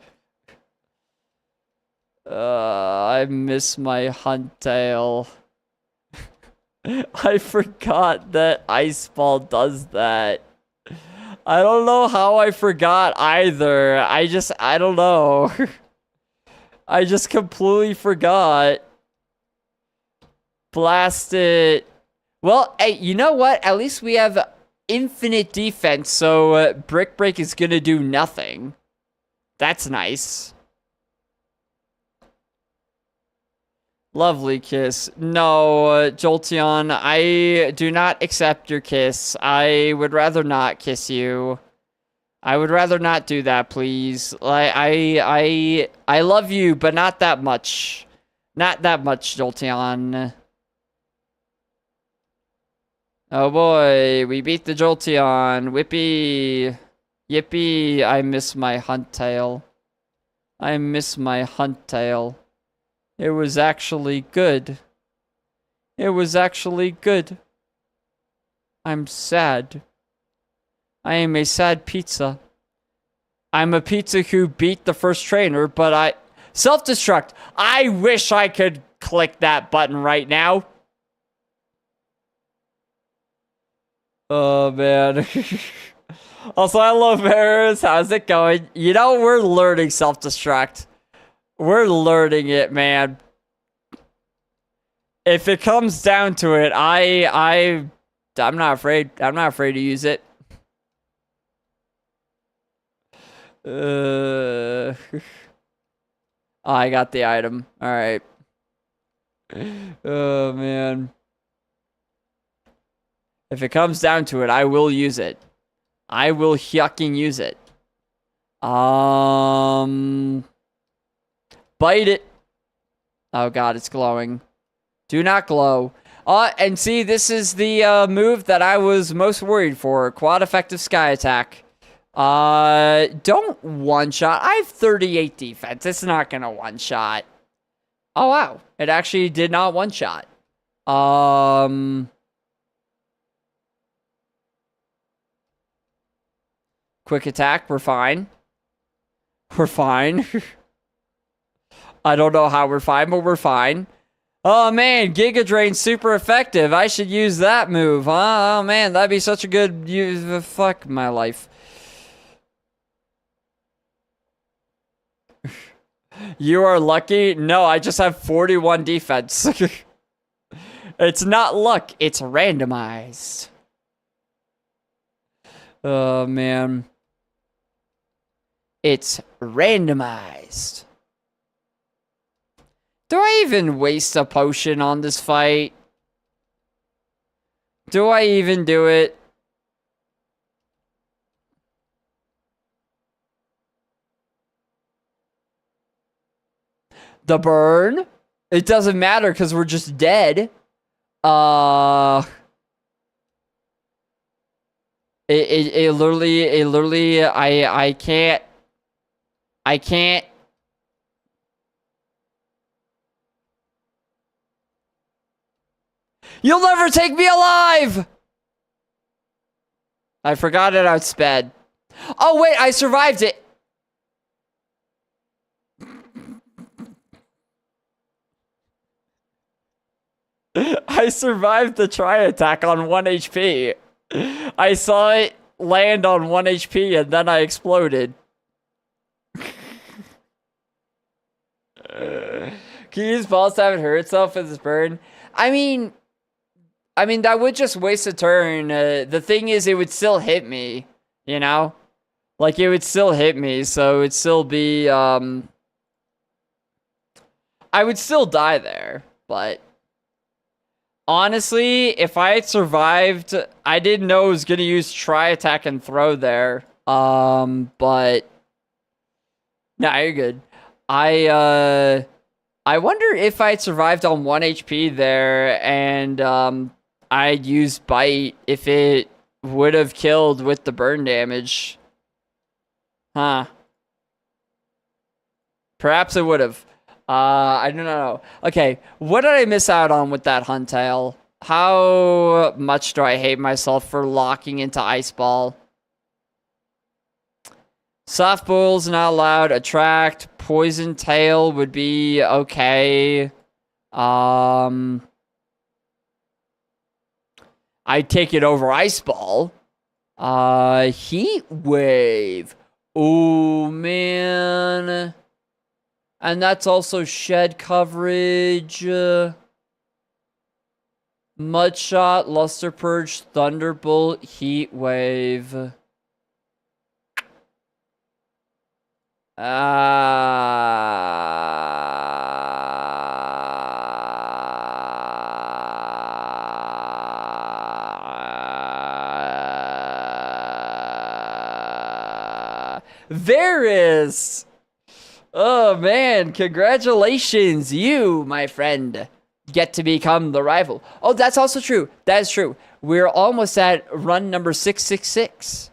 I miss my Huntail. I forgot that Ice Ball does that. I don't know how I forgot either. I don't know. I just completely forgot. Blast it. Well, hey, you know what? At least we have infinite defense, so Brick Break is gonna do nothing. That's nice. Lovely kiss. No, Jolteon, I do not accept your kiss. I would rather not kiss you. I would rather not do that, please. I love you, but not that much. Not that much, Jolteon. Oh boy, we beat the Jolteon. Whippy. Yippee, I miss my Huntail. I miss my Huntail. It was actually good. It was actually good. I'm sad. I am a sad pizza. I'm a pizza who beat the first trainer, but I... Self-destruct. I wish I could click that button right now. Oh, man. Also, hello, Paris. How's it going? You know, we're learning self-destruct. We're learning it, man. If it comes down to it, I'm not afraid. I'm not afraid to use it. Oh, I got the item. All right. Oh, man. If it comes down to it, I will use it. I will yucking use it. Bite it. Oh god, it's glowing. Do not glow. And see, this is the move that I was most worried for. Quad effective sky attack. Don't one-shot. I have 38 defense. It's not gonna one-shot. Oh wow, it actually did not one-shot. Quick attack, we're fine. We're fine. I don't know how we're fine, but we're fine. Oh man, Giga Drain's super effective. I should use that move, huh? Oh man, that'd be such a good use. Fuck my life. You are lucky? No, I just have 41 defense. It's not luck, it's randomized. Oh man. It's randomized. Do I even waste a potion on this fight? Do I even do it? The burn? It doesn't matter because we're just dead. It literally, I can't. You'll never take me alive! I forgot it outsped. Oh wait, I survived it. I survived the tri attack on 1 HP. I saw it land on 1 HP and then I exploded. Can you use balls to have it hurt itself with this burn? I mean, that would just waste a turn. The thing is, it would still hit me, you know? Like, it would still hit me, so it would still be, I would still die there, but... Honestly, if I had survived, I didn't know I was gonna use try attack and throw there. But nah, you're good. I wonder if I had survived on 1 HP there and I'd used bite if it would have killed with the burn damage. Huh. Perhaps it would have. I don't know. Okay, what did I miss out on with that Huntail? How much do I hate myself for locking into Ice Ball? Soft Boil's not allowed. Attract. Poison Tail would be okay. I'd take it over Ice Ball. Heat Wave. Oh, man. And that's also shed coverage. Mudshot, Luster Purge, Thunderbolt, Heat Wave. Varys! Oh man, congratulations. You, my friend, get to become the rival. Oh, that's also true. That is true. We're almost at run number 666.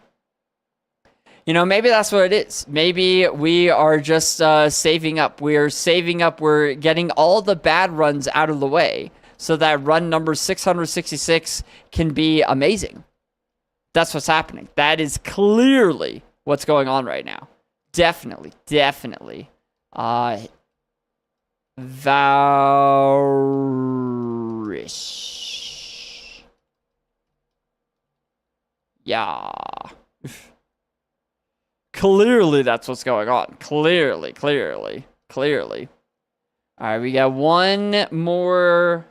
You know, maybe that's what it is. Maybe we are just saving up. We're saving up. We're getting all the bad runs out of the way so that run number 666 can be amazing. That's what's happening. That is clearly what's going on right now. Definitely. Varish. Yeah. Clearly, that's what's going on. Clearly. All right, we got one more.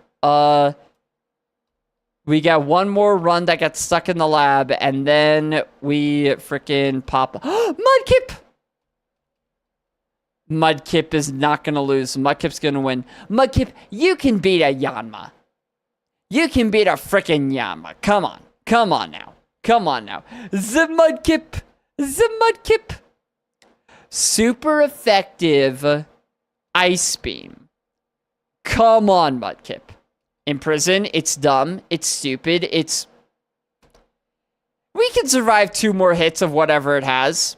We got one more run that gets stuck in the lab, and then we freaking pop. Mudkip! Mudkip is not gonna lose. Mudkip's gonna win. Mudkip, you can beat a Yanma. You can beat a freaking Yanma. Come on now. The Mudkip. Super effective ice beam. Come on, Mudkip. Imprison, it's dumb, it's stupid, we can survive 2 more hits of whatever it has.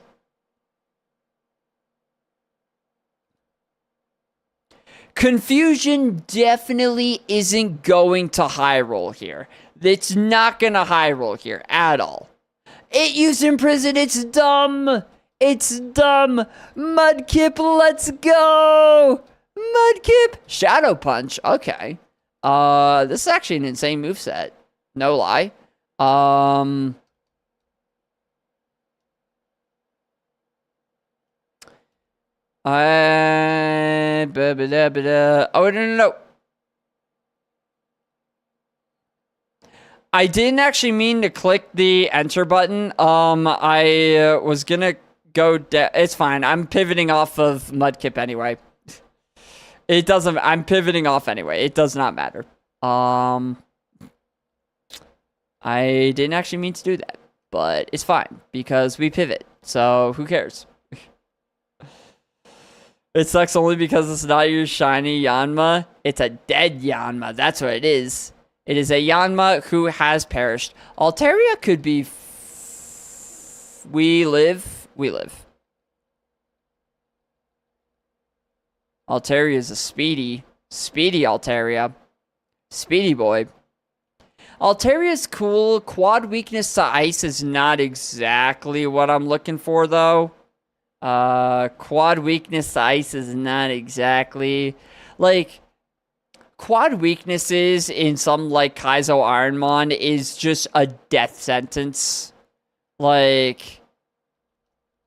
Confusion definitely isn't going to high roll here. It's not gonna high roll here at all. It used Imprison, it's dumb. Mudkip, let's go. Mudkip. Shadow Punch, okay. This is actually an insane moveset. No lie. Oh, no. I didn't actually mean to click the enter button. I was gonna go it's fine. I'm pivoting off of Mudkip anyway. It doesn't, I'm pivoting off anyway. It does not matter. I didn't actually mean to do that, but it's fine because we pivot. So who cares? It sucks only because it's not your shiny Yanma. It's a dead Yanma. That's what it is. It is a Yanma who has perished. Altaria could be we live. Altaria is a speedy Altaria. Speedy boy. Altaria's cool. Quad weakness to ice is not exactly what I'm looking for, though. Quad weakness to ice is not exactly... Like, quad weaknesses in some, like, Kaizo Ironmon is just a death sentence. Like,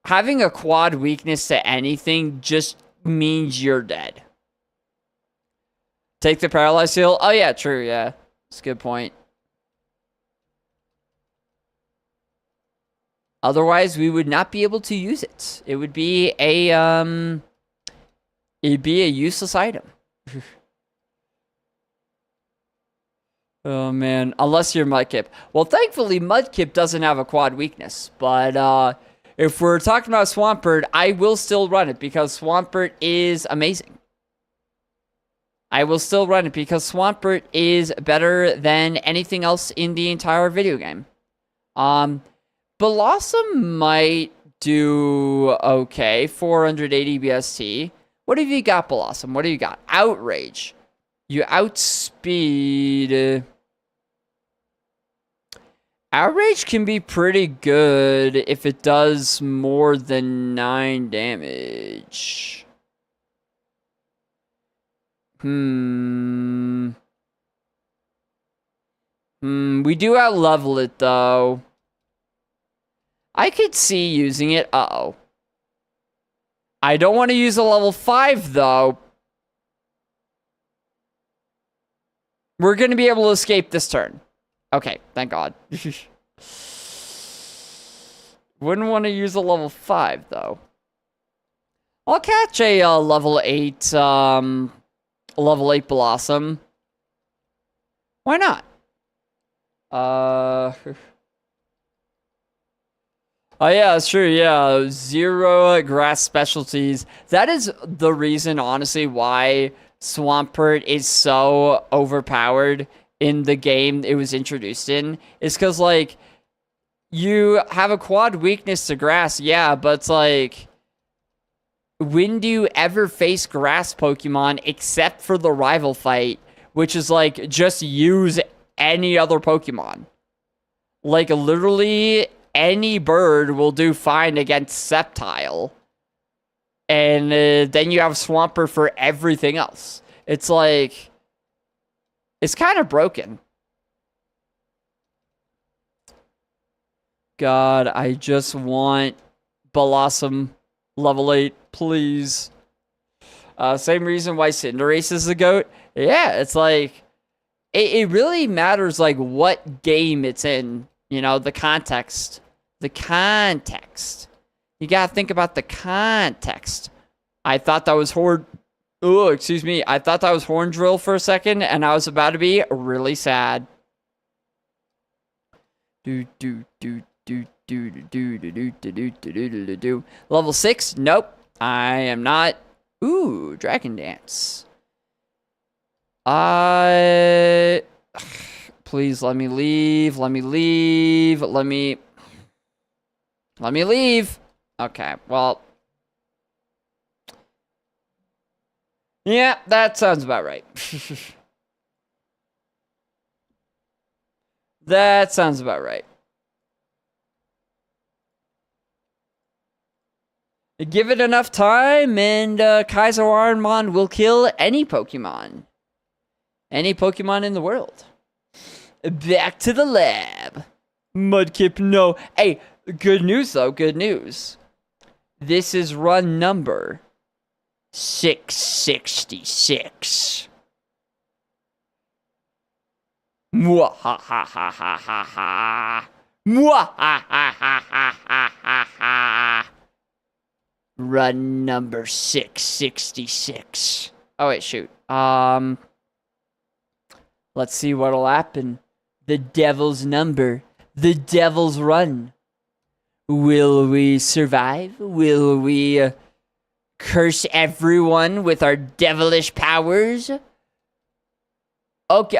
having a quad weakness to anything just means you're dead. Take the paralyzed heal. Oh yeah, true, yeah. That's a good point. Otherwise, we would not be able to use it. It would be a it'd be a useless item. Oh man, unless you're Mudkip. Well, thankfully Mudkip doesn't have a quad weakness, but if we're talking about Swampert, I will still run it because Swampert is amazing. I will still run it because Swampert is better than anything else in the entire video game. Blossom might do okay, 480 BST. What have you got, Blossom? What do you got? Outrage. You outspeed... Outrage can be pretty good if it does more than 9 damage. We do outlevel it, though. I could see using it. Uh-oh. I don't want to use a level 5, though. We're going to be able to escape this turn. Okay, thank God. Wouldn't want to use a level 5, though. I'll catch a level 8 Blossom. Why not? Oh yeah, that's true. Yeah, 0 grass specialties. That is the reason, honestly, why Swampert is so overpowered in the game it was introduced in. Is because like you have a quad weakness to grass, yeah, but it's like, when do you ever face grass Pokemon except for the rival fight, which is like just use any other Pokemon? Like literally any bird will do fine against Sceptile. And then you have Swampert for everything else. It's like, it's kind of broken. God, I just want Blossom level 8, please. Same reason why Cinderace is the GOAT. Yeah, it's like, it really matters like what game it's in. You know, the context. The context. You gotta think about the context. I thought that was Oh, excuse me. I thought that was Horn Drill for a second, and I was about to be really sad. Level 6? Nope. I am not. Ooh, Dragon Dance. Please let me leave. Let me leave. Let me leave. Okay, well. Yeah, that sounds about right. That sounds about right. Give it enough time, and Kaizo Ironmon will kill any Pokemon. Any Pokemon in the world. Back to the lab. Mudkip, no. Hey, good news, though. Good news. This is run number 666. Mwahahahaha. Mwahahahaha. Run number 666. Oh, wait, shoot. Let's see what'll happen. The devil's number. The devil's run. Will we survive? Will we curse everyone with our devilish powers? Okay,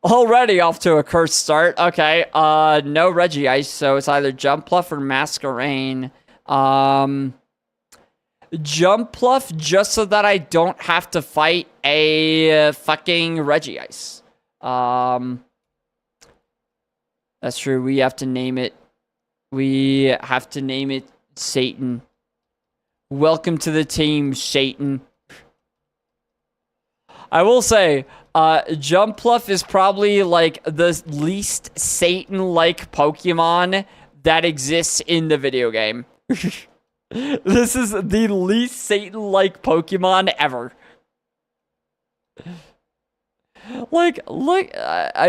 already off to a cursed start. Okay, no Regice, so it's either Jumpluff or Masquerain. Jumpluff just so that I don't have to fight a fucking Regice. That's true. We have to name it. We have to name it Satan. Welcome to the team, Satan. I will say, Jumpluff is probably like the least Satan-like Pokemon that exists in the video game. This is the least Satan-like Pokemon ever. Like, look,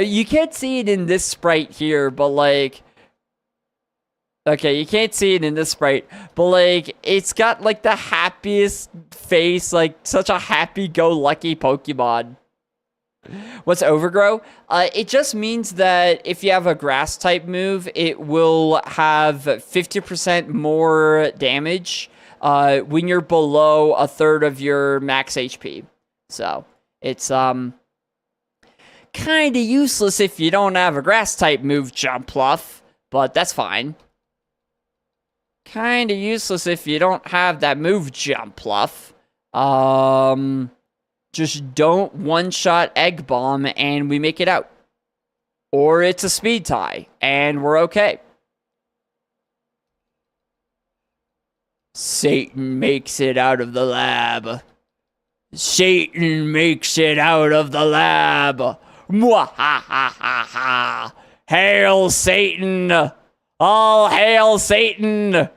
you can't see it in this sprite here, but like, okay, you can't see it in this sprite, but like, it's got like the happiest face, like such a happy-go-lucky Pokemon. What's Overgrow? It just means that if you have a grass type move, it will have 50% more damage when you're below a third of your max HP. So it's kind of useless if you don't have a grass type move, Jumpluff, but that's fine. Kind of useless if you don't have that move, Jumpluff. Just don't one-shot Egg Bomb and we make it out. Or it's a speed tie and we're okay. Satan makes it out of the lab. Satan makes it out of the lab. Mwahahaha. Hail Satan. All hail Satan.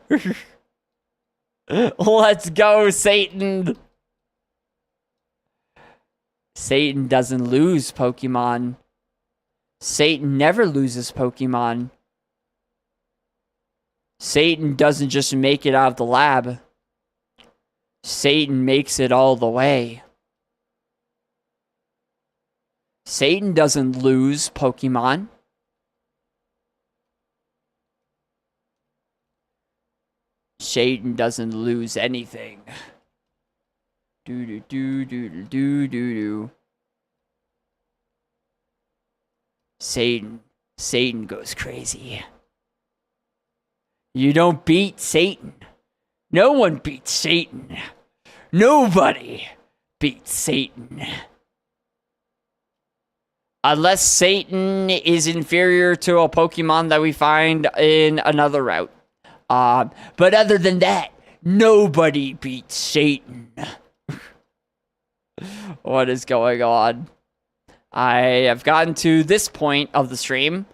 Let's go, Satan. Satan doesn't lose Pokemon. Satan never loses Pokemon. Satan doesn't just make it out of the lab. Satan makes it all the way. Satan doesn't lose Pokemon. Satan doesn't lose anything. Do do do do do do do do. Satan goes crazy. You don't beat Satan. No one beats Satan. Nobody beats Satan. Unless Satan is inferior to a Pokemon that we find in another route. But other than that, nobody beats Satan. What is going on? I have gotten to this point of the stream.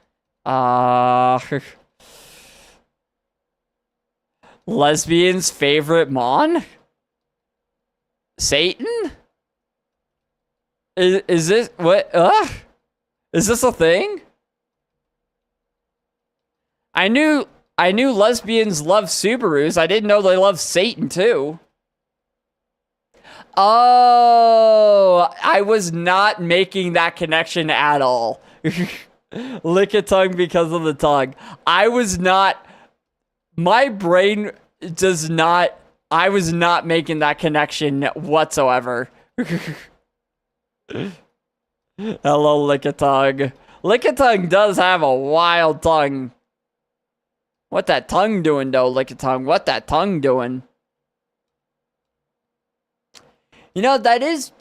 Lesbian's favorite Mon? Satan? Is this what? Is this a thing? I knew lesbians love Subarus. I didn't know they love Satan too. Oh, I was not making that connection at all. Lick a tongue because of the tongue. I was not. My brain does not. I was not making that connection whatsoever. Hello, Lickitung. Lickitung does have a wild tongue. What that tongue doing, though, Lickitung? What that tongue doing? You know, that is...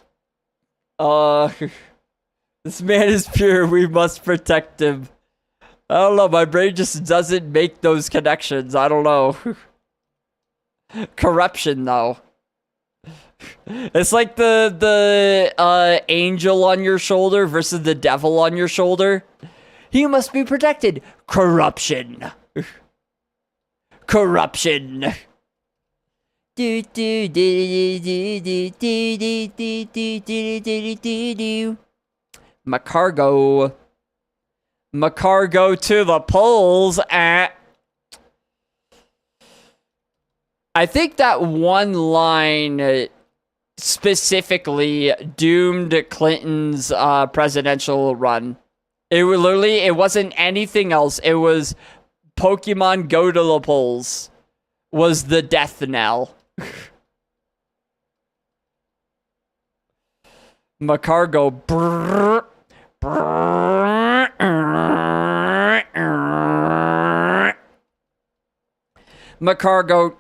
this man is pure. We must protect him. I don't know. My brain just doesn't make those connections. I don't know. Corruption, though. It's like the angel on your shoulder versus the devil on your shoulder. He must be protected. Corruption. Corruption. Do do do do do do do do do do do do do. Macargo. Macargo to the polls. I think that one line specifically doomed Clinton's presidential run. It wasn't anything else. It was Pokemon go to the polls was the death knell. Macargo. Brrr, brrr, Macargo.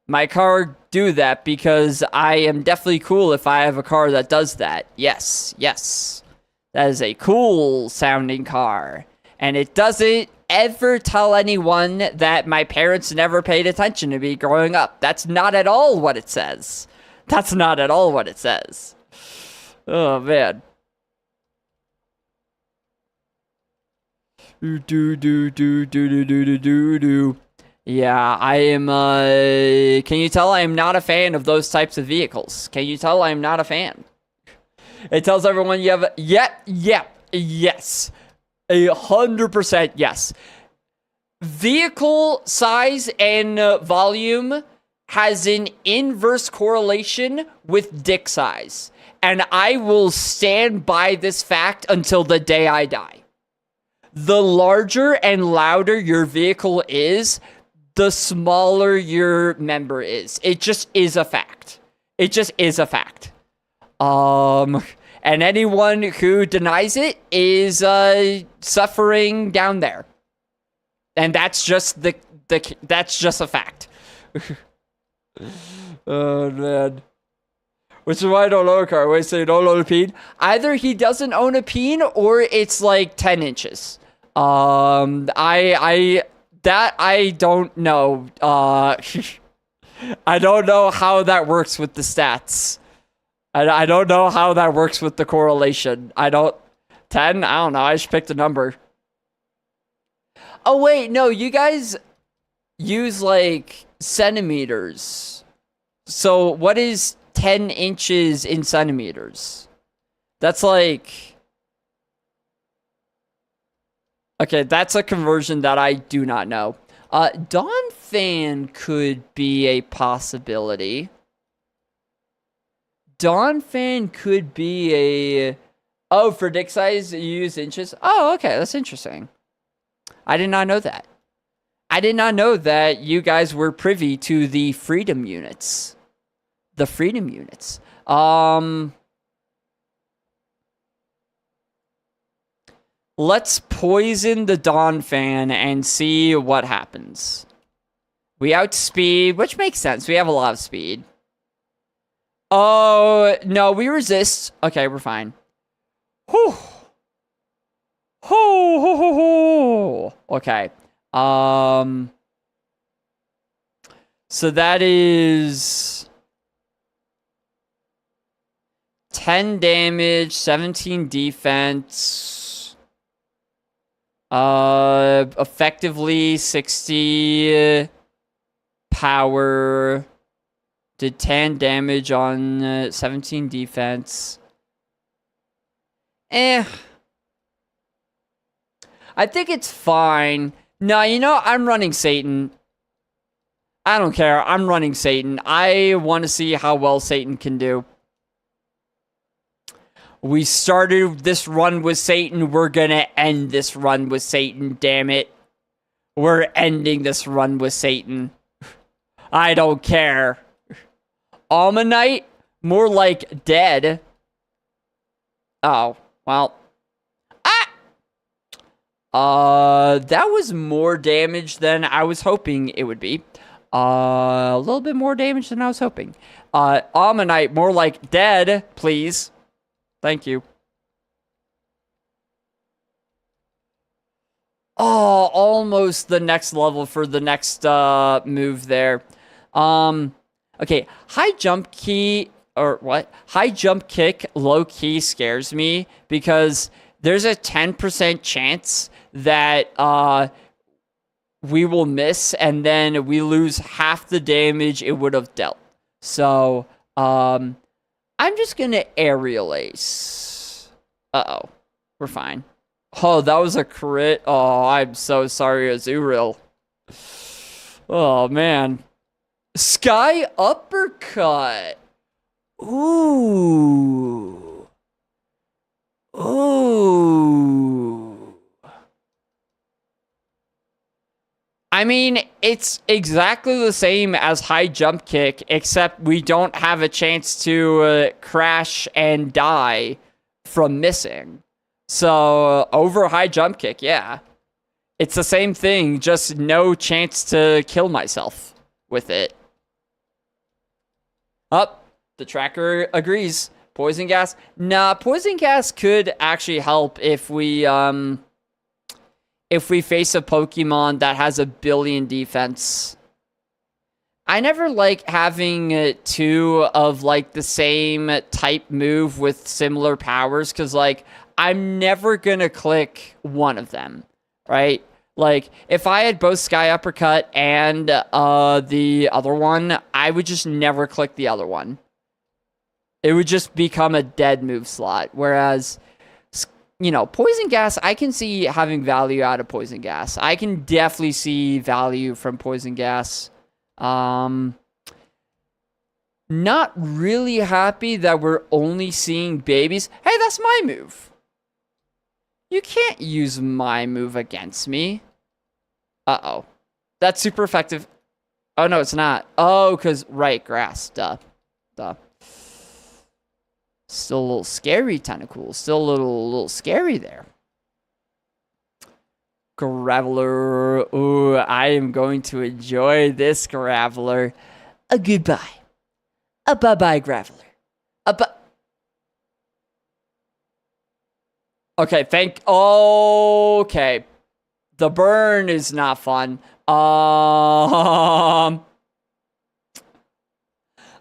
My car do that because I am definitely cool if I have a car that does that. Yes, yes. That is a cool sounding car. And it doesn't ever tell anyone that my parents never paid attention to me growing up. That's not at all what it says. That's not at all what it says. Oh, man. Do do do do do do do do. Yeah, I am, can you tell I am not a fan of those types of vehicles? Can you tell I am not a fan? It tells everyone you have, yes. 100% yes. Vehicle size and volume has an inverse correlation with dick size. And I will stand by this fact until the day I die. The larger and louder your vehicle is, the smaller your member is. It just is a fact. It just is a fact. And anyone who denies it is suffering down there. And that's just that's just a fact. Oh man. Which is why I don't own a car. Wait, so you don't own a peen? Either he doesn't own a peen or it's like 10 inches. I don't know. I don't know how that works with the stats. I don't know how that works with the correlation. 10? I don't know. I just picked a number. Oh, wait. No, you guys use, like, centimeters. So, what is 10 inches in centimeters? That's like... Okay, that's a conversion that I do not know. Dawn Fan could be a possibility. Dawn Fan could be a... Oh, for dick size, you use inches? Oh, okay, that's interesting. I did not know that. I did not know that you guys were privy to the freedom units. The freedom units. Let's poison the Dawn Fan and see what happens. We outspeed, which makes sense. We have a lot of speed. Oh, no, we resist. Okay, we're fine. Whew. Okay. So that is 10 damage, 17 defense. Effectively 60 power. Did 10 damage on 17 defense. I think it's fine. No, you know, I'm running Satan. I don't care. I'm running Satan. I want to see how well Satan can do. We started this run with Satan. We're going to end this run with Satan, damn it. We're ending this run with Satan. I don't care. Almanite? More like dead. Oh, well. That was more damage than I was hoping it would be. A little bit more damage than I was hoping. Almanite, more like dead, please. Thank you. Oh, almost the next level for the next move there. Okay, high jump key, or what? High jump kick, low key scares me because there's a 10% chance that we will miss and then we lose half the damage it would have dealt. So, I'm just gonna aerial ace. Uh-oh. We're fine. Oh, that was a crit. Oh, I'm so sorry, Azuril. Oh, man. Sky uppercut. Ooh. Ooh. I mean, it's exactly the same as high jump kick, except we don't have a chance to crash and die from missing. So, over high jump kick, yeah. It's the same thing, just no chance to kill myself with it. Oh, the tracker agrees. Poison gas? Nah, poison gas could actually help if we face a Pokemon that has a billion defense. I never like having two of, like, the same type move with similar powers, because, like, I'm never gonna click one of them, right? Like, if I had both Sky Uppercut and the other one, I would just never click the other one. It would just become a dead move slot. Whereas, you know, Poison Gas, I can see having value out of Poison Gas. I can definitely see value from Poison Gas. Not really happy that we're only seeing babies. Hey, that's my move. You can't use my move against me. Uh-oh. That's super effective. Oh, no, it's not. Oh, because, right, grass. Duh. Still a little scary, Tentacool. Still a little scary there. Graveler. Ooh, I am going to enjoy this Graveler. A goodbye. A bye-bye, Graveler. A bye. Okay, okay. The burn is not fun.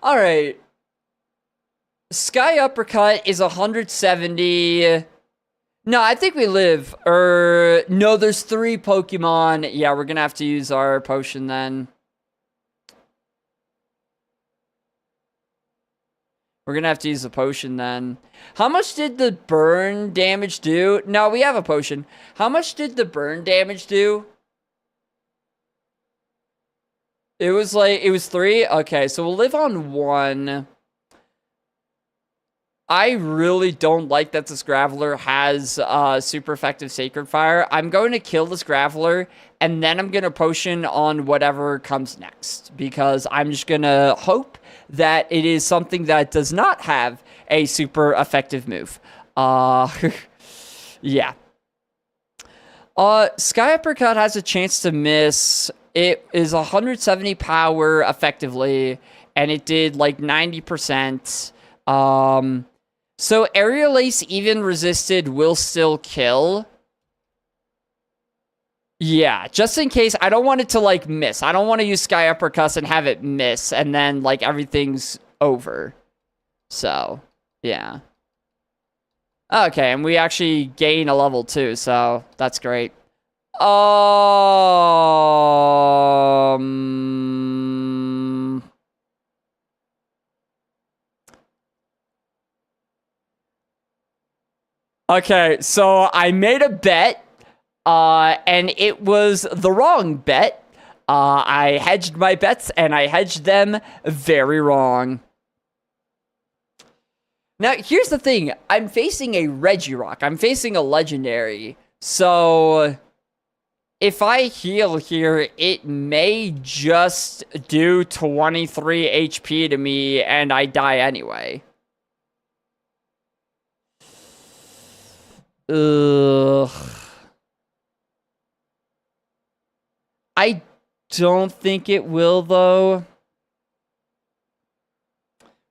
Alright. Sky Uppercut is 170. No, I think we live. No, there's 3 Pokemon. Yeah, we're gonna have to use our potion then. We're gonna have to use the potion then. How much did the burn damage do? No, we have a potion. How much did the burn damage do? It was 3? Okay, so we'll live on 1. I really don't like that this Graveler has super effective Sacred Fire. I'm going to kill this Graveler, and then I'm going to potion on whatever comes next. Because I'm just going to hope that it is something that does not have a super effective move. Yeah. Sky Uppercut has a chance to miss. It is 170 power effectively, and it did like 90%. So Aerial Ace even resisted will still kill. Yeah, just in case. I don't want it to like miss. I don't want to use Sky Uppercuts and have it miss and then like everything's over. So, yeah. Okay, and we actually gain a level 2, so that's great. Okay, so I made a bet, and it was the wrong bet. I hedged my bets, and I hedged them very wrong. Now, here's the thing. I'm facing a Regirock. I'm facing a Legendary. So, if I heal here, it may just do 23 HP to me, and I die anyway. Ugh. I don't think it will, though.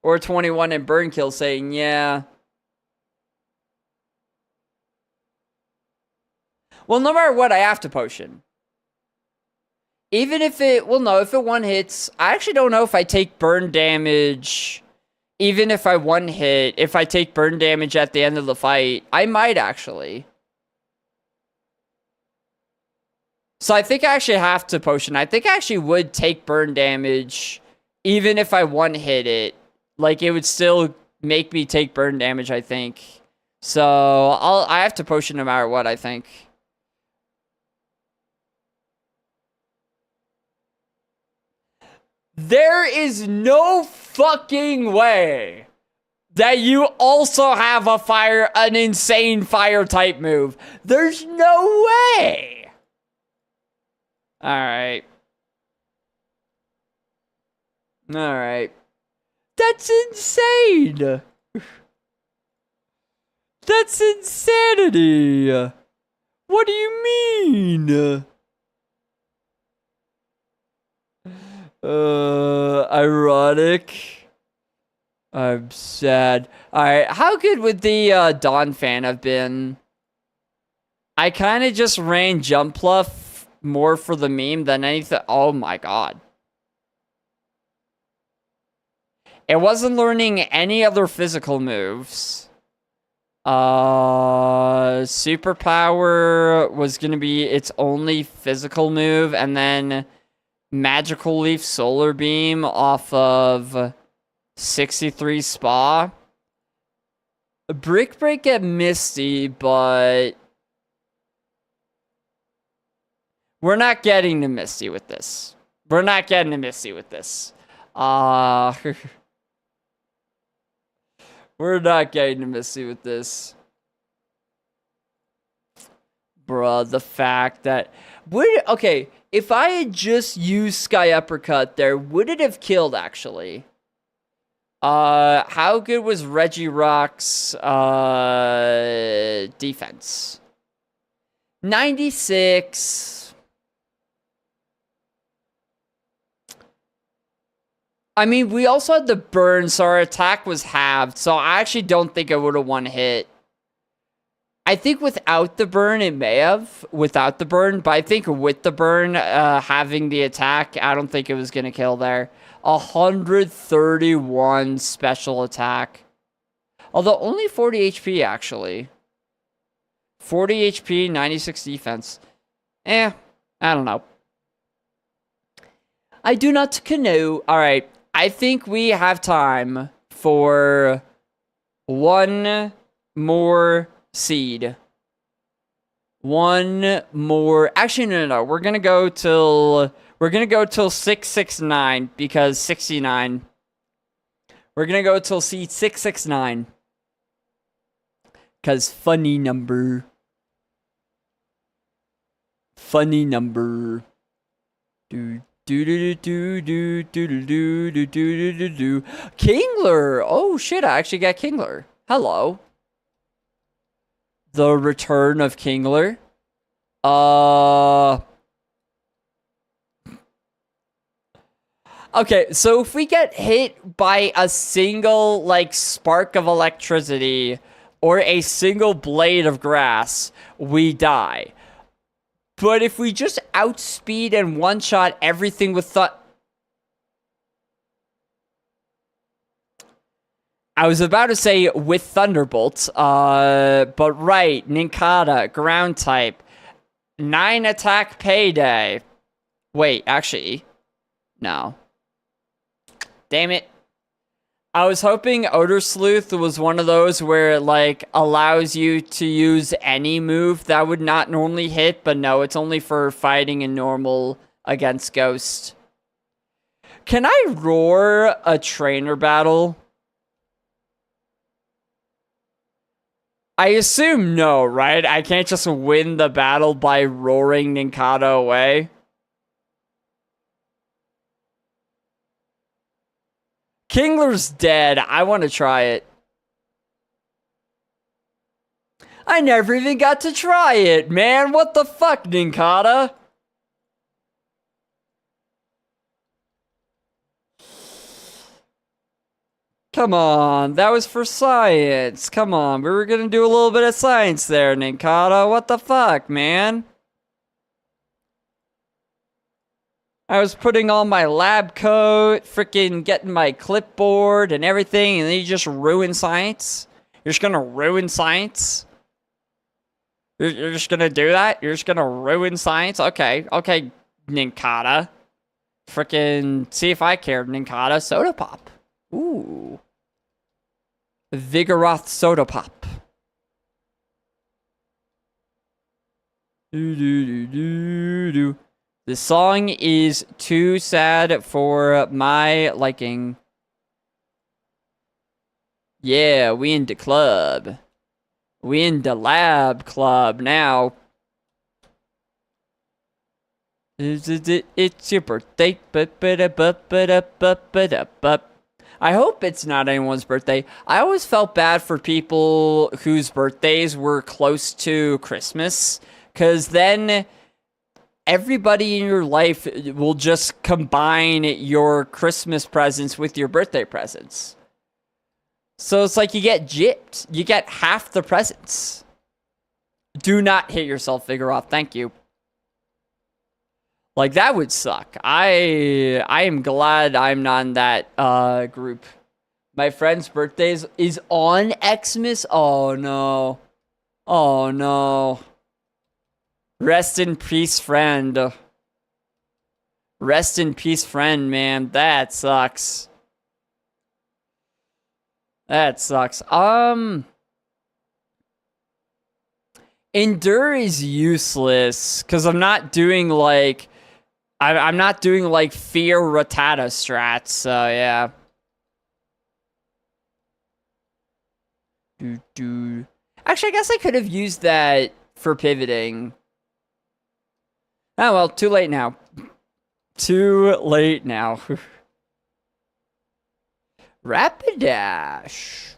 Or 21 and burn kill saying, yeah. Well, no matter what, I have to potion. Even if it, well, no, if it one hits, I actually don't know if I take burn damage. Even if I one hit, if I take burn damage at the end of the fight, I might actually. So I think I actually have to potion. I think I actually would take burn damage, even if I one hit it. Like, it would still make me take burn damage, I think. So I have to potion no matter what, I think. There is no fucking way that you also have an insane fire type move. There's no way. All right. All right. That's insane. That's insanity. What do you mean? Ironic. I'm sad. Alright, how good would the Dawn fan have been? I kind of just ran Jump Pluff more for the meme than anything. Oh my god. It wasn't learning any other physical moves. Superpower was gonna be its only physical move, and then Magical Leaf Solar Beam off of 63 Spa. Brick Break at Misty, but we're not getting to Misty with this. We're not getting to Misty with this. We're not getting to Misty with this. Bruh, the fact that... Okay, if I had just used Sky Uppercut there, would it have killed, actually? How good was Regirock's defense? 96. I mean, we also had the burn, so our attack was halved, so I actually don't think it would have one hit. I think without the burn, it may have. Without the burn, but I think with the burn, having the attack, I don't think it was going to kill there. 131 special attack. Although only 40 HP, actually. 40 HP, 96 defense. I don't know. I do not know. Alright, I think we have time for one more seed. One more. Actually, no. We're gonna go till 669 because 69. We're gonna go till seed 669. Cause funny number. Funny number. Do do do do do do do do do do do do. Kingler! Oh shit, I actually got Kingler. Hello. The return of Kingler. Okay, so if we get hit by a single, like, spark of electricity or a single blade of grass, we die. But if we just outspeed and one-shot everything with I was about to say with Thunderbolt, but right, Ninkata, ground type, 9 attack payday. Wait, actually, no. Damn it. I was hoping Odor Sleuth was one of those where it, like, allows you to use any move that would not normally hit, but no, it's only for fighting in normal against Ghost. Can I roar a trainer battle? I assume no, right? I can't just win the battle by roaring Ninkata away. Kingler's dead. I want to try it. I never even got to try it, man. What the fuck, Ninkata? Come on, that was for science. Come on, we were gonna do a little bit of science there, Ninkata. What the fuck, man? I was putting on my lab coat, freaking getting my clipboard and everything, and then you just ruin science? You're just gonna ruin science? You're just gonna do that? You're just gonna ruin science? Okay, okay, Ninkata. Freaking see if I care, Ninkata. Soda Pop. Ooh. Vigoroth Soda Pop. Do do do do do. The song is too sad for my liking. Yeah, we in the club. We in the lab club now. It's your birthday. I hope it's not anyone's birthday. I always felt bad for people whose birthdays were close to Christmas, because then everybody in your life will just combine your Christmas presents with your birthday presents. So it's like you get gypped. You get half the presents. Do not hit yourself, Vigoroth. Thank you. Like, that would suck. I am glad I'm not in that group. My friend's birthday is on Xmas? Oh, no. Oh, no. Rest in peace, friend. Rest in peace, friend, man. That sucks. That sucks. Endure is useless, because I'm not doing, like... I'm not doing, like, Fear Rattata strats, so, yeah. Actually, I guess I could have used that for pivoting. Oh, well, too late now. Too late now. Rapidash.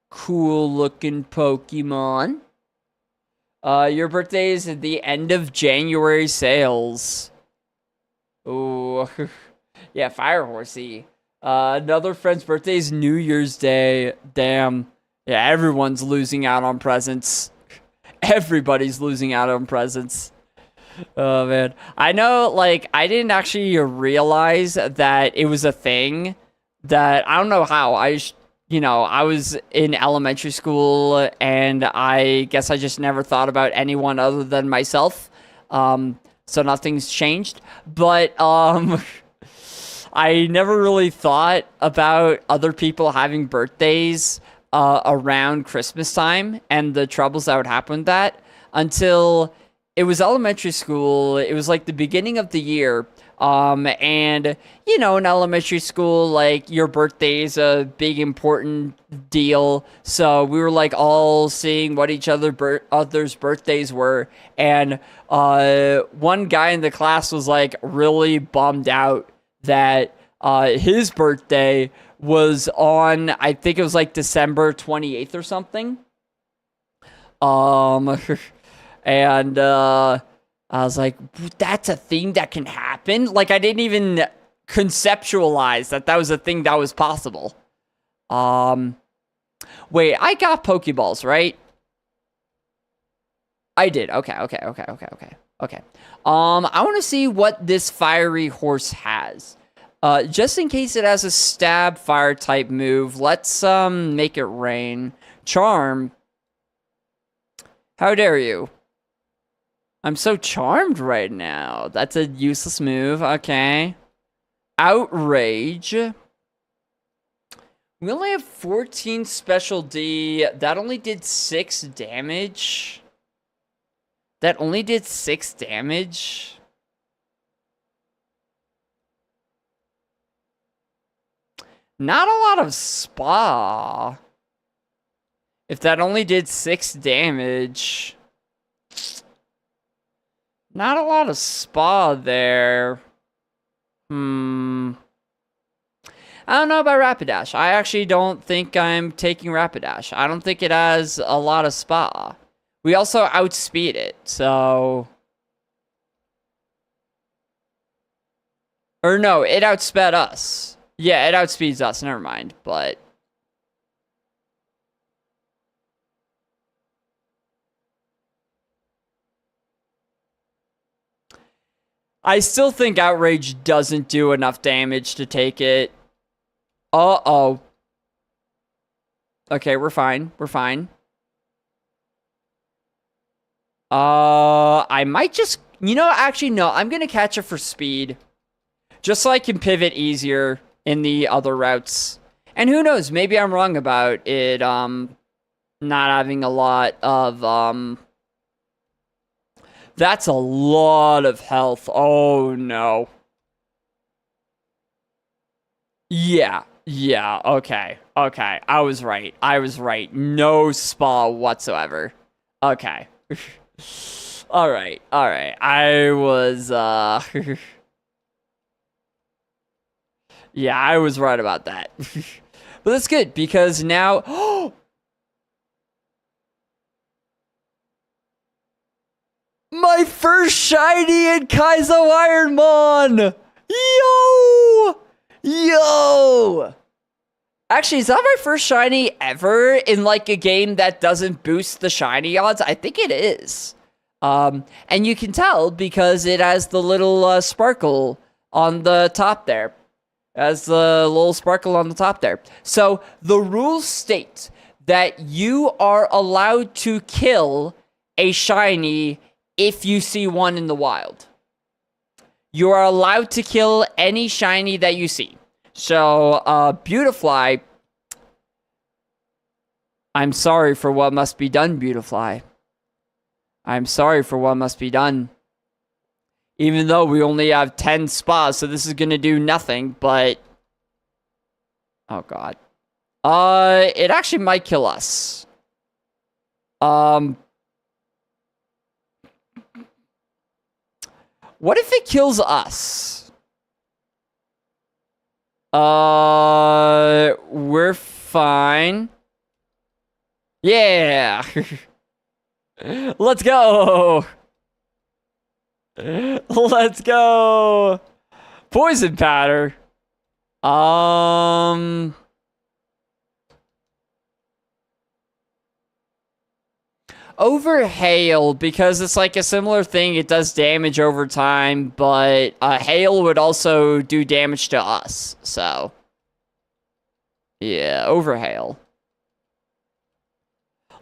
Cool-looking Pokemon. Your birthday is at the end of January sales. Ooh. Yeah, Fire Horsey. Another friend's birthday is New Year's Day. Damn. Yeah, everyone's losing out on presents. Everybody's losing out on presents. Oh, man. I know, like, I didn't actually realize that it was a thing. That, I don't know how. You know, I was in elementary school, and I guess I just never thought about anyone other than myself. So nothing's changed. But, I never really thought about other people having birthdays around Christmas time and the troubles that would happen with that until it was elementary school. It was like the beginning of the year. And you know, in elementary school, like your birthday is a big important deal. So we were like all seeing what each other's birthdays were, and one guy in the class was like really bummed out that his birthday was on, I think it was like December 28th or something. Um, and I was like, that's a thing that can happen? Like, I didn't even conceptualize that that was a thing that was possible. Wait, I got Pokeballs, right? I did. Okay. I want to see what this fiery horse has. Just in case it has a stab fire type move, let's make it rain. Charm. How dare you? I'm so charmed right now. That's a useless move. Okay. Outrage. We only have 14 special D. That only did 6 damage. That only did 6 damage. Not a lot of spa. If that only did 6 damage. Not a lot of spa there. I don't know about Rapidash. I actually don't think I'm taking Rapidash. I don't think it has a lot of spa. We also outspeed it, so... Or no, it outsped us. Yeah, it outspeeds us, never mind, but... I still think Outrage doesn't do enough damage to take it. Uh-oh. Okay, we're fine. We're fine. I might just... You know, actually, no. I'm going to catch it for speed. Just so I can pivot easier in the other routes. And who knows? Maybe I'm wrong about it, not having a lot of, That's a lot of health. Oh, no. Yeah, okay. I was right. No spa whatsoever. Okay. Alright. I was, yeah, I was right about that. But that's good, because now... My first shiny in Kaizo Ironmon! Yo! Actually, is that my first shiny ever in, like, a game that doesn't boost the shiny odds? I think it is. And you can tell because it has the little sparkle on the top there. It has the little sparkle on the top there. So, the rules state that you are allowed to kill a shiny if you see one in the wild. You are allowed to kill any shiny that you see. So, Beautifly, I'm sorry for what must be done, Beautifly. I'm sorry for what must be done. Even though we only have 10 spas, so this is gonna do nothing, but... Oh, God. It actually might kill us. What if it kills us? We're fine. Yeah. Let's go. Let's go. Poison powder. Over hail, because it's like a similar thing. It does damage over time, but hail would also do damage to us. So, yeah, over hail.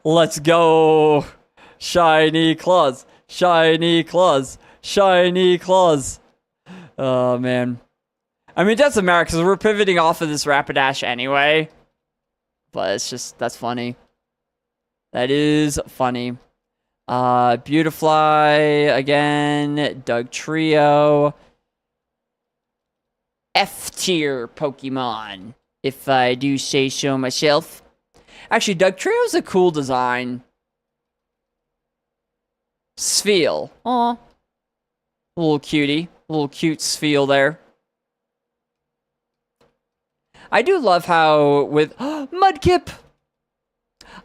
Let's go. Shiny claws. Shiny claws. Shiny claws. Oh, man. I mean, it doesn't matter because we're pivoting off of this Rapidash anyway. But it's just, that's funny. That is funny. Beautifly again. Doug Trio. F tier Pokemon, if I do say so myself. Actually, Doug Trio's a cool design. Spheal. Aw. Little cutie. Little cute Spheal there. I do love how with Mudkip.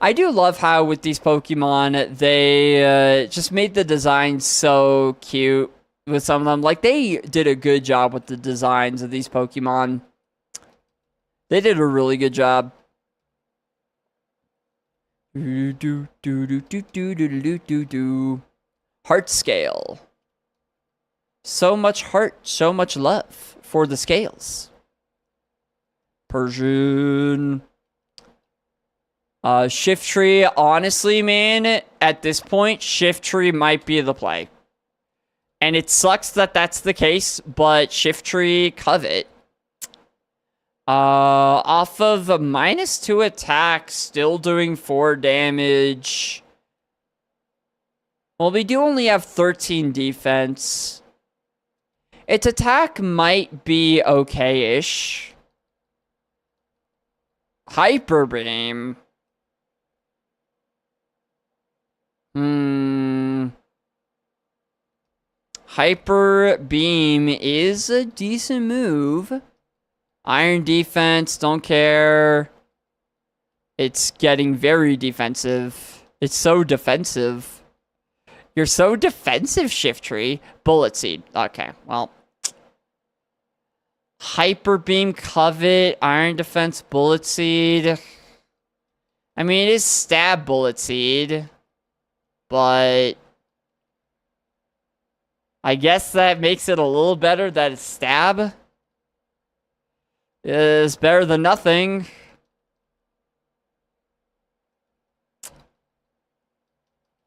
I do love how with these Pokemon they just made the design so cute with some of them. Like they did a good job with the designs of these Pokemon. They did a really good job. Heart scale. So much heart, so much love for the scales. Persian. Shiftry, honestly, man, at this point, Shiftry might be the play. And it sucks that that's the case, but Shiftry, covet. Off of a -2 attack, still doing 4 damage. Well, we do only have 13 defense. Its attack might be okay-ish. Hyper Beam. Hyper Beam is a decent move. Iron defense, don't care. It's getting very defensive. It's so defensive. You're so defensive, Shiftry. Bullet Seed. Okay, well. Hyper Beam, Covet, Iron Defense, Bullet Seed. I mean, it is Stab Bullet Seed. But I guess that makes it a little better that it's Stab. It's better than nothing.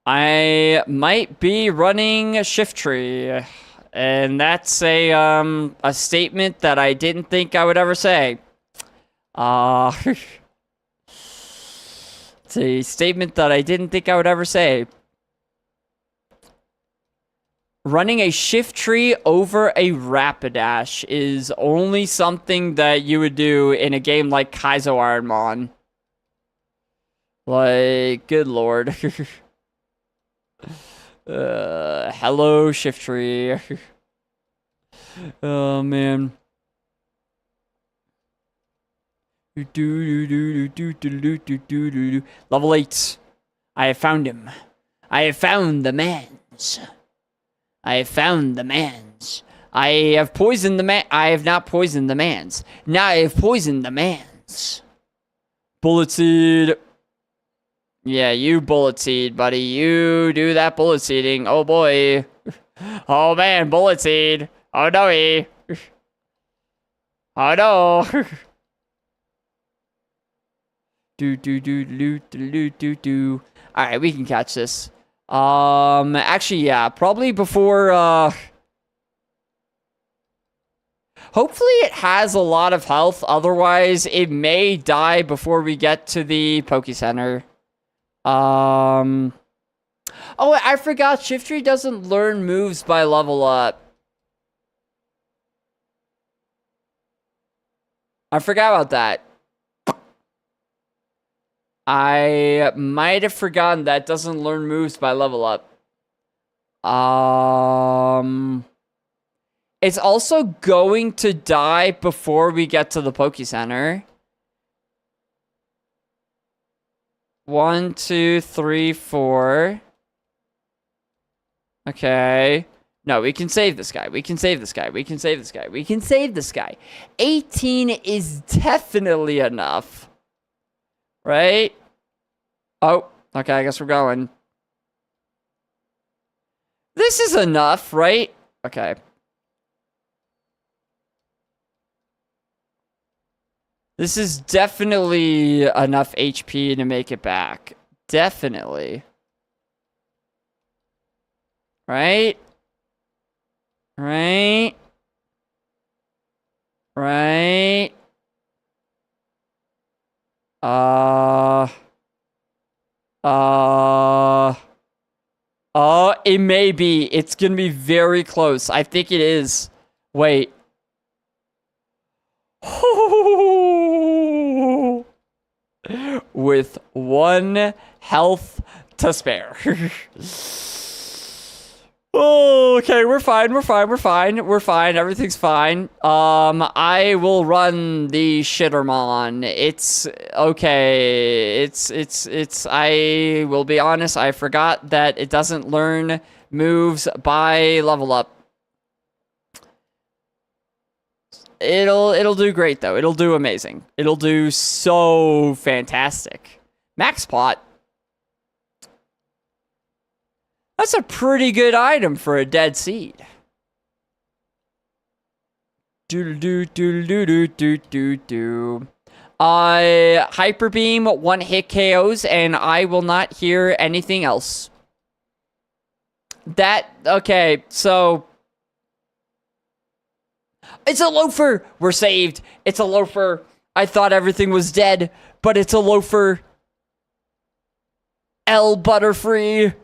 I might be running a Shiftry. And that's a statement that I didn't think I would ever say. It's a statement that I didn't think I would ever say. Running a Shiftry over a Rapidash is only something that you would do in a game like Kaizo Ironmon. Like, good lord. Hello, Shiftry. Oh, man. Level 8. I have found him. I have found the mans. I have found the mans. I have poisoned the man. I have not poisoned the mans. Now I have poisoned the mans. Bullet Seed. Yeah, you Bullet Seed, buddy. You do that Bullet Seeding. Oh, boy. Oh, man. Bullet Seed. Oh, no. Oh, no. Alright, we can catch this. Actually, yeah. Probably before, hopefully it has a lot of health. Otherwise, it may die before we get to the Poke Center. Oh, I forgot. Shiftry doesn't learn moves by level up. I forgot about that. I might have forgotten that doesn't learn moves by level up. It's also going to die before we get to the Poke Center. 1, 2, 3, 4. Okay. No, we can save this guy. We can save this guy. We can save this guy. We can save this guy. 18 is definitely enough. Right? Oh, okay, I guess we're going. This is enough, right? Okay. This is definitely enough HP to make it back. Definitely. Right? Right? Right? It may be. It's going to be very close. I think it is. Wait. With 1 health to spare. Oh, okay, we're fine. Everything's fine. I will run the Shittermon. It's okay. I will be honest, I forgot that it doesn't learn moves by level up. It'll do great though. It'll do amazing. It'll do so fantastic. Max pot. That's a pretty good item for a dead seed. Hyper Beam, 1 hit KOs, and I will not hear anything else. Okay, so... It's a loafer! We're saved. It's a loafer. I thought everything was dead, but it's a loafer. L Butterfree.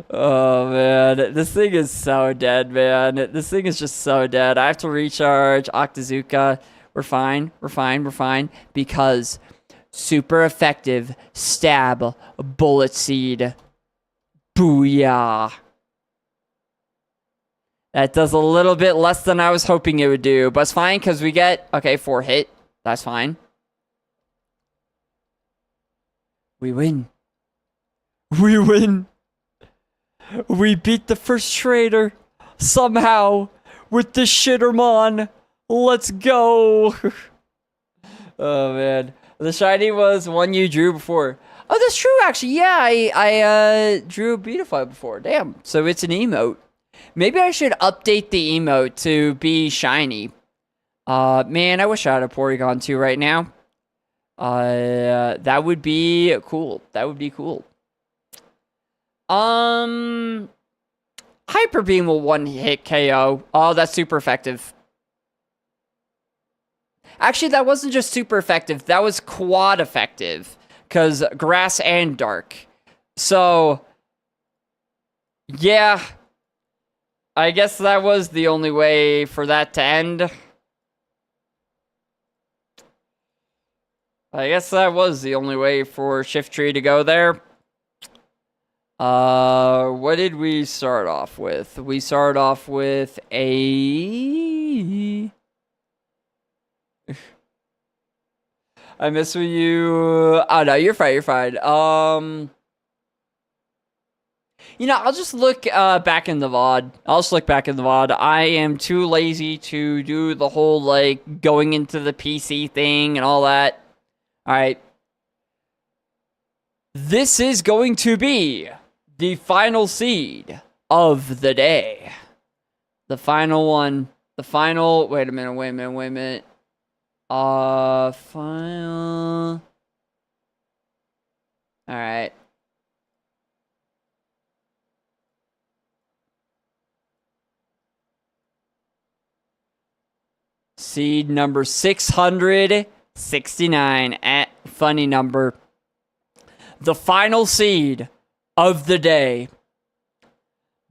Oh, man. This thing is so dead, man. This thing is just so dead. I have to recharge Octazooka. We're fine. Because super effective stab bullet seed. Booyah. That does a little bit less than I was hoping it would do. But it's fine because we get... Okay, 4 hit. That's fine. We win. We beat the first trader somehow with the Shittermon. Let's go. Oh, man. The shiny was one you drew before. Oh, that's true, actually. Yeah, I drew a Beautify before. Damn. So it's an emote. Maybe I should update the emote to be shiny. Man, I wish I had a Porygon 2 right now. That would be cool. Hyper Beam will 1-hit KO. Oh, that's super effective. Actually, that wasn't just super effective. That was quad effective. Because grass and dark. So, yeah. I guess that was the only way for that to end. I guess that was the only way for Shiftry to go there. What did we start off with? We started off with a... I miss when you... Oh, no, you're fine. You know, I'll just look back in the VOD. I am too lazy to do the whole, like, going into the PC thing and all that. Alright. This is going to be the final seed of the day. The final one. Wait a minute. Final... Alright. Seed number 669. Funny number. The final seed of the day.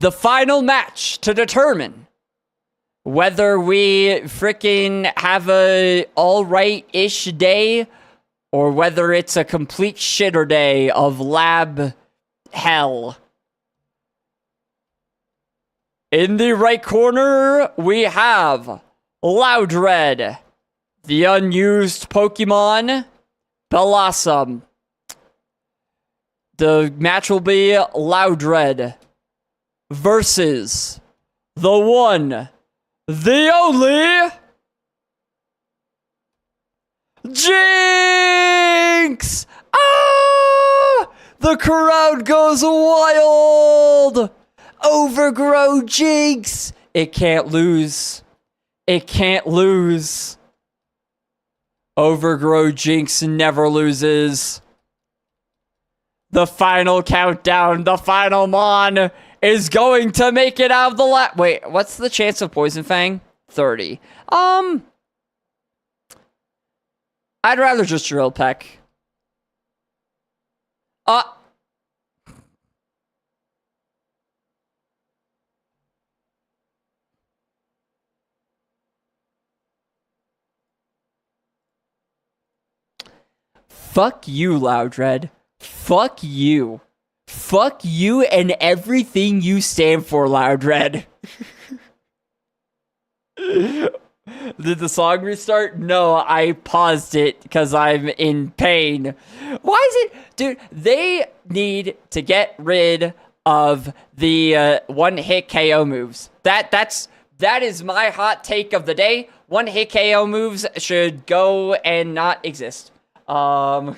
The final match to determine whether we frickin' have a alright-ish day or whether it's a complete shitter day of lab hell. In the right corner, we have Loudred, the unused Pokemon, Blossom. The match will be Loudred versus the one, the only, Jinx! Ah! The crowd goes wild! Overgrow Jinx! It can't lose. Overgrow Jinx never loses. The final countdown, the final Mon is going to make it out of the lab. Wait, what's the chance of Poison Fang? 30. I'd rather just Drill Peck. Fuck you, Loudred. Fuck you. Fuck you and everything you stand for, Loudred. Did the song restart? No, I paused it because I'm in pain. Why is it? Dude, they need to get rid of the one-hit KO moves. That is my hot take of the day. One-hit KO moves should go and not exist. Oh,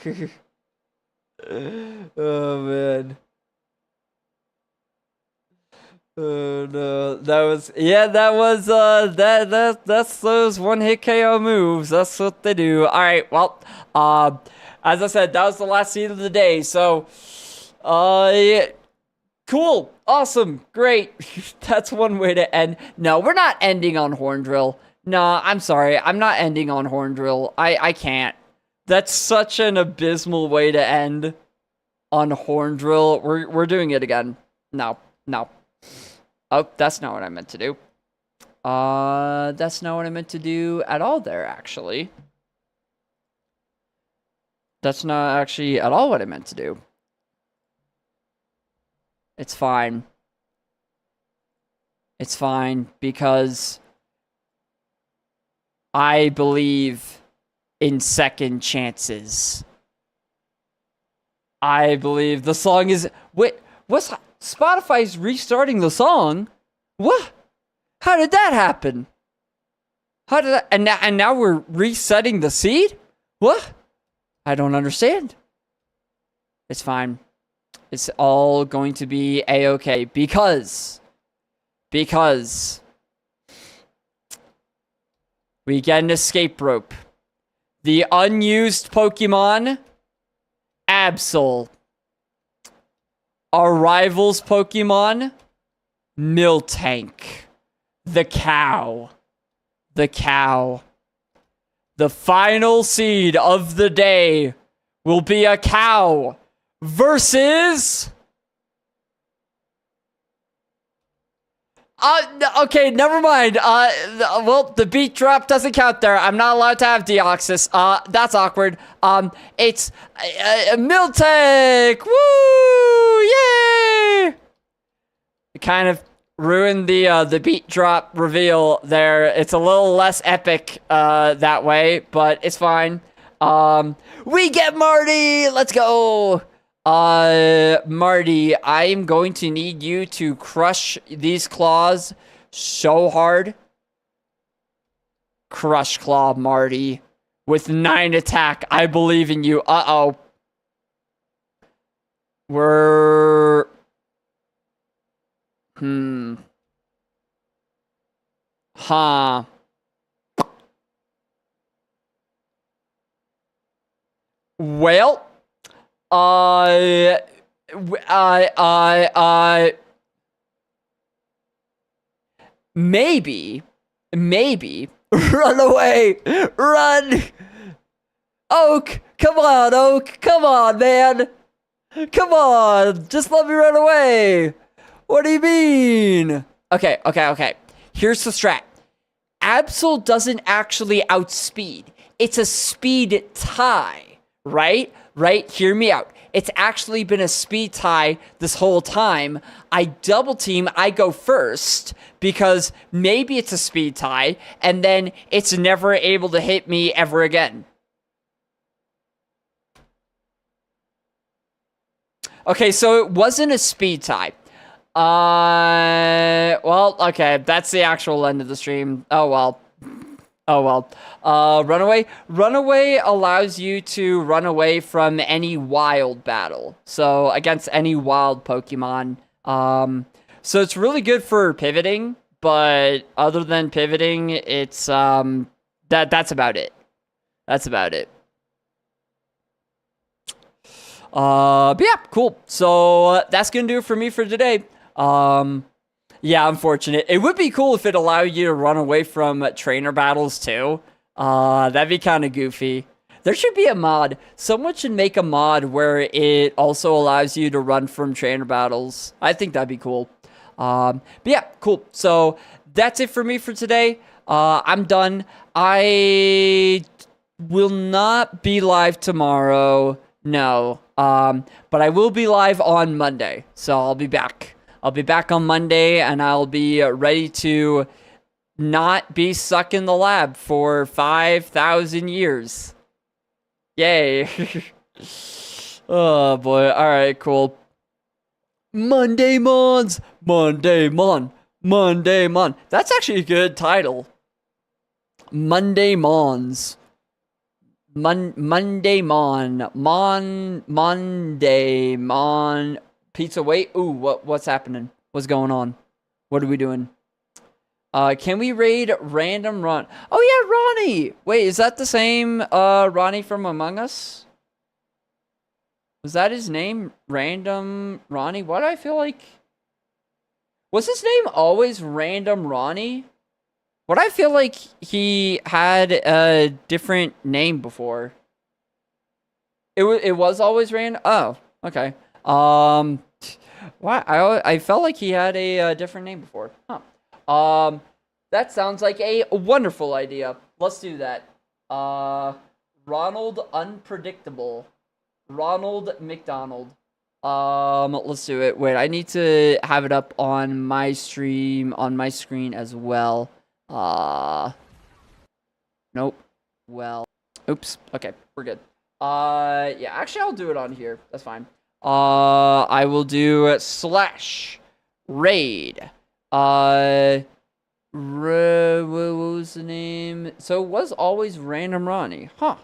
man. Oh no, that's those one-hit KO moves. That's what they do. All right, well, as I said, that was the last scene of the day. So, yeah, cool, awesome, great. That's one way to end. No, we're not ending on Horn Drill. No, I'm sorry, I'm not ending on Horn Drill. I can't. That's such an abysmal way to end on Horn Drill. We're doing it again. No. Oh, that's not what I meant to do. That's not what I meant to do at all there, actually. That's not actually at all what I meant to do. It's fine. It's fine, because I believe in second chances. I believe the song is... Wait, what's... Spotify's restarting the song? What? How did that happen? How did that... And now we're resetting the seed? What? I don't understand. It's fine. It's all going to be a-okay because we get an escape rope. The unused Pokemon, Absol. Our rival's Pokemon, Miltank. The cow. The final seed of the day will be a cow versus... okay, never mind. Well, the beat drop doesn't count there. I'm not allowed to have Deoxys. That's awkward. It's Miltank. Woo! Yay! It kind of ruined the beat drop reveal there. It's a little less epic that way, but it's fine. We get Marty. Let's go. Marty, I am going to need you to crush these claws so hard. Crush Claw, Marty. With 9 attack, I believe in you. Uh-oh. We're... Huh. Well... maybe, run away, run, Oak, come on, man, come on, just let me run away, what do you mean? Okay, here's the strat. Absol doesn't actually outspeed, it's a speed tie, right? Right? Hear me out. It's actually been a speed tie this whole time. I double team, I go first, because maybe it's a speed tie, and then it's never able to hit me ever again. Okay, so it wasn't a speed tie. Well, okay, that's the actual end of the stream. Oh well. Runaway allows you to run away from any wild battle. So against any wild Pokemon. So it's really good for pivoting, but other than pivoting, it's that's about it. But yeah, cool. So that's gonna do it for me for today. Yeah, unfortunate. It would be cool if it allowed you to run away from trainer battles too. That'd be kind of goofy. There should be a mod. Someone should make a mod where it also allows you to run from trainer battles. I think that'd be cool. But yeah, cool. So that's it for me for today. I'm done. I will not be live tomorrow. No. But I will be live on Monday. So I'll be back. I'll be back on Monday, and I'll be ready to not be stuck in the lab for 5,000 years. Yay. Oh boy. All right, cool. Monday Mons. Monday Mon. Monday Mon. That's actually a good title. Monday Mons. Monday Mon. Monday Mon. Pizza. Wait. Ooh, what's happening? What's going on? What are we doing? Can we raid Random Ron? Oh yeah, Ronnie. Wait, is that the same Ronnie from Among Us? Was that his name? Random Ronnie? Why do I feel like... Was his name always Random Ronnie? What I feel like he had a different name before. It was always random. Oh, okay. Why I felt like he had a different name before. Huh. That sounds like a wonderful idea. Let's do that. Ronald Unpredictable. Ronald McDonald. Let's do it. Wait, I need to have it up on my stream, on my screen as well. Nope. Well, oops. Okay, we're good. Yeah, actually, I'll do it on here. That's fine. I will do /raid. What was the name? So it was always Random Ronnie. Huh.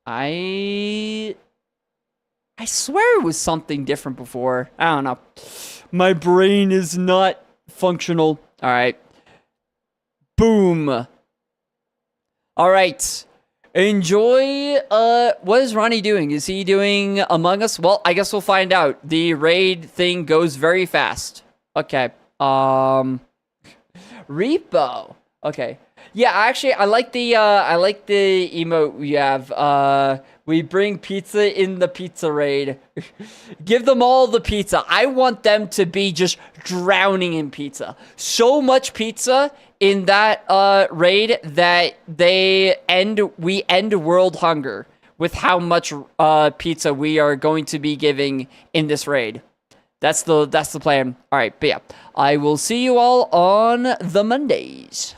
I swear it was something different before. I don't know. My brain is not functional. All right. Boom. All right. Enjoy. What is Ronnie doing? Is he doing Among Us? Well, I guess we'll find out. The raid thing goes very fast. Okay. Repo. Okay. Yeah, actually, I like the emote we have. We bring pizza in the pizza raid. Give them all the pizza. I want them to be just drowning in pizza. So much pizza in that raid that we end world hunger with how much pizza we are going to be giving in this raid. That's the plan. All right, but yeah, I will see you all on the Mondays.